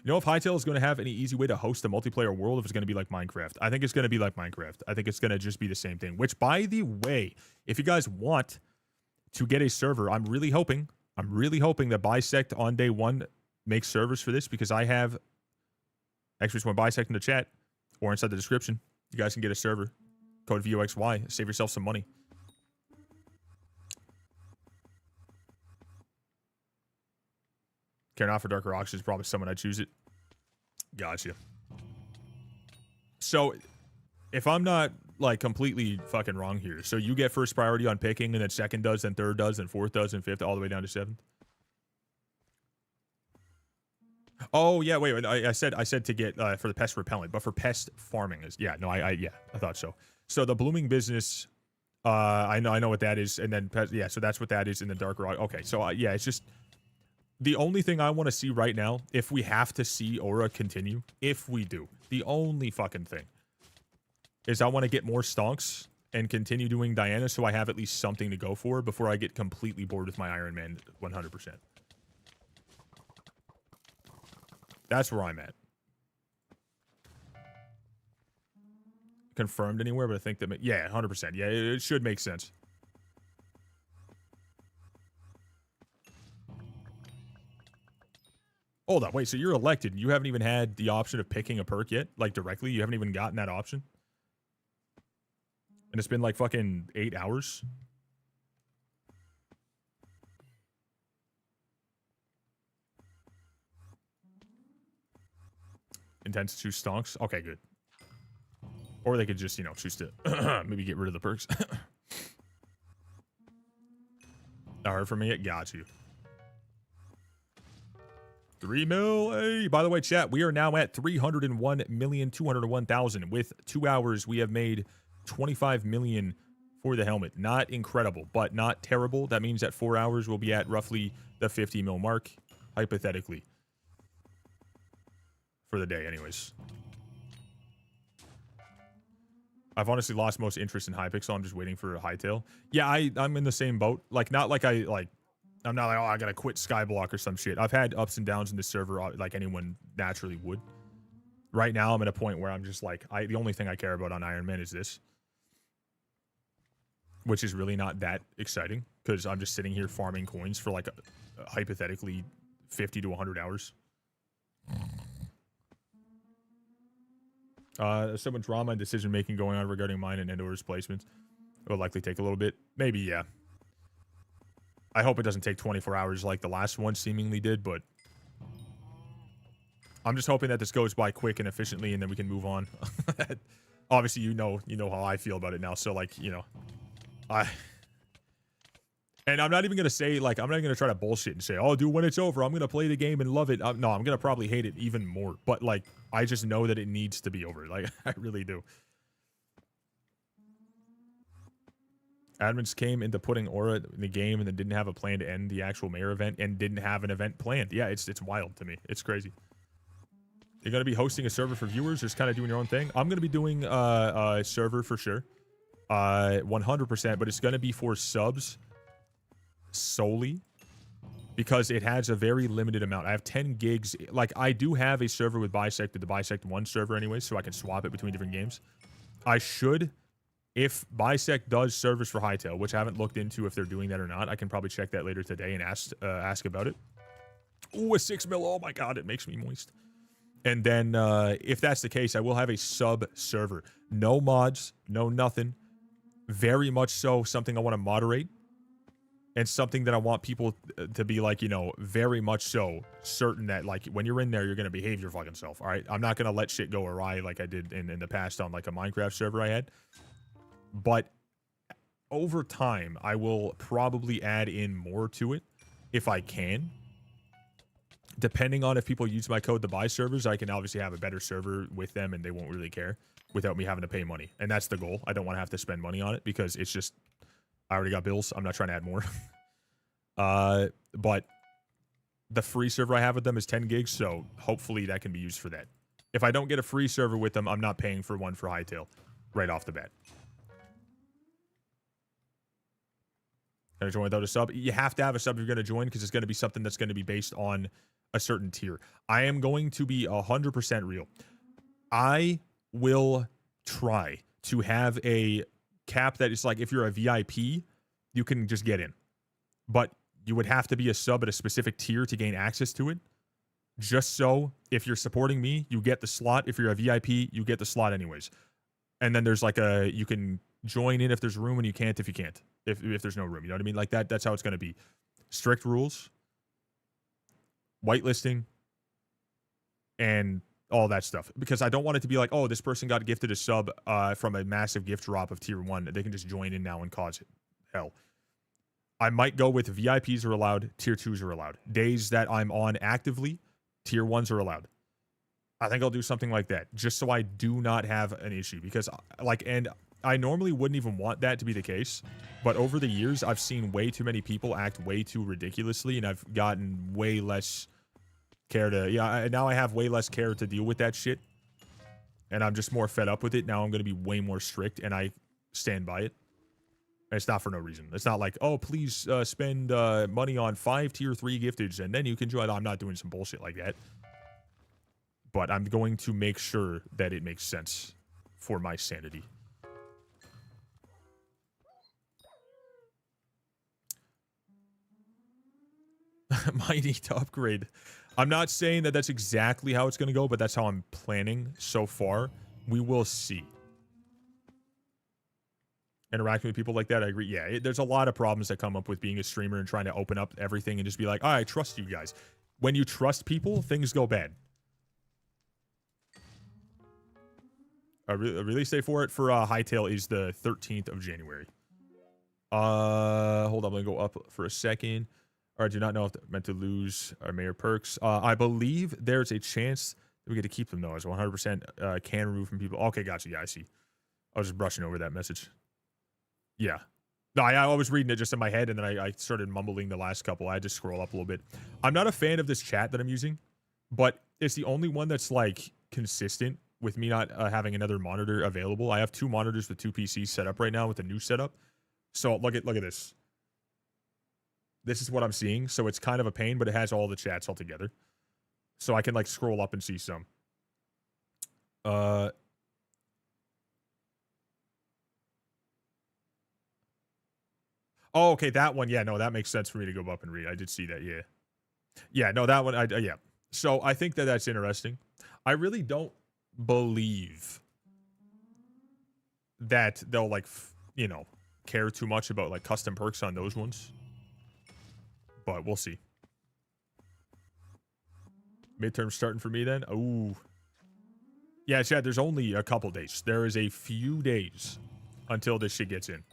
You know if Hytale is going to have any easy way to host a multiplayer world, if it's going to be like Minecraft. I think it's going to be like Minecraft. I think it's going to just be the same thing. Which, by the way, if you guys want to get a server, I'm really hoping that Bisect on day one makes servers for this, because I have, actually just want Bisect in the chat or inside the description. You guys can get a server. Code VOXY. Save yourself some money. Care not for Darker Auctions, probably someone I'd choose it. Gotcha. So, if I'm not, like, completely fucking wrong here, so you get first priority on picking, and then second does, then third does, then fourth does, and fifth, all the way down to seventh? Oh, yeah, wait, I said to get, for the pest repellent, but for pest farming is, yeah, no, I thought so. So, the Blooming Business, I know what that is, and then, yeah, so that's what that is in the Darker, okay, so, yeah, it's just... The only thing I want to see right now, if we have to see Aura continue, if we do, the only fucking thing is I want to get more stonks and continue doing Diana so I have at least something to go for before I get completely bored with my Iron Man 100%. That's where I'm at. Confirmed anywhere, but I think that, yeah, 100%. Yeah, it should make sense. Hold on, wait, so you're elected. You haven't even had the option of picking a perk yet? Like, directly? You haven't even gotten that option? And it's been, like, fucking 8 hours? Intends to choose stonks? Okay, good. Or they could just, you know, choose to maybe get rid of the perks. Not heard from me yet? Got you. 3 mil. Hey, by the way, chat, we are now at 301,201,000. With 2 hours, we have made 25 million for the helmet. Not incredible, but not terrible. That means that 4 hours we'll be at roughly the 50 mil mark, hypothetically. For the day, anyways. I've honestly lost most interest in Hypixel. I'm just waiting for a Hytale. Yeah, I'm in the same boat. Like, not like I'm not like, oh, I gotta quit Skyblock or some shit. I've had ups and downs in this server like anyone naturally would. Right now, I'm at a point where I'm just like, the only thing I care about on Iron Man is this. Which is really not that exciting, because I'm just sitting here farming coins for like, hypothetically, 50 to 100 hours. Some drama and decision-making going on regarding mine and Endor's placements. It will likely take a little bit. Maybe, yeah. I hope it doesn't take 24 hours like the last one seemingly did, but I'm just hoping that this goes by quick and efficiently, and then we can move on. Obviously, you know how I feel about it now. So, like, and I'm not even gonna say, like, I'm not gonna try to bullshit and say, oh, dude, when it's over, I'm gonna play the game and love it. No, I'm gonna probably hate it even more. But, like, I just know that it needs to be over. Like, I really do. Admins came into putting Aura in the game and then didn't have a plan to end the actual mayor event and didn't have an event planned. Yeah, it's wild to me. It's crazy. You're going to be hosting a server for viewers, just kind of doing your own thing. I'm going to be doing a server for sure. 100%, but it's going to be for subs solely because it has a very limited amount. I have 10 gigs. Like, I do have a server with Bisect, the Bisect 1 server anyway, so I can swap it between different games. I should... If Bisect does servers for Hytale, which I haven't looked into if they're doing that or not, I can probably check that later today and ask about it. Ooh, a 6 mil. Oh my god, it makes me moist. And then if that's the case, I will have a sub server. No mods, no nothing. Very much so something I want to moderate. And something that I want people to be like, very much so certain that, like, when you're in there, you're going to behave your fucking self, all right? I'm not going to let shit go awry like I did in the past on, like, a Minecraft server I had. But over time, I will probably add in more to it if I can. Depending on if people use my code to buy servers, I can obviously have a better server with them and they won't really care without me having to pay money. And that's the goal. I don't want to have to spend money on it because it's just, I already got bills. I'm not trying to add more. But the free server I have with them is 10 gigs, so hopefully that can be used for that. If I don't get a free server with them, I'm not paying for one for Hytale right off the bat. Gonna join without a sub? You have to have a sub if you're gonna join because it's gonna be something that's gonna be based on a certain tier. I am going to be 100% real. I will try to have a cap that is like if you're a VIP, you can just get in. But you would have to be a sub at a specific tier to gain access to it. Just so if you're supporting me, you get the slot. If you're a VIP, you get the slot anyways. And then there's like you can join in if there's room and you can't if you can't. If there's no room, you know what I mean? Like that's how it's going to be. Strict rules, whitelisting, and all that stuff. Because I don't want it to be like, oh, this person got gifted a sub from a massive gift drop of tier 1. They can just join in now and cause hell. I might go with VIPs are allowed, tier 2s are allowed. Days that I'm on actively, tier 1s are allowed. I think I'll do something like that just so I do not have an issue. Because, and I normally wouldn't even want that to be the case, but over the years, I've seen way too many people act way too ridiculously, and I've gotten way less care to, now I have way less care to deal with that shit, and I'm just more fed up with it. Now I'm going to be way more strict, and I stand by it. And it's not for no reason. It's not like, oh, please spend money on 5 tier 3 gifteds, and then you can join. I'm not doing some bullshit like that. But I'm going to make sure that it makes sense for my sanity. Might need to upgrade. I'm not saying that that's exactly how it's going to go, but that's how I'm planning so far. We will see. Interacting with people like that, I agree. Yeah, there's a lot of problems that come up with being a streamer and trying to open up everything and just be like, I trust you guys. When you trust people, things go bad. A release date for it for Hytale is the 13th of January. Hold on, I'm going to go up for a second. Or I do not know if they're meant to lose our mayor perks. I believe there's a chance that we get to keep them, though, as 100% can remove from people. Okay, gotcha. Yeah, I see. I was just brushing over that message. Yeah. No, I was reading it just in my head, and then I started mumbling the last couple. I had to scroll up a little bit. I'm not a fan of this chat that I'm using, but it's the only one that's, like, consistent with me not having another monitor available. I have 2 monitors with 2 PCs set up right now with the new setup. So look at this. This is what I'm seeing. So it's kind of a pain, but it has all the chats all together. So I can like scroll up and see some. Oh, okay, that one. Yeah, no, that makes sense for me to go up and read. I did see that. Yeah. Yeah, no, that one. Yeah. So I think that that's interesting. I really don't believe that they'll like, care too much about like custom perks on those ones. But we'll see. Midterm starting for me then. Ooh. Yeah, Chad, there's only a couple days. There is a few days until this shit gets in.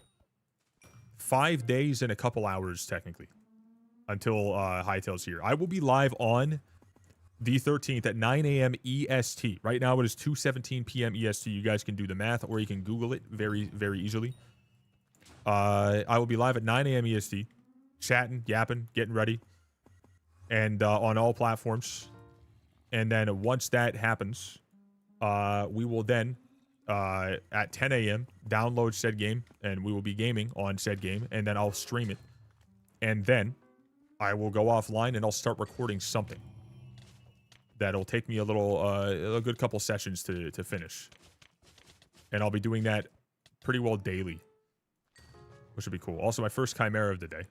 5 days and a couple hours, technically, until Hypixel's here. I will be live on the 13th at 9 a.m. EST. Right now, it is 2:17 p.m. EST. You guys can do the math, or you can Google it very, very easily. I will be live at 9 a.m. EST, chatting, yapping, getting ready, and on all platforms. And then once that happens, we will then, at 10 a.m., download said game, and we will be gaming on said game, and then I'll stream it. And then I will go offline, and I'll start recording something. That'll take me a good couple sessions to finish. And I'll be doing that pretty well daily, which would be cool. Also, my first Chimera of the day.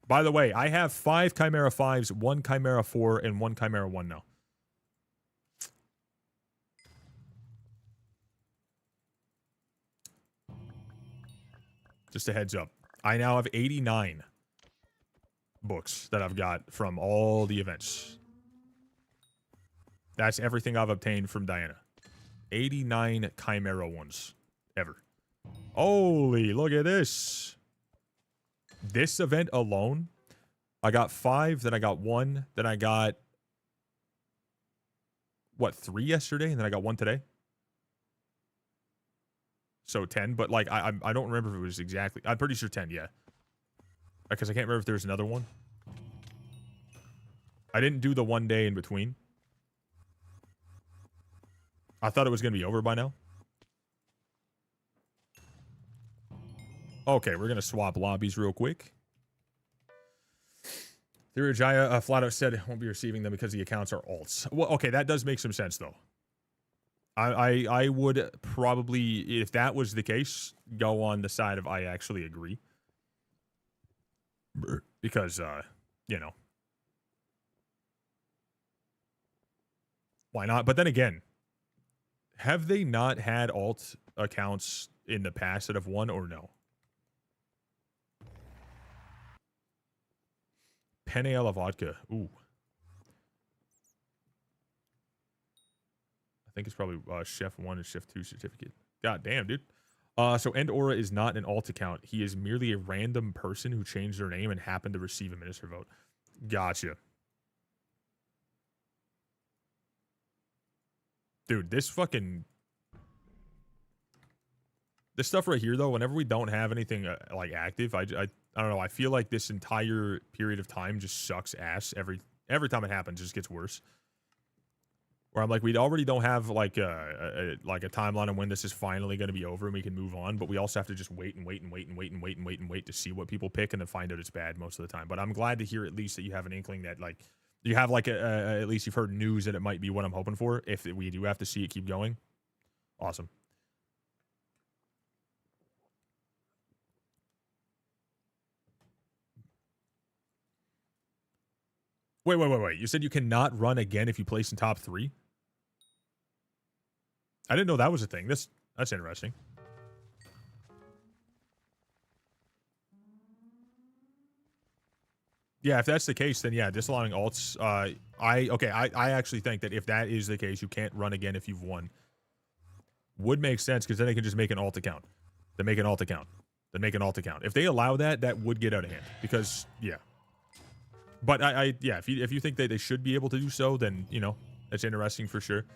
By the way, I have 5 Chimera 5s, 1 Chimera 4, and 1 Chimera 1 now. Just a heads up. I now have 89 books that I've got from all the events. That's everything I've obtained from Diana. 89 Chimera ones ever. Holy, look at this. This event alone, I got 5, then I got 1, then I got, what, 3 yesterday, and then I got 1 today? So 10, but like, I don't remember if it was exactly, I'm pretty sure 10, yeah. Because I can't remember if there was another one. I didn't do the 1 day in between. I thought it was going to be over by now. Okay, we're going to swap lobbies real quick. Theory Jaya flat out said won't be receiving them because the accounts are alts. Well, okay, that does make some sense, though. I would probably, if that was the case, go on the side of I actually agree. Because, you know. Why not? But then again, have they not had alt accounts in the past that have won or no? Penne alla vodka. Ooh. I think it's probably Chef 1 and Chef 2 certificate. God damn, dude. So End Aura is not an alt account. He is merely a random person who changed their name and happened to receive a minister vote. Gotcha. Dude, this stuff right here, though, whenever we don't have anything, like, active, I don't know, I feel like this entire period of time just sucks ass. Every time it happens, it just gets worse. Where I'm like, we already don't have, like a timeline on when this is finally going to be over and we can move on, but we also have to just wait and wait and wait and wait and wait and wait and wait to see what people pick and then find out it's bad most of the time. But I'm glad to hear at least that you have an inkling that, like, you have, like, at least you've heard news that it might be what I'm hoping for. If we do have to see it keep going. Awesome. Wait. You said you cannot run again if you place in top 3? I didn't know that was a thing. That's interesting. Yeah, if that's the case, then yeah, disallowing alts. I actually think that if that is the case, you can't run again if you've won. Would make sense because then they can just make an alt account. Then make an alt account. Then make an alt account. If they allow that, that would get out of hand because yeah. But yeah, if you think that they should be able to do so, then you know that's interesting for sure.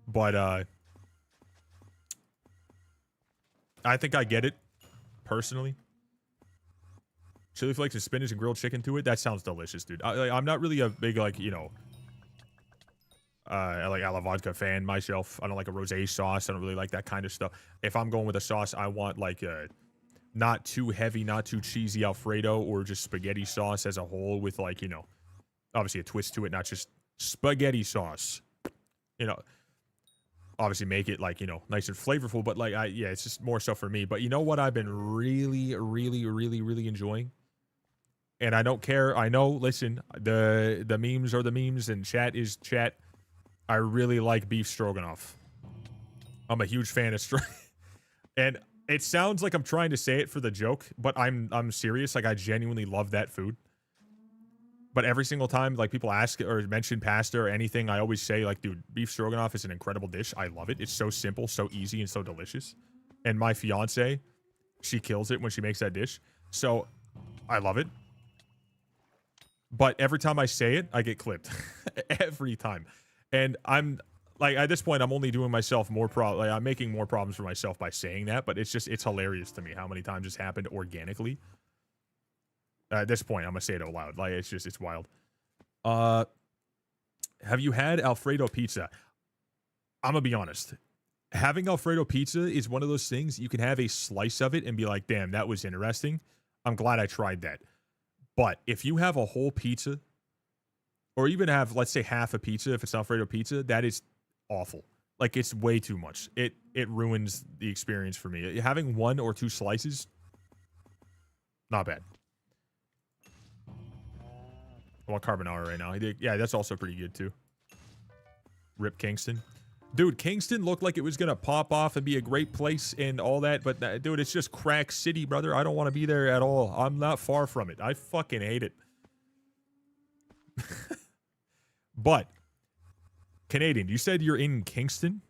But I think I get it personally. Chili flakes and spinach and grilled chicken to it. That sounds delicious, dude. I'm not really a big, like, you know, like a la vodka fan myself. I don't like a rosé sauce. I don't really like that kind of stuff. If I'm going with a sauce, I want like a not too heavy, not too cheesy Alfredo or just spaghetti sauce as a whole with, like, you know, obviously a twist to it, not just spaghetti sauce. You know, obviously make it, like, you know, nice and flavorful, but like, yeah, it's just more stuff for me. But you know what I've been really enjoying? And I don't care. I know, listen, the memes are the memes and chat is chat. I really like beef stroganoff. I'm a huge fan of and it sounds like I'm trying to say it for the joke, but I'm serious. Like, I genuinely love that food. But every single time, like, people ask or mention pasta or anything, I always say, like, dude, beef stroganoff is an incredible dish. I love it. It's so simple, so easy, and so delicious. And my fiance, she kills it when she makes that dish. So I love it. But every time I say it, I get clipped. Every time. And I'm, like, at this point, I'm only doing myself more like, I'm making more problems for myself by saying that. But it's just, it's hilarious to me how many times it's happened organically. At this point, I'm gonna say it out loud. Like, it's just, it's wild. Have you had Alfredo pizza? I'm gonna be honest. Having Alfredo pizza is one of those things you can have a slice of it and be like, damn, that was interesting. I'm glad I tried that. But if you have a whole pizza, or even have, let's say, half a pizza, if it's Alfredo pizza, that is awful. Like, it's way too much. It ruins the experience for me. Having 1 or 2 slices, not bad. I want carbonara right now. Yeah, that's also pretty good too. Rip Kingston. Dude, Kingston looked like it was going to pop off and be a great place and all that. But, dude, it's just crack city, brother. I don't want to be there at all. I'm not far from it. I fucking hate it. But, Canadian, you said you're in Kingston?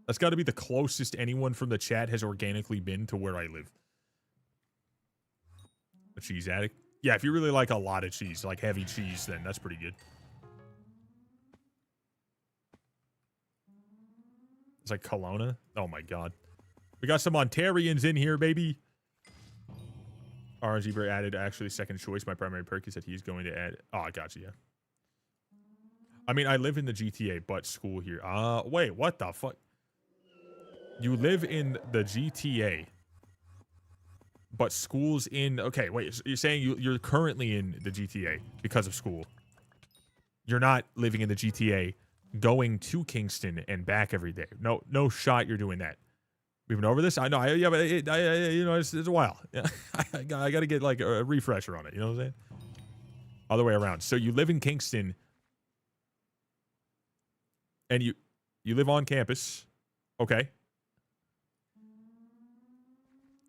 That's got to be the closest anyone from the chat has organically been to where I live. A cheese addict? Yeah, if you really like a lot of cheese, like heavy cheese, then that's pretty good. It's like Kelowna. Oh my god. We got some Ontarians in here, baby. RNG Bear added actually second choice. My primary perk is that he's going to add. Oh, I got you. Yeah. I mean, I live in the GTA, but school here. Wait, what the fuck? You live in the GTA, but school's in... Okay, wait. So you're saying you're currently in the GTA because of school. You're not living in the GTA, going to Kingston and back every day. No shot you're doing that. We've been over this? I know. Yeah, but you know, it's a while. Yeah, I got to get like a refresher on it. You know what I'm saying? Other way around. So you live in Kingston, and you live on campus. Okay.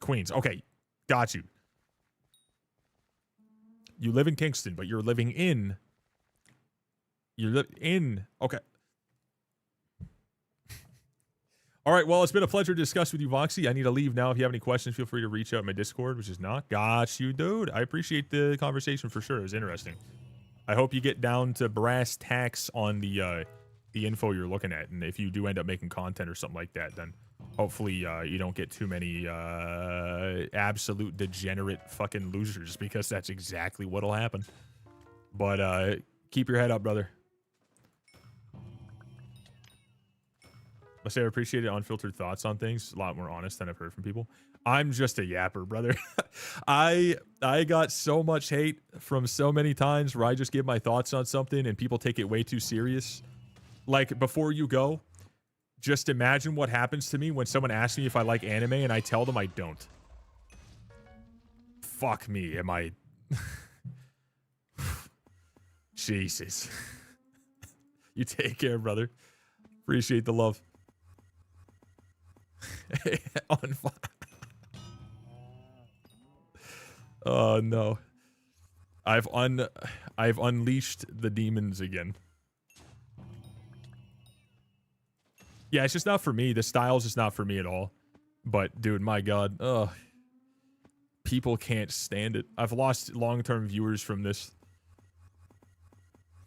Queens. Okay. Got you. You live in Kingston, but you're living in... Okay. All right, well, it's been a pleasure to discuss with you, Voxy. I need to leave now. If you have any questions, feel free to reach out in my Discord, which is not. Got you, dude. I appreciate the conversation for sure. It was interesting. I hope you get down to brass tacks on the info you're looking at. And if you do end up making content or something like that, then hopefully you don't get too many absolute degenerate fucking losers, because that's exactly what'll happen. But keep your head up, brother. I say I appreciate unfiltered thoughts on things. A lot more honest than I've heard from people. I'm just a yapper, brother. I got so much hate from so many times where I just give my thoughts on something and people take it way too serious. Like, before you go, just imagine what happens to me when someone asks me if I like anime and I tell them I don't. Fuck me, am I... Jesus. You take care, brother. Appreciate the love. On fire. Oh no. I've unleashed the demons again. Yeah, it's just not for me. The style's just not for me at all. But dude, my god. Ugh. People can't stand it. I've lost long-term viewers from this.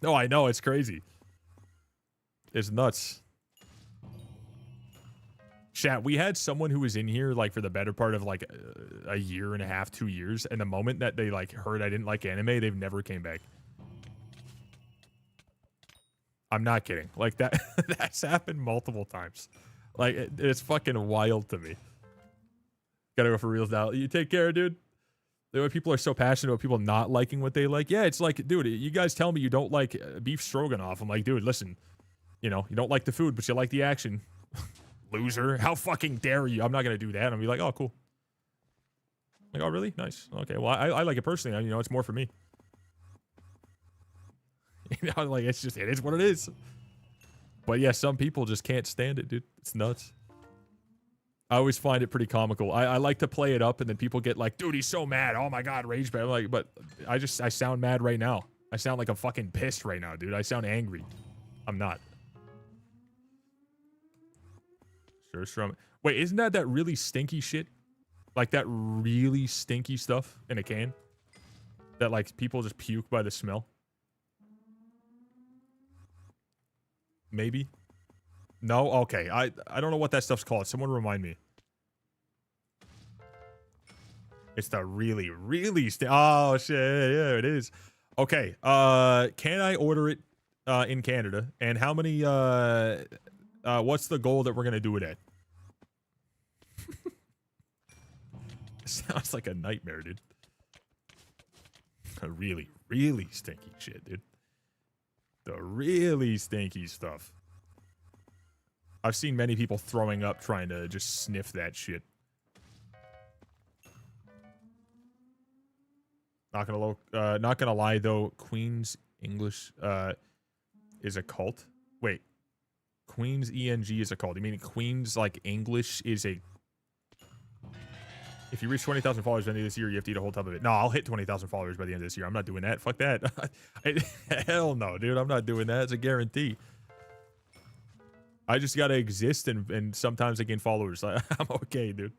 No, I know, it's crazy. It's nuts. Chat, we had someone who was in here like for the better part of like a year and a half, 2 years, and the moment that they like heard I didn't like anime, they've never came back. I'm not kidding. Like that that's happened multiple times. Like it's fucking wild to me. Gotta go for reals now. You take care, dude. When people are so passionate about people not liking what they like, yeah, it's like, dude, you guys tell me you don't like beef stroganoff. I'm like, dude, listen, you know, you don't like the food, but you like the action. Loser. How fucking dare you? I'm not going to do that. I'm be like, oh, cool. Like, oh, really? Nice. Okay, well, I like it personally. You know, it's more for me. You know, like, it's just, it is what it is. But yeah, some people just can't stand it, dude. It's nuts. I always find it pretty comical. I like to play it up, and then people get like, dude, he's so mad. Oh my god, rage bait. I'm like, but I sound mad right now. I sound like I'm fucking pissed right now, dude. I sound angry. I'm not. Sure, Strum. Wait, isn't that really stinky shit? Like that really stinky stuff in a can? That like people just puke by the smell? Maybe? No? Okay. I don't know what that stuff's called. Someone remind me. It's the really, really oh shit, yeah, it is. Okay. Can I order it in Canada? And how many what's the goal that we're gonna do it at? Sounds like a nightmare, dude. A really, really stinky shit, dude. The really stinky stuff. I've seen many people throwing up trying to just sniff that shit. Not gonna lie though, Queen's English is a cult. Wait, Queen's ENG is a cult. You mean Queen's like English is a? If you reach 20,000 followers by the end of this year, you have to eat a whole tub of it. No, I'll hit 20,000 followers by the end of this year. I'm not doing that. Fuck that. Hell no, dude. I'm not doing that. It's a guarantee. I just gotta exist and sometimes I gain followers. I'm okay, dude.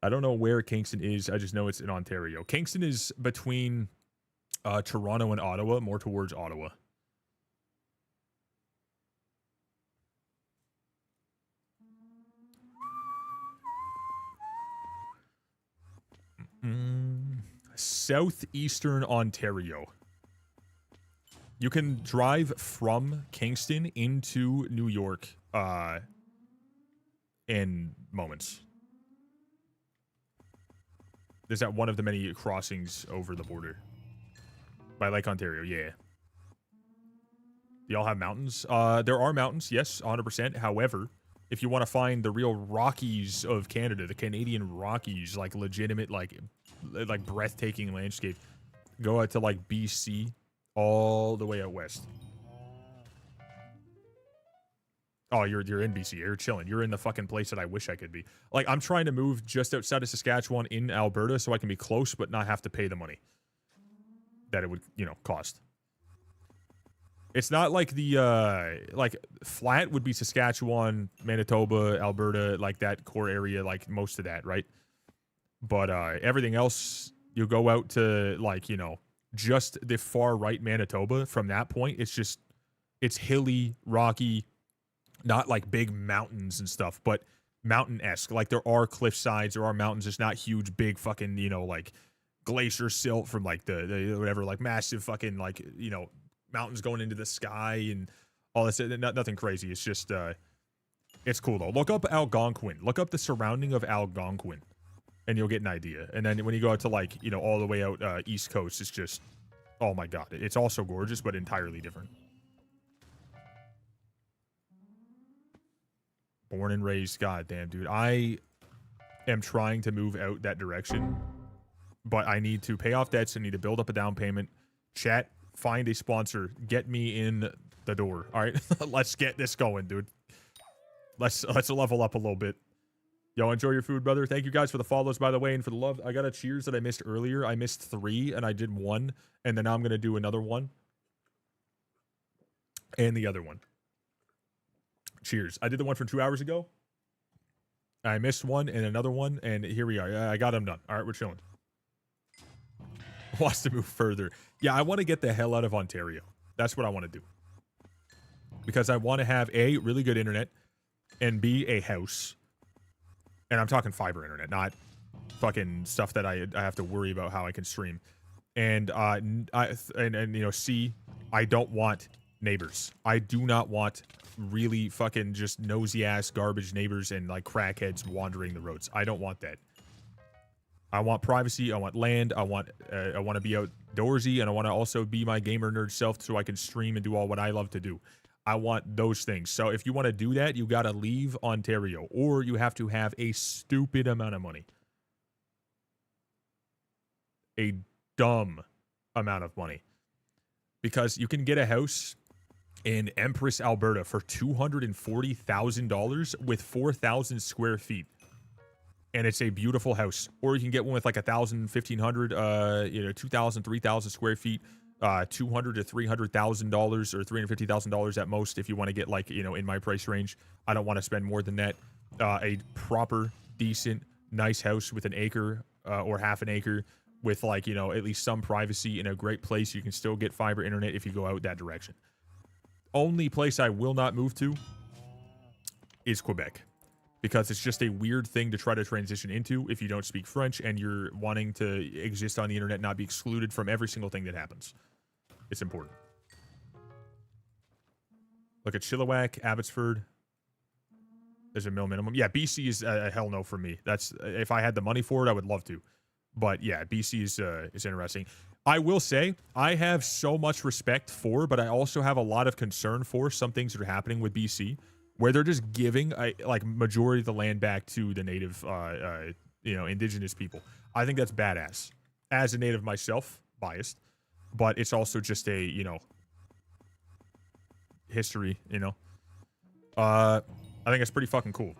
I don't know where Kingston is. I just know it's in Ontario. Kingston is between Toronto and Ottawa, more towards Ottawa. Southeastern Ontario. You can drive from Kingston into New York in moments. Is that one of the many crossings over the border? By Lake Ontario, yeah. Do y'all have mountains? There are mountains, yes, 100%. However, if you want to find the real Rockies of Canada, the Canadian Rockies, like legitimate, like breathtaking landscape, go out to like BC, all the way out west. Oh, you're in BC. You're chilling. You're in the fucking place that I wish I could be. Like, I'm trying to move just outside of Saskatchewan in Alberta so I can be close but not have to pay the money that it would, you know, cost. It's not like the, like, flat would be Saskatchewan, Manitoba, Alberta, like that core area, like most of that, right? But everything else, you go out to, like, you know, just the far right Manitoba. From that point, it's just, it's hilly, rocky, not like big mountains and stuff, but mountain-esque. Like, there are cliff sides, there are mountains, it's not huge, big fucking, you know, like, glacier silt from, like, the whatever, like, massive fucking, like, you know, mountains going into the sky and all this. Nothing crazy. It's just, it's cool, though. Look up Algonquin. Look up the surrounding of Algonquin, and you'll get an idea. And then when you go out to, like, you know, all the way out East Coast, it's just, oh my god. It's also gorgeous, but entirely different. Born and raised, goddamn, dude. I am trying to move out that direction, but I need to pay off debts. I need to build up a down payment. Chat, find a sponsor. Get me in the door. All right, let's get this going, dude. Let's level up a little bit. Yo, enjoy your food, brother. Thank you guys for the follows, by the way, and for the love. I got a cheers that I missed earlier. I missed 3, and I did 1, and then now I'm gonna do another one, and the other one. Cheers. I did the one from 2 hours ago. I missed one and another one, and here we are. I got them done. All right, we're chilling. Wants to move further. Yeah, I want to get the hell out of Ontario. That's what I want to do. Because I want to have A, really good internet, and B, a house. And I'm talking fiber internet, not fucking stuff that I have to worry about how I can stream. And you know, C, I don't want neighbors. I do not want really fucking just nosy ass garbage neighbors and like crackheads wandering the roads. I don't want that. I want privacy. I want land. I want to be outdoorsy, and I want to also be my gamer nerd self so I can stream and do all what I love to do. I want those things. So if you want to do that, you got to leave Ontario, or you have to have a stupid amount of money. A dumb amount of money. Because you can get a house in Empress, Alberta for $240,000 with 4,000 square feet. And it's a beautiful house. Or you can get one with like 1,000, 1,500, 2,000, 3,000 square feet, $200,000 to $300,000 or $350,000 at most if you want to get like, in my price range. I don't want to spend more than that. A proper, decent, nice house with an acre or half an acre with like, at least some privacy in a great place. You can still get fiber internet if you go out that direction. Only place I will not move to is Quebec, because it's just a weird thing to try to transition into if you don't speak French and you're wanting to exist on the internet, not be excluded from every single thing that happens. It's important. Look at Chilliwack, Abbotsford. There's a mil minimum. Yeah, BC is a hell no for me. That's, if I had the money for it, I would love to. But yeah, BC is interesting. I will say I have so much respect for, but I also have a lot of concern for some things that are happening with BC, where they're just giving like majority of the land back to the native, indigenous people. I think that's badass. As a native myself, biased, but it's also just a history. I think it's pretty fucking cool.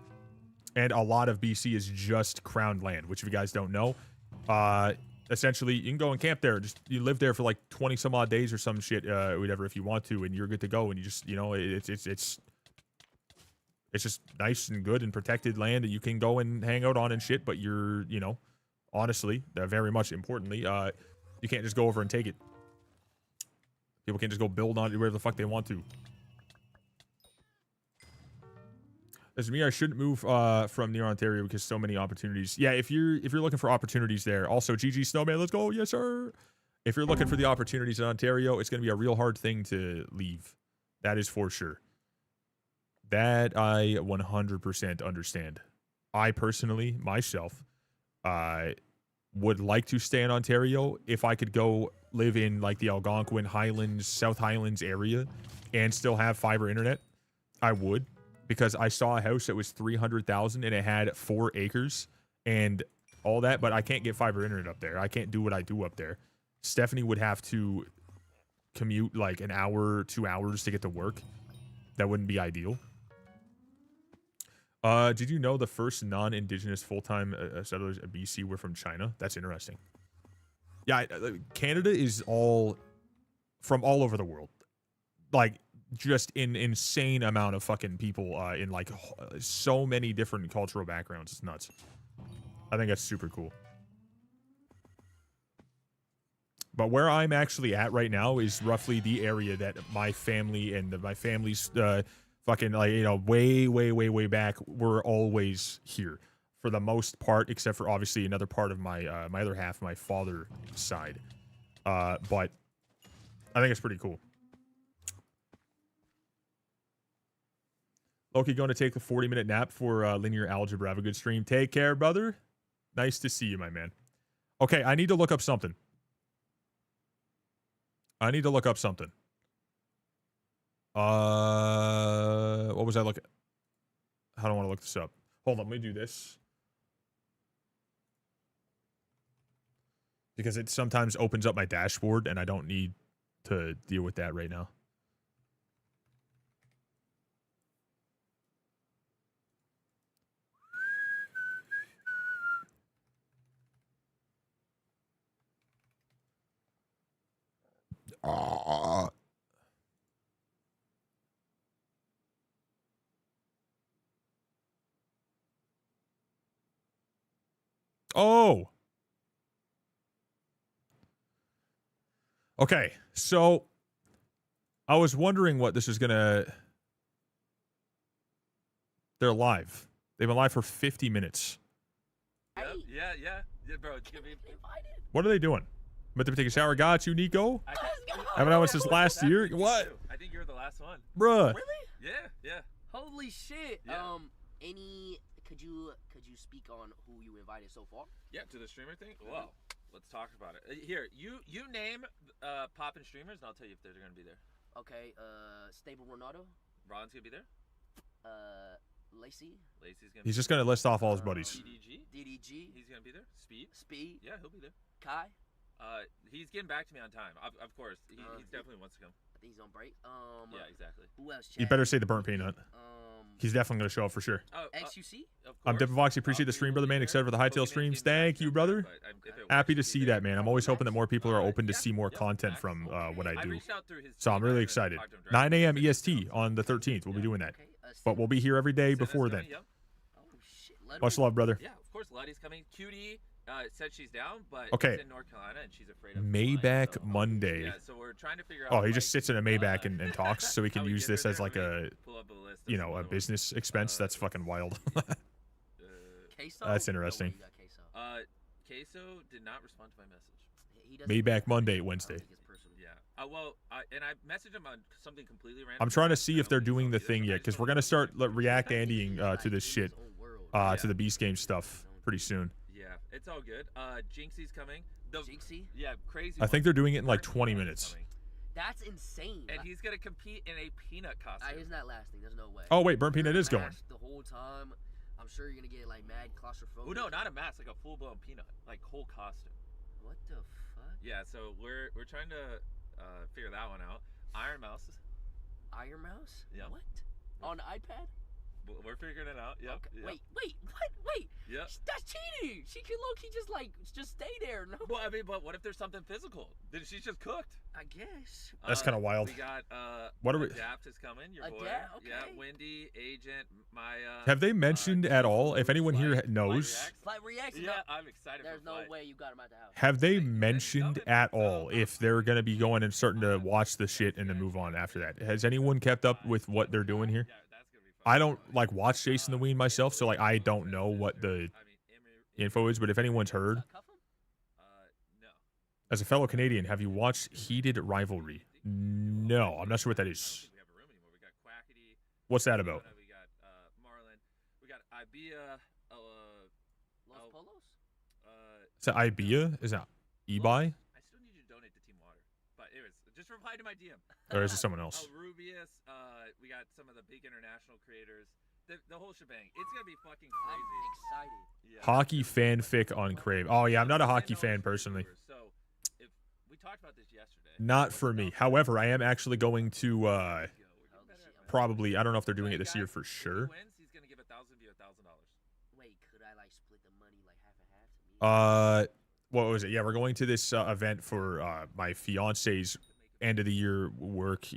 And a lot of BC is just crowned land, which if you guys don't know, essentially you can go and camp there. Just you live there for like 20 some odd days or some shit, whatever, if you want to, and you're good to go. And you just, it's just nice and good and protected land that you can go and hang out on and shit. But you're, honestly, very much importantly, you can't just go over and take it. People can't just go build on it wherever the fuck they want to. As me, I shouldn't move from near Ontario because so many opportunities. Yeah, if you're looking for opportunities there. Also, GG Snowman, let's go. Yes, sir. If you're looking for the opportunities in Ontario, it's going to be a real hard thing to leave. That is for sure. That I 100% understand. I personally, myself, would like to stay in Ontario if I could go live in like the Algonquin Highlands, South Highlands area and still have fiber internet. I would. Because I saw a house that was $300,000 and it had 4 acres and all that, but I can't get fiber internet up there. I can't do what I do up there. Stephanie would have to commute like an hour, 2 hours to get to work. That wouldn't be ideal. Did you know the first non-indigenous full-time settlers at BC were from China? That's interesting. Yeah, Canada is all from all over the world. Like, just an insane amount of fucking people in like so many different cultural backgrounds. It's nuts. I think that's super cool. But where I'm actually at right now is roughly the area that my family and my family's fucking like, way back were always here for the most part, except for obviously another part of my my other half, my father's side. But I think it's pretty cool. Loki going to take a 40-minute nap for linear algebra. Have a good stream. Take care, brother. Nice to see you, my man. Okay, I need to look up something. What was I looking? How do I want to look this up? Hold on, let me do this. Because it sometimes opens up my dashboard, and I don't need to deal with that right now. Oh. Okay, so I was wondering what this is gonna... They're live. They've been live for 50 minutes. Yep, yeah, bro. It's gonna be invited. What are they doing? I'm about to take a shower. Got you, Nico. Haven't had one since last year. What? I think you're the last one. Bruh. Really? Yeah. Holy shit. Yeah. Could you speak on who you invited so far? Yeah, to the streamer thing? Well, let's talk about it. Here, you name poppin' streamers and I'll tell you if they're gonna be there. Okay, Stable Ronaldo. Ron's gonna be there? Lacey's gonna He's just gonna list off all his buddies. DDG. He's gonna be there. Speed. Yeah, he'll be there. Kai. He's getting back to me on time. Of course, he definitely wants to come. think he's on break. Yeah, exactly. Who else? You Chat? better say the burnt peanut. He's definitely gonna show up for sure. Oh, XUC. of I'm course. Voxy. Appreciate the We stream, will brother, be man. there. Excited for the Hightail Pokemon streams. team Thank you, matchup, brother. but if it Happy to works, see we'll be that, there. man. I'm always hoping that more people are open to Yeah, see more yeah, content Max. from what I do. reached out through his So I'm team. really I haven't excited. talked to him directly. 9 a.m. EST on the 13th. We'll be doing that. Okay. But we'll be here every day Senna's before coming, then. yep. Oh shit. Let Much him- love, brother. Yeah, of course. Letty's coming. Cutie said she's down, but Okay. she's in North Carolina and she's afraid of Maybach flying, so- Monday. Yeah, so we're trying to figure out. Oh, he like, just sits in a Maybach and talks, so he how can we use get this her as there. like Let a, me pull up a list of you some know, a other ones. business expense. That's fucking wild. Queso? That's No way interesting. you got queso. Queso did not respond to my message. He doesn't- Maybach Monday, I don't Wednesday. think it's personal. Yeah. Well, and I messaged him on something completely random. I'm trying to see I if they're don't think doing the so either, thing but I yet, just because we're wanted gonna to start let you know. react Andying to Like, this he's shit, his own world. to the Beast Game stuff pretty soon. Yeah, it's all good. Jinxie's coming. Jinxie? Yeah, crazy. I think one. they're doing it in like Burnt 20 Peanut is minutes. coming, That's insane. and he's gonna compete in a peanut costume. He's not lasting. There's no way. Oh wait, Burnt Peanut You're is going. masked the whole time. I'm sure you're gonna get like mad claustrophobic. Oh no, not a mask, like a full blown peanut, like whole costume. What the fuck? Yeah, so we're trying to figure that one out. Iron Mouse, Iron Mouse? Yeah. What? On the iPad? we're figuring it out. Yep. Okay. Yep. Wait, what? Wait. Yep. That's cheating. She can low key just stay there. No. Well, I mean, but what if there's something physical? Then she's just cooked. I guess. That's kinda wild. We got What are we- Adapt is coming. Your boy. Adapt, Yeah, okay. Wendy, Agent, Maya. Have they mentioned at all? If anyone here Flight knows, Reacts. Flight reaction. Yeah, I'm excited. There's for no Flight. way you got him at the house. have they It's mentioned coming. at all if they're gonna be going and starting to watch the shit and then move on after that? Has anyone kept up with what they're doing here? Yeah, that's gonna be fun. I don't like watch Jason the Ween myself, so like I don't know what the info is. But if anyone's heard, Cuff him? No. as a fellow Canadian, have you watched Heated Rivalry? No, I'm not sure what that is. We have a room anymore. We got Quackity. What's that about? We got Marlin. We got Ibea. Los Polos? Is that Ibea? Is that Ebuy? I still need you to donate to Team Water. But anyways, just reply to my DM. Or is it someone else? Rubius. We got some of the big international creators. The whole shebang. It's gonna be fucking I'm crazy. excited. Yeah. Hockey fanfic on Crave. Oh yeah, I'm not a hockey fan $10 for personally. viewers. So if we talked about this yesterday. Not for me. However, I am actually going to We're getting better at it. probably. I don't know if they're doing it Hey, this year guys, for if he sure. wins, he's gonna give 1,000 view $1,000. Wait, could I like split the money like half and half to me? What was it? Yeah, we're going to this event for my fiance's end of the year work.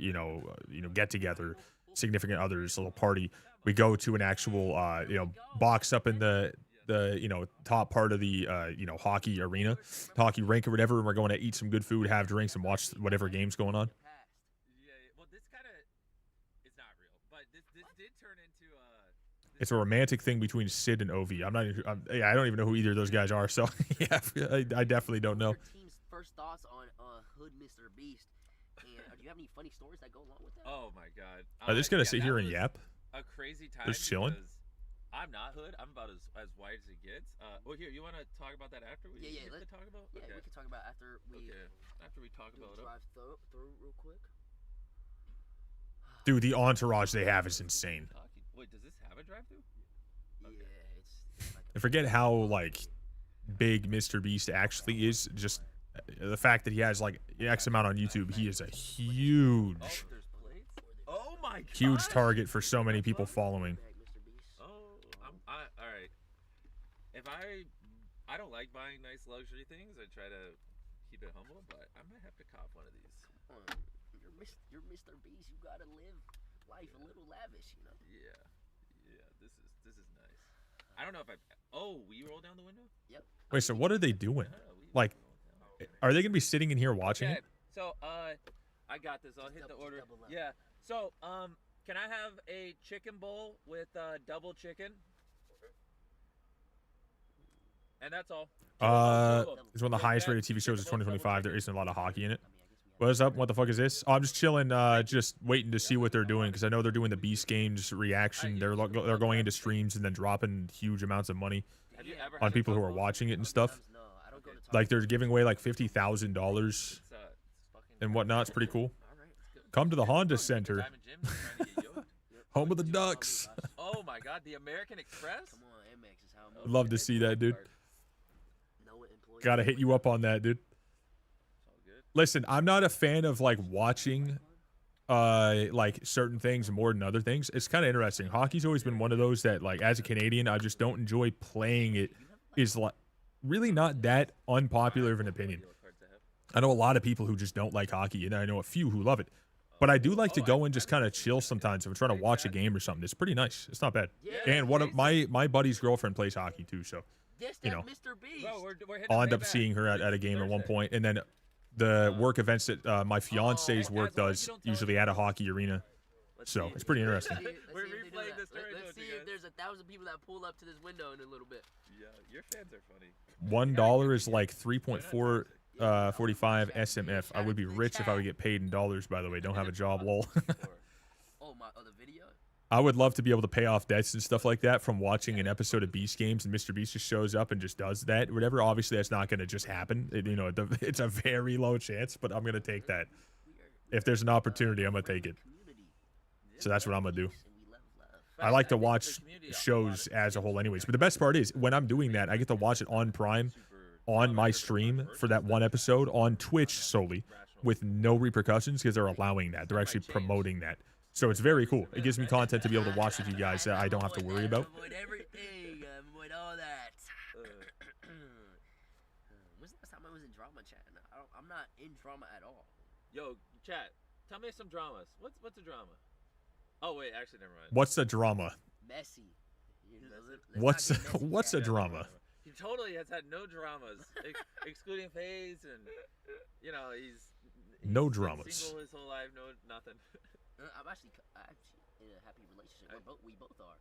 Get together, significant others, little party. We go to an actual box up in the top part of the hockey arena, hockey rink or whatever. And we're going to eat some good food, have drinks, and watch whatever game's going on. Yeah. Well, this kind of it's not real, but this did turn into It's a romantic thing between Sid and Ovi. I don't even know who either of those guys are. So yeah, I definitely don't know. Your team's first thoughts on Hood Mr. Beast. And do you have any funny stories that go along with that? Oh my god. Are they just gonna Yeah, sit that here and was yap? A crazy time. Just chilling? because I'm not hood. I'm about as white as it gets. Well, here, you want to talk about that after we Yeah, get to talk about? Yeah, Okay. we can talk about after we Okay. After we talk do about the it. drive through real quick. Dude, the entourage they have is insane. Wait, does this have a drive-through? Yeah, it's like I forget how like big Mr. Beast actually is. Just the fact that he has like X amount on YouTube, he is a huge, Oh, there's plates. Oh my god. huge target for so many people following. Mr. Beast. Oh, all right. If I don't like buying nice luxury things. I try to keep it humble, but I might have to cop one of these. Come on, you're Mr. Beast. You gotta live life a little lavish, you know. Yeah. This is nice. I don't know if I. Oh, will you roll down the window? Yep. Wait, so what are they doing? Yeah, we Like, roll down. are they gonna be sitting in here watching Okay, it? so I got this. I'll hit the Just order. double up. Yeah. So can I have a chicken bowl with double chicken? And that's all. It's one of the highest rated TV shows of 2025. There isn't a lot of hockey in it. What's up? What the fuck is this? Oh, I'm just chilling, just waiting to see what they're doing because I know they're doing the Beast Games reaction. They're going into streams and then dropping huge amounts of money Have you ever on had a people who are combo? watching it and stuff. No, I don't go to Like they're giving away like $50,000 It's fucking and whatnot. It's pretty cool. All right. Come to the Honda Bro, you Center, Diamond Jim is trying to get yoked. home of the Ducks. Oh my god, the American Express? Come on, Amex is how. Okay, Love to see that, dude. No employee. Gotta hit you up on that, dude. It's all good. Listen, I'm not a fan of like watching like certain things more than other things. It's kind of interesting. Hockey's always been one of those that, like, as a Canadian, I just don't enjoy playing it. Is like really not that unpopular of an opinion. I know a lot of people who just don't like hockey, and I know a few who love it. But I do like to go and just kind of chill sometimes if I'm trying to watch a game or something. It's pretty nice. It's not bad. And one of my buddy's girlfriend plays hockey too, so you know, Mr. Beast. I'll end up seeing her at a game at one point, and then the work events that my fiance's work does usually at a hockey arena. So it's pretty interesting. We're replaying this story. Let's see if there's 1,000 people that pull up to this window in a little bit. Yeah, your fans are funny. $1 is like 3.45 SMF. I would be rich if I would get paid in dollars, by the way. Don't have a job, lol. Oh, my other video? I would love to be able to pay off debts and stuff like that from watching an episode of Beast Games and Mr. Beast just shows up and just does that or whatever. Obviously, that's not going to just happen. You know, it's a very low chance, but I'm going to take that. If there's an opportunity, I'm going to take it. So that's what I'm going to do. I like to watch shows as a whole anyways. But the best part is when I'm doing that, I get to watch it on Prime, on my stream for that one episode, on Twitch solely, with no repercussions because they're allowing that. They're actually promoting that. So it's very cool. It gives me content to be able to watch with you guys that I don't have to worry about. Avoid everything. Avoid all that. When's the last time I was in drama chat? I'm not in drama at all. Yo, chat. Tell me some dramas. What's a drama? Oh wait, actually, never mind. What's a drama? Messy. What's a drama? He totally has had no dramas, excluding FaZe, and you know he's no dramas. Single his whole life, no nothing. I'm actually in a happy relationship. We both are.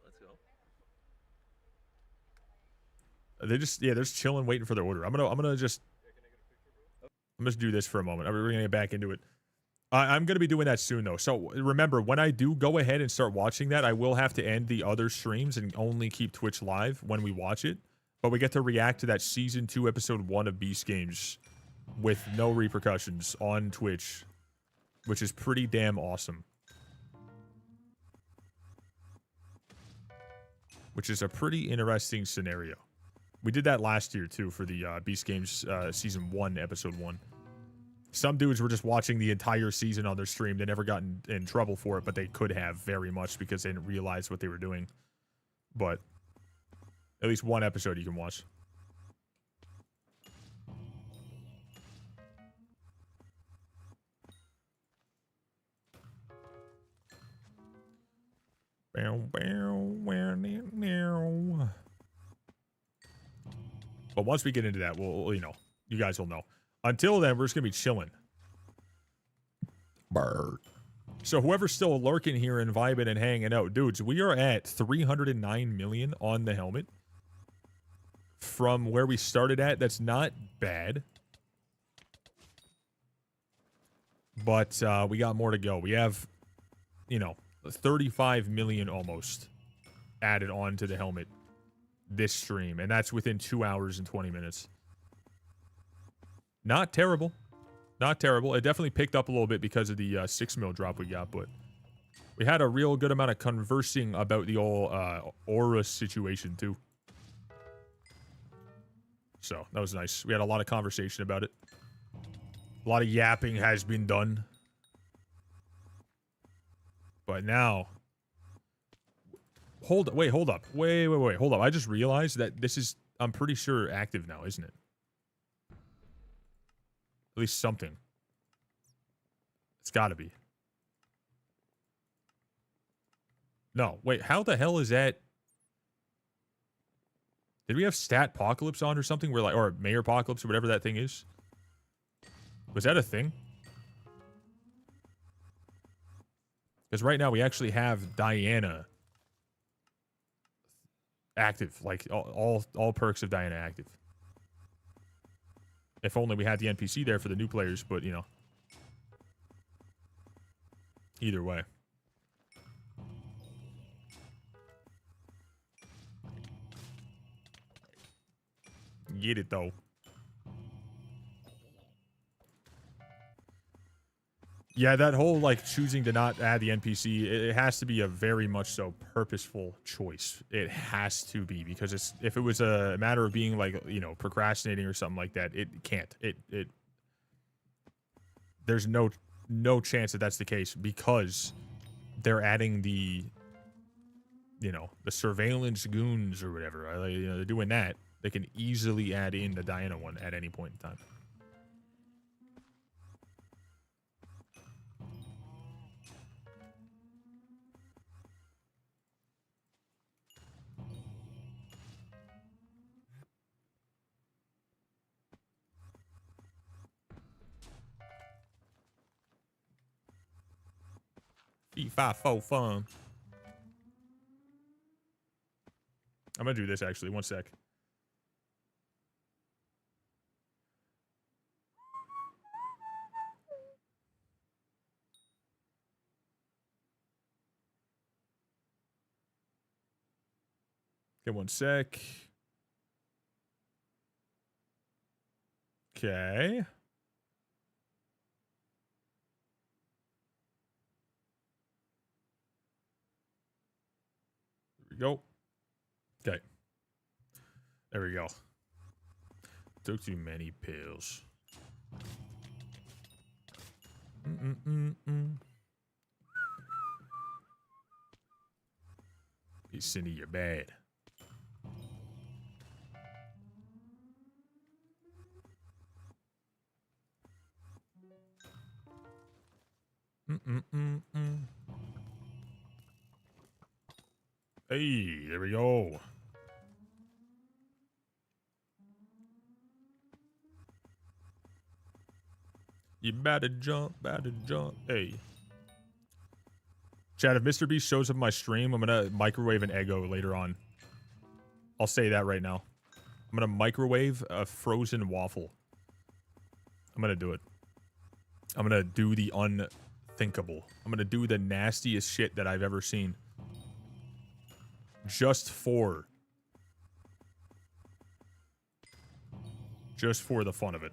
Let's go. They're just chilling, waiting for their order. I'm gonna just do this for a moment. We're gonna get back into it. I'm going to be doing that soon, though. So remember, when I do go ahead and start watching that, I will have to end the other streams and only keep Twitch live when we watch it. But we get to react to that Season 2, Episode 1 of Beast Games with no repercussions on Twitch, which is pretty damn awesome. Which is a pretty interesting scenario. We did that last year, too, for the Beast Games Season 1, Episode 1. Some dudes were just watching the entire season on their stream. They never got in trouble for it, but they could have very much because they didn't realize what they were doing. But at least one episode you can watch. But once we get into that, we'll, you know, you guys will know. Until then, we're just going to be chilling. Bird. So whoever's still lurking here and vibing and hanging out, dudes, we are at 309 million on the helmet. From where we started at, that's not bad. But we got more to go. We have, you know, 35 million almost added on to the helmet this stream. And that's within 2 hours and 20 minutes. Not terrible. Not terrible. It definitely picked up a little bit because of the 6 mil drop we got, but we had a real good amount of conversing about the old aura situation, too. So, that was nice. We had a lot of conversation about it. A lot of yapping has been done. But now... hold up. Wait, hold up. Wait. Hold up. I just realized that this is, I'm pretty sure, active now, isn't it? At least something. It's got to be. No, wait, how the hell is that? Did we have Stat Apocalypse on or something? We're like, or Mayor Apocalypse or whatever that thing is? Was that a thing? Because right now we actually have Diana active. Like, all perks of Diana active. If only we had the NPC there for the new players, but, you know. Either way. Get it, though. Yeah, that whole, like, choosing to not add the NPC, it has to be a very much so purposeful choice. It has to be, because it's, if it was a matter of being, like, you know, procrastinating or something like that, it can't. There's no no chance that that's the case because they're adding the, you know, the surveillance goons or whatever. You know, they're doing that. They can easily add in the Diana one at any point in time. E5 fun. I'm gonna do this actually. One sec. Okay, one sec. Okay. There we go. Okay. There we go. Took too many pills. Hey, Cindy, you're bad. Hey, there we go. You better jump, Hey. Chad, if Mr. Beast shows up my stream, I'm gonna microwave an Eggo later on. I'll say that right now. I'm gonna microwave a frozen waffle. I'm gonna do it. I'm gonna do the unthinkable. I'm gonna do the nastiest shit that I've ever seen. Just for the fun of it.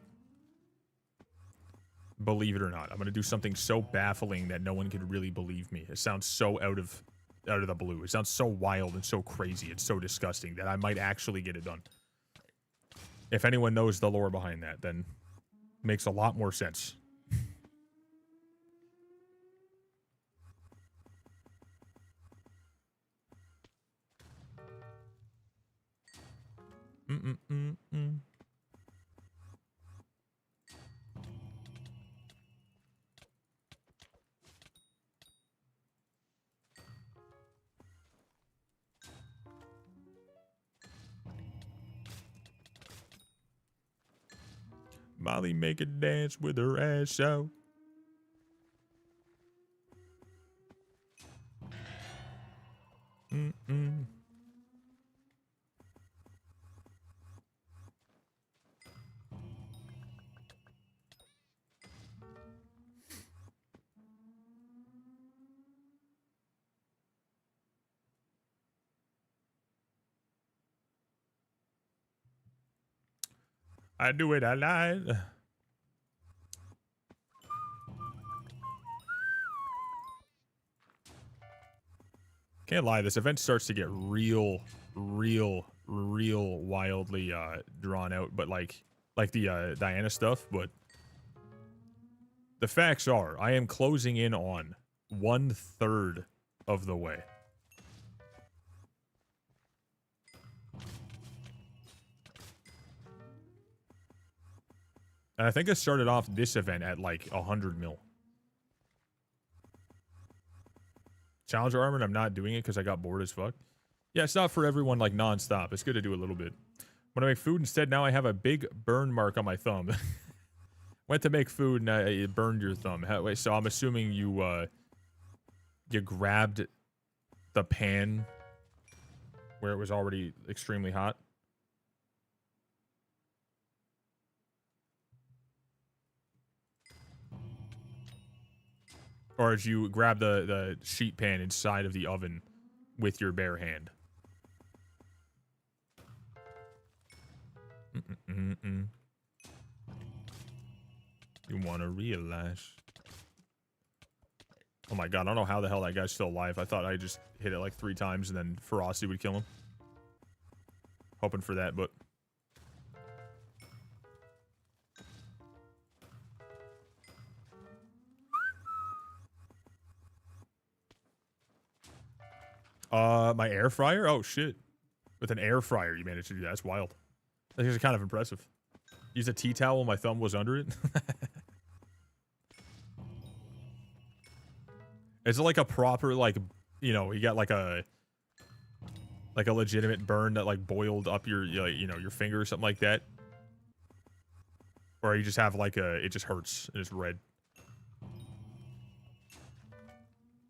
Believe it or not, I'm gonna do something so baffling that no one could really believe me. It sounds so out of the blue. It sounds so wild and so crazy and so disgusting that I might actually get it done. If anyone knows the lore behind that, then it makes a lot more sense. Molly make a dance with her ass out. I do it, I lied. Can't lie, this event starts to get real wildly drawn out, but like the Diana stuff, but the facts are I am closing in on 1/3 of the way. And I think I started off this event at like 100 mil. Challenger Armor, I'm not doing it because I got bored as fuck. Yeah, it's not for everyone like non-stop. It's good to do a little bit. When I make food instead, now I have a big burn mark on my thumb. Went to make food and it burned your thumb. Wait, so I'm assuming you you grabbed the pan where it was already extremely hot. Or did you grab the sheet pan inside of the oven with your bare hand? You want to realize. Oh my god, I don't know how the hell that guy's still alive. I thought I just hit it like 3 times and then ferocity would kill him. Hoping for that, but... My air fryer? Oh, shit. With an air fryer, you managed to do that. That's wild. That's actually kind of impressive. Use a tea towel, my thumb was under it. It's like a proper, like, you know, you got like a legitimate burn that like boiled up your, you know, your finger or something like that. Or you just have like it just hurts and it's red.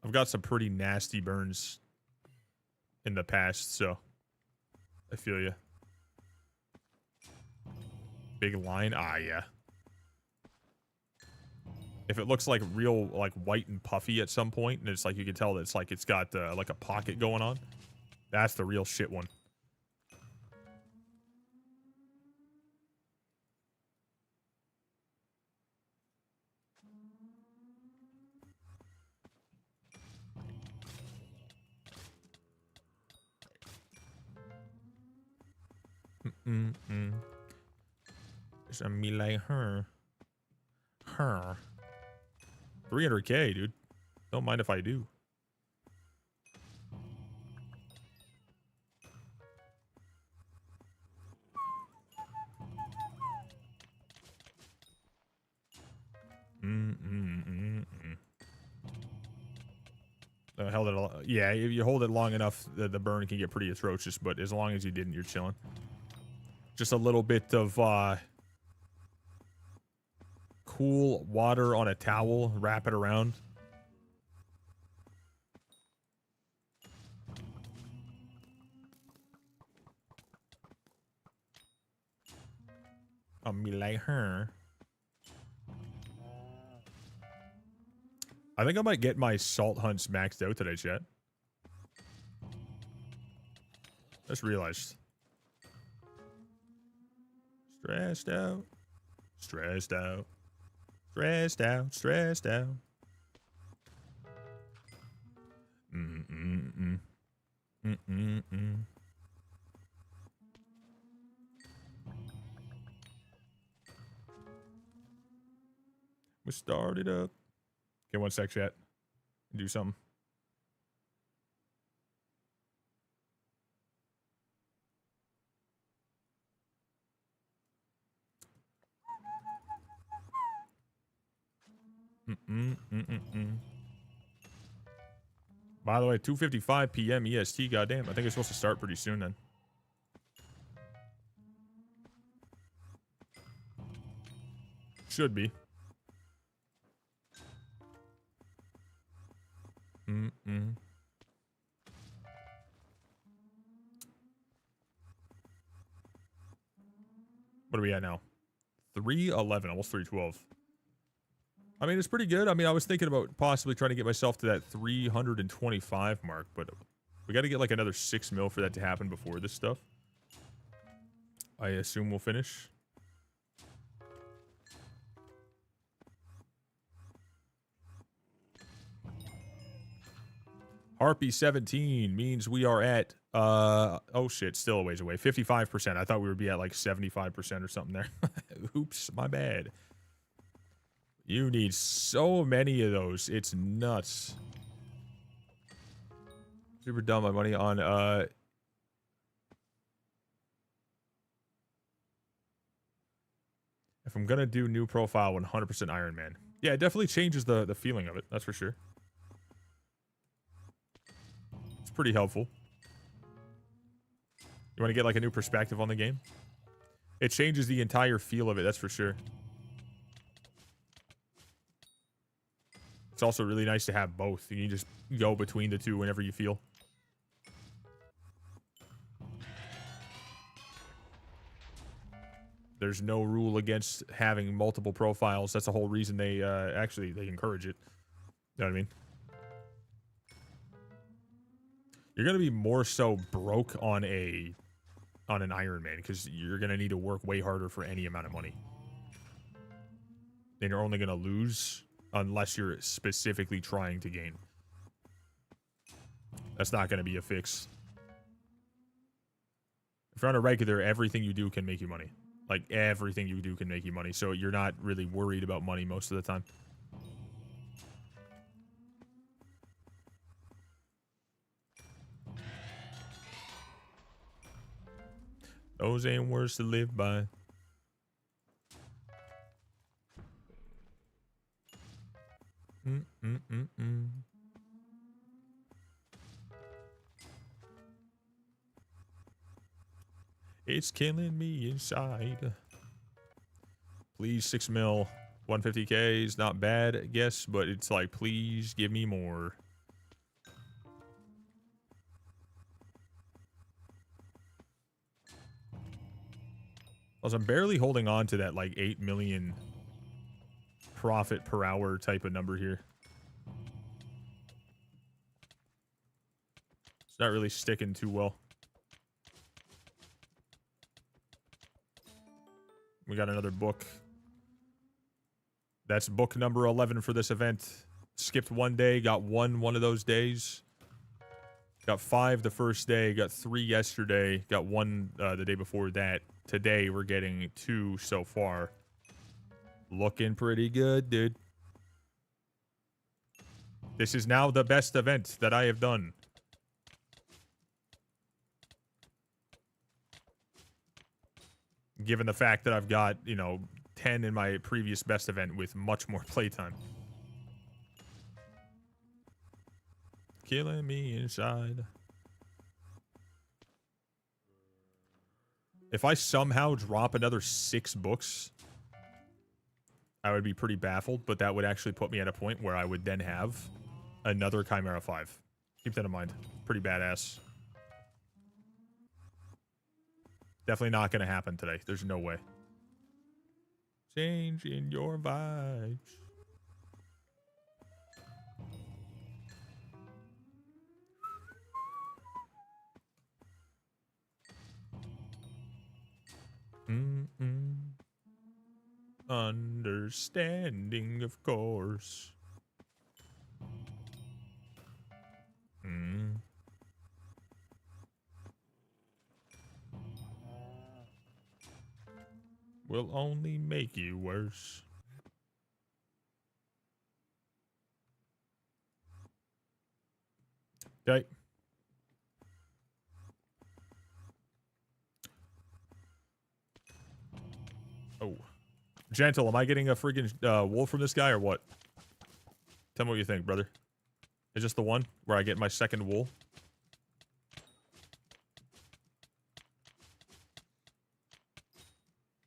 I've got some pretty nasty burns in the past, so I feel you. Big line? Ah, yeah. If it looks like real, like, white and puffy at some point, and it's like you can tell that it's like it's got, like, a pocket going on, that's the real shit one. It's a me like her. 300K, dude. Don't mind if I do. Held it. Yeah, if you hold it long enough, the burn can get pretty atrocious. But as long as you didn't, you're chilling. Just a little bit of cool water on a towel, wrap it around. Me like her. I think I might get my salt hunts maxed out today, chat. Just realized. Stressed out. Stressed out. Stressed out. Stressed out. We started up. Okay, one sec, chat. Do something. By the way, 2:55 p.m. EST. Goddamn, I think it's supposed to start pretty soon then. Should be. What are we at now? 3:11, almost 3:12. I mean, it's pretty good. I mean, I was thinking about possibly trying to get myself to that 325 mark, but we got to get like another 6 mil for that to happen before this stuff. I assume we'll finish. Harpy 17 means we are at, oh shit, still a ways away. 55%. I thought we would be at like 75% or something there. Oops, my bad. You need so many of those. It's nuts. Super dumb my money on, if I'm gonna do new profile, 100% Iron Man. Yeah, it definitely changes the feeling of it. That's for sure. It's pretty helpful. You want to get like a new perspective on the game? It changes the entire feel of it. That's for sure. It's also really nice to have both. You can just go between the two whenever you feel. There's no rule against having multiple profiles. That's the whole reason they actually they encourage it. You know what I mean? You're gonna be more so broke on an Iron Man because you're gonna need to work way harder for any amount of money. Then you're only gonna lose unless you're specifically trying to gain. That's not gonna be a fix. If you're on a regular, everything you do can make you money. Like, everything you do can make you money, so you're not really worried about money most of the time. Those ain't words to live by. Mm-mm-mm-mm. It's killing me inside. Please, 6 mil, 150K is not bad, I guess, but it's like, please give me more. I'm barely holding on to that like 8 million profit per hour type of number here. It's not really sticking too well. We got another book. That's book number 11 for this event. Skipped one day, got one of those days. Got 5 the first day, got 3 yesterday, got 1 the day before that. Today, we're getting 2 so far. Looking pretty good, dude. This is now the best event that I have done. Given the fact that I've got, you know, 10 in my previous best event with much more playtime. Killing me inside. If I somehow drop another 6 books, I would be pretty baffled, but that would actually put me at a point where I would then have another Chimera 5. Keep that in mind. Pretty badass. Definitely not going to happen today. There's no way. Changing your vibes. Understanding, of course. Will only make you worse. Okay. Oh. Gentle, am I getting a freaking wool from this guy or what? Tell me what you think, brother. Is this the one where I get my second wool?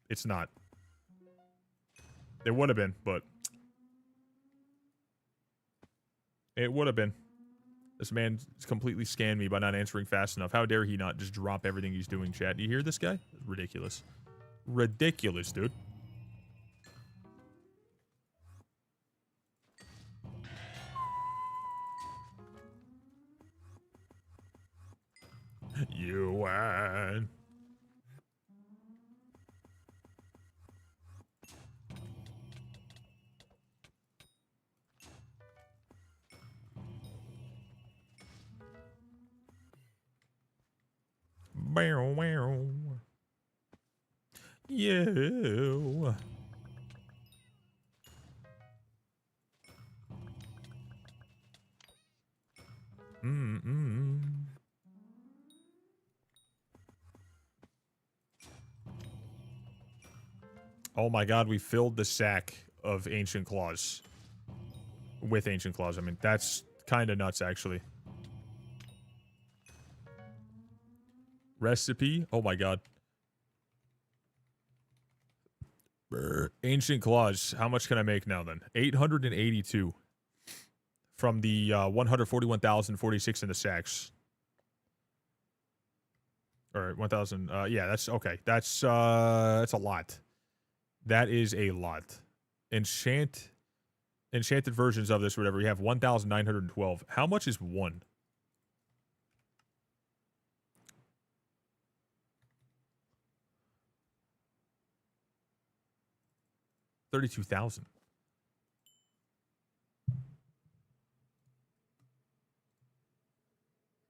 It's not. It would have been, but... It would have been. This man completely scanned me by not answering fast enough. How dare he not just drop everything he's doing, chat? Do you hear this guy? Ridiculous. Ridiculous, dude. You won. Bow, wow. You. Oh my god, we filled the sack of Ancient Claws. With Ancient Claws, I mean, that's kind of nuts, actually. Recipe? Oh my god. Ancient Claws. How much can I make now, then? 882. From the 141,046 in the sacks. Or 1,000. Yeah, that's okay. That's a lot. That is a lot. Enchanted versions of this, or whatever. We have 1,912. How much is one? $32,000.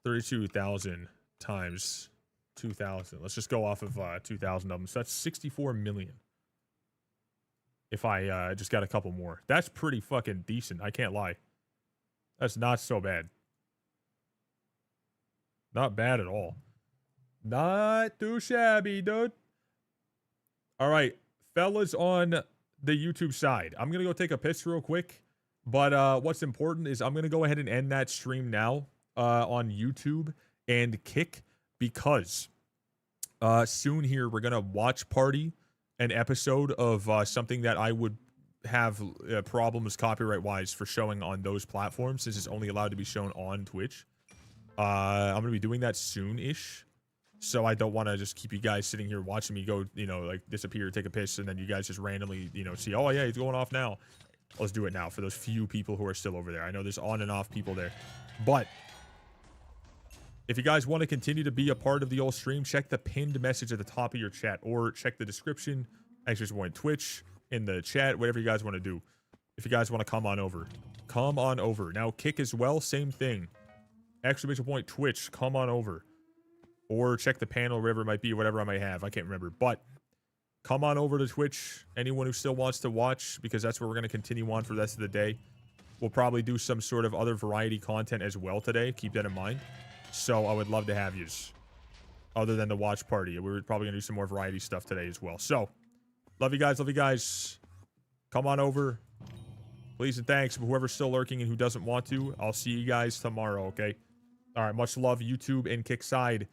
$32,000 times 2,000. Let's just go off of 2,000 of them. So that's 64 million. If I just got a couple more. That's pretty fucking decent. I can't lie. That's not so bad. Not bad at all. Not too shabby, dude. All right, fellas on the YouTube side. I'm going to go take a piss real quick. But what's important is I'm going to go ahead and end that stream now on YouTube and Kick because soon here we're going to watch party an episode of something that I would have problems copyright-wise for showing on those platforms since it's only allowed to be shown on Twitch. I'm going to be doing that soon-ish. So I don't want to just keep you guys sitting here watching me go, you know, like disappear, take a piss, and then you guys just randomly, you know, see, oh yeah, he's going off now. Let's do it now for those few people who are still over there. I know there's on and off people there. But if you guys want to continue to be a part of the old stream, check the pinned message at the top of your chat or check the description, !point Twitch in the chat, whatever you guys want to do. If you guys want to come on over, come on over. Now Kick as well, same thing. !point Twitch, come on over. Or check the panel, wherever it might be, whatever I might have. I can't remember. But come on over to Twitch. Anyone who still wants to watch, because that's where we're going to continue on for the rest of the day. We'll probably do some sort of other variety content as well today. Keep that in mind. So I would love to have yous. Other than the watch party. We're probably going to do some more variety stuff today as well. So, love you guys. Love you guys. Come on over. Please and thanks. But whoever's still lurking and who doesn't want to, I'll see you guys tomorrow, okay? All right. Much love, YouTube and Kick side.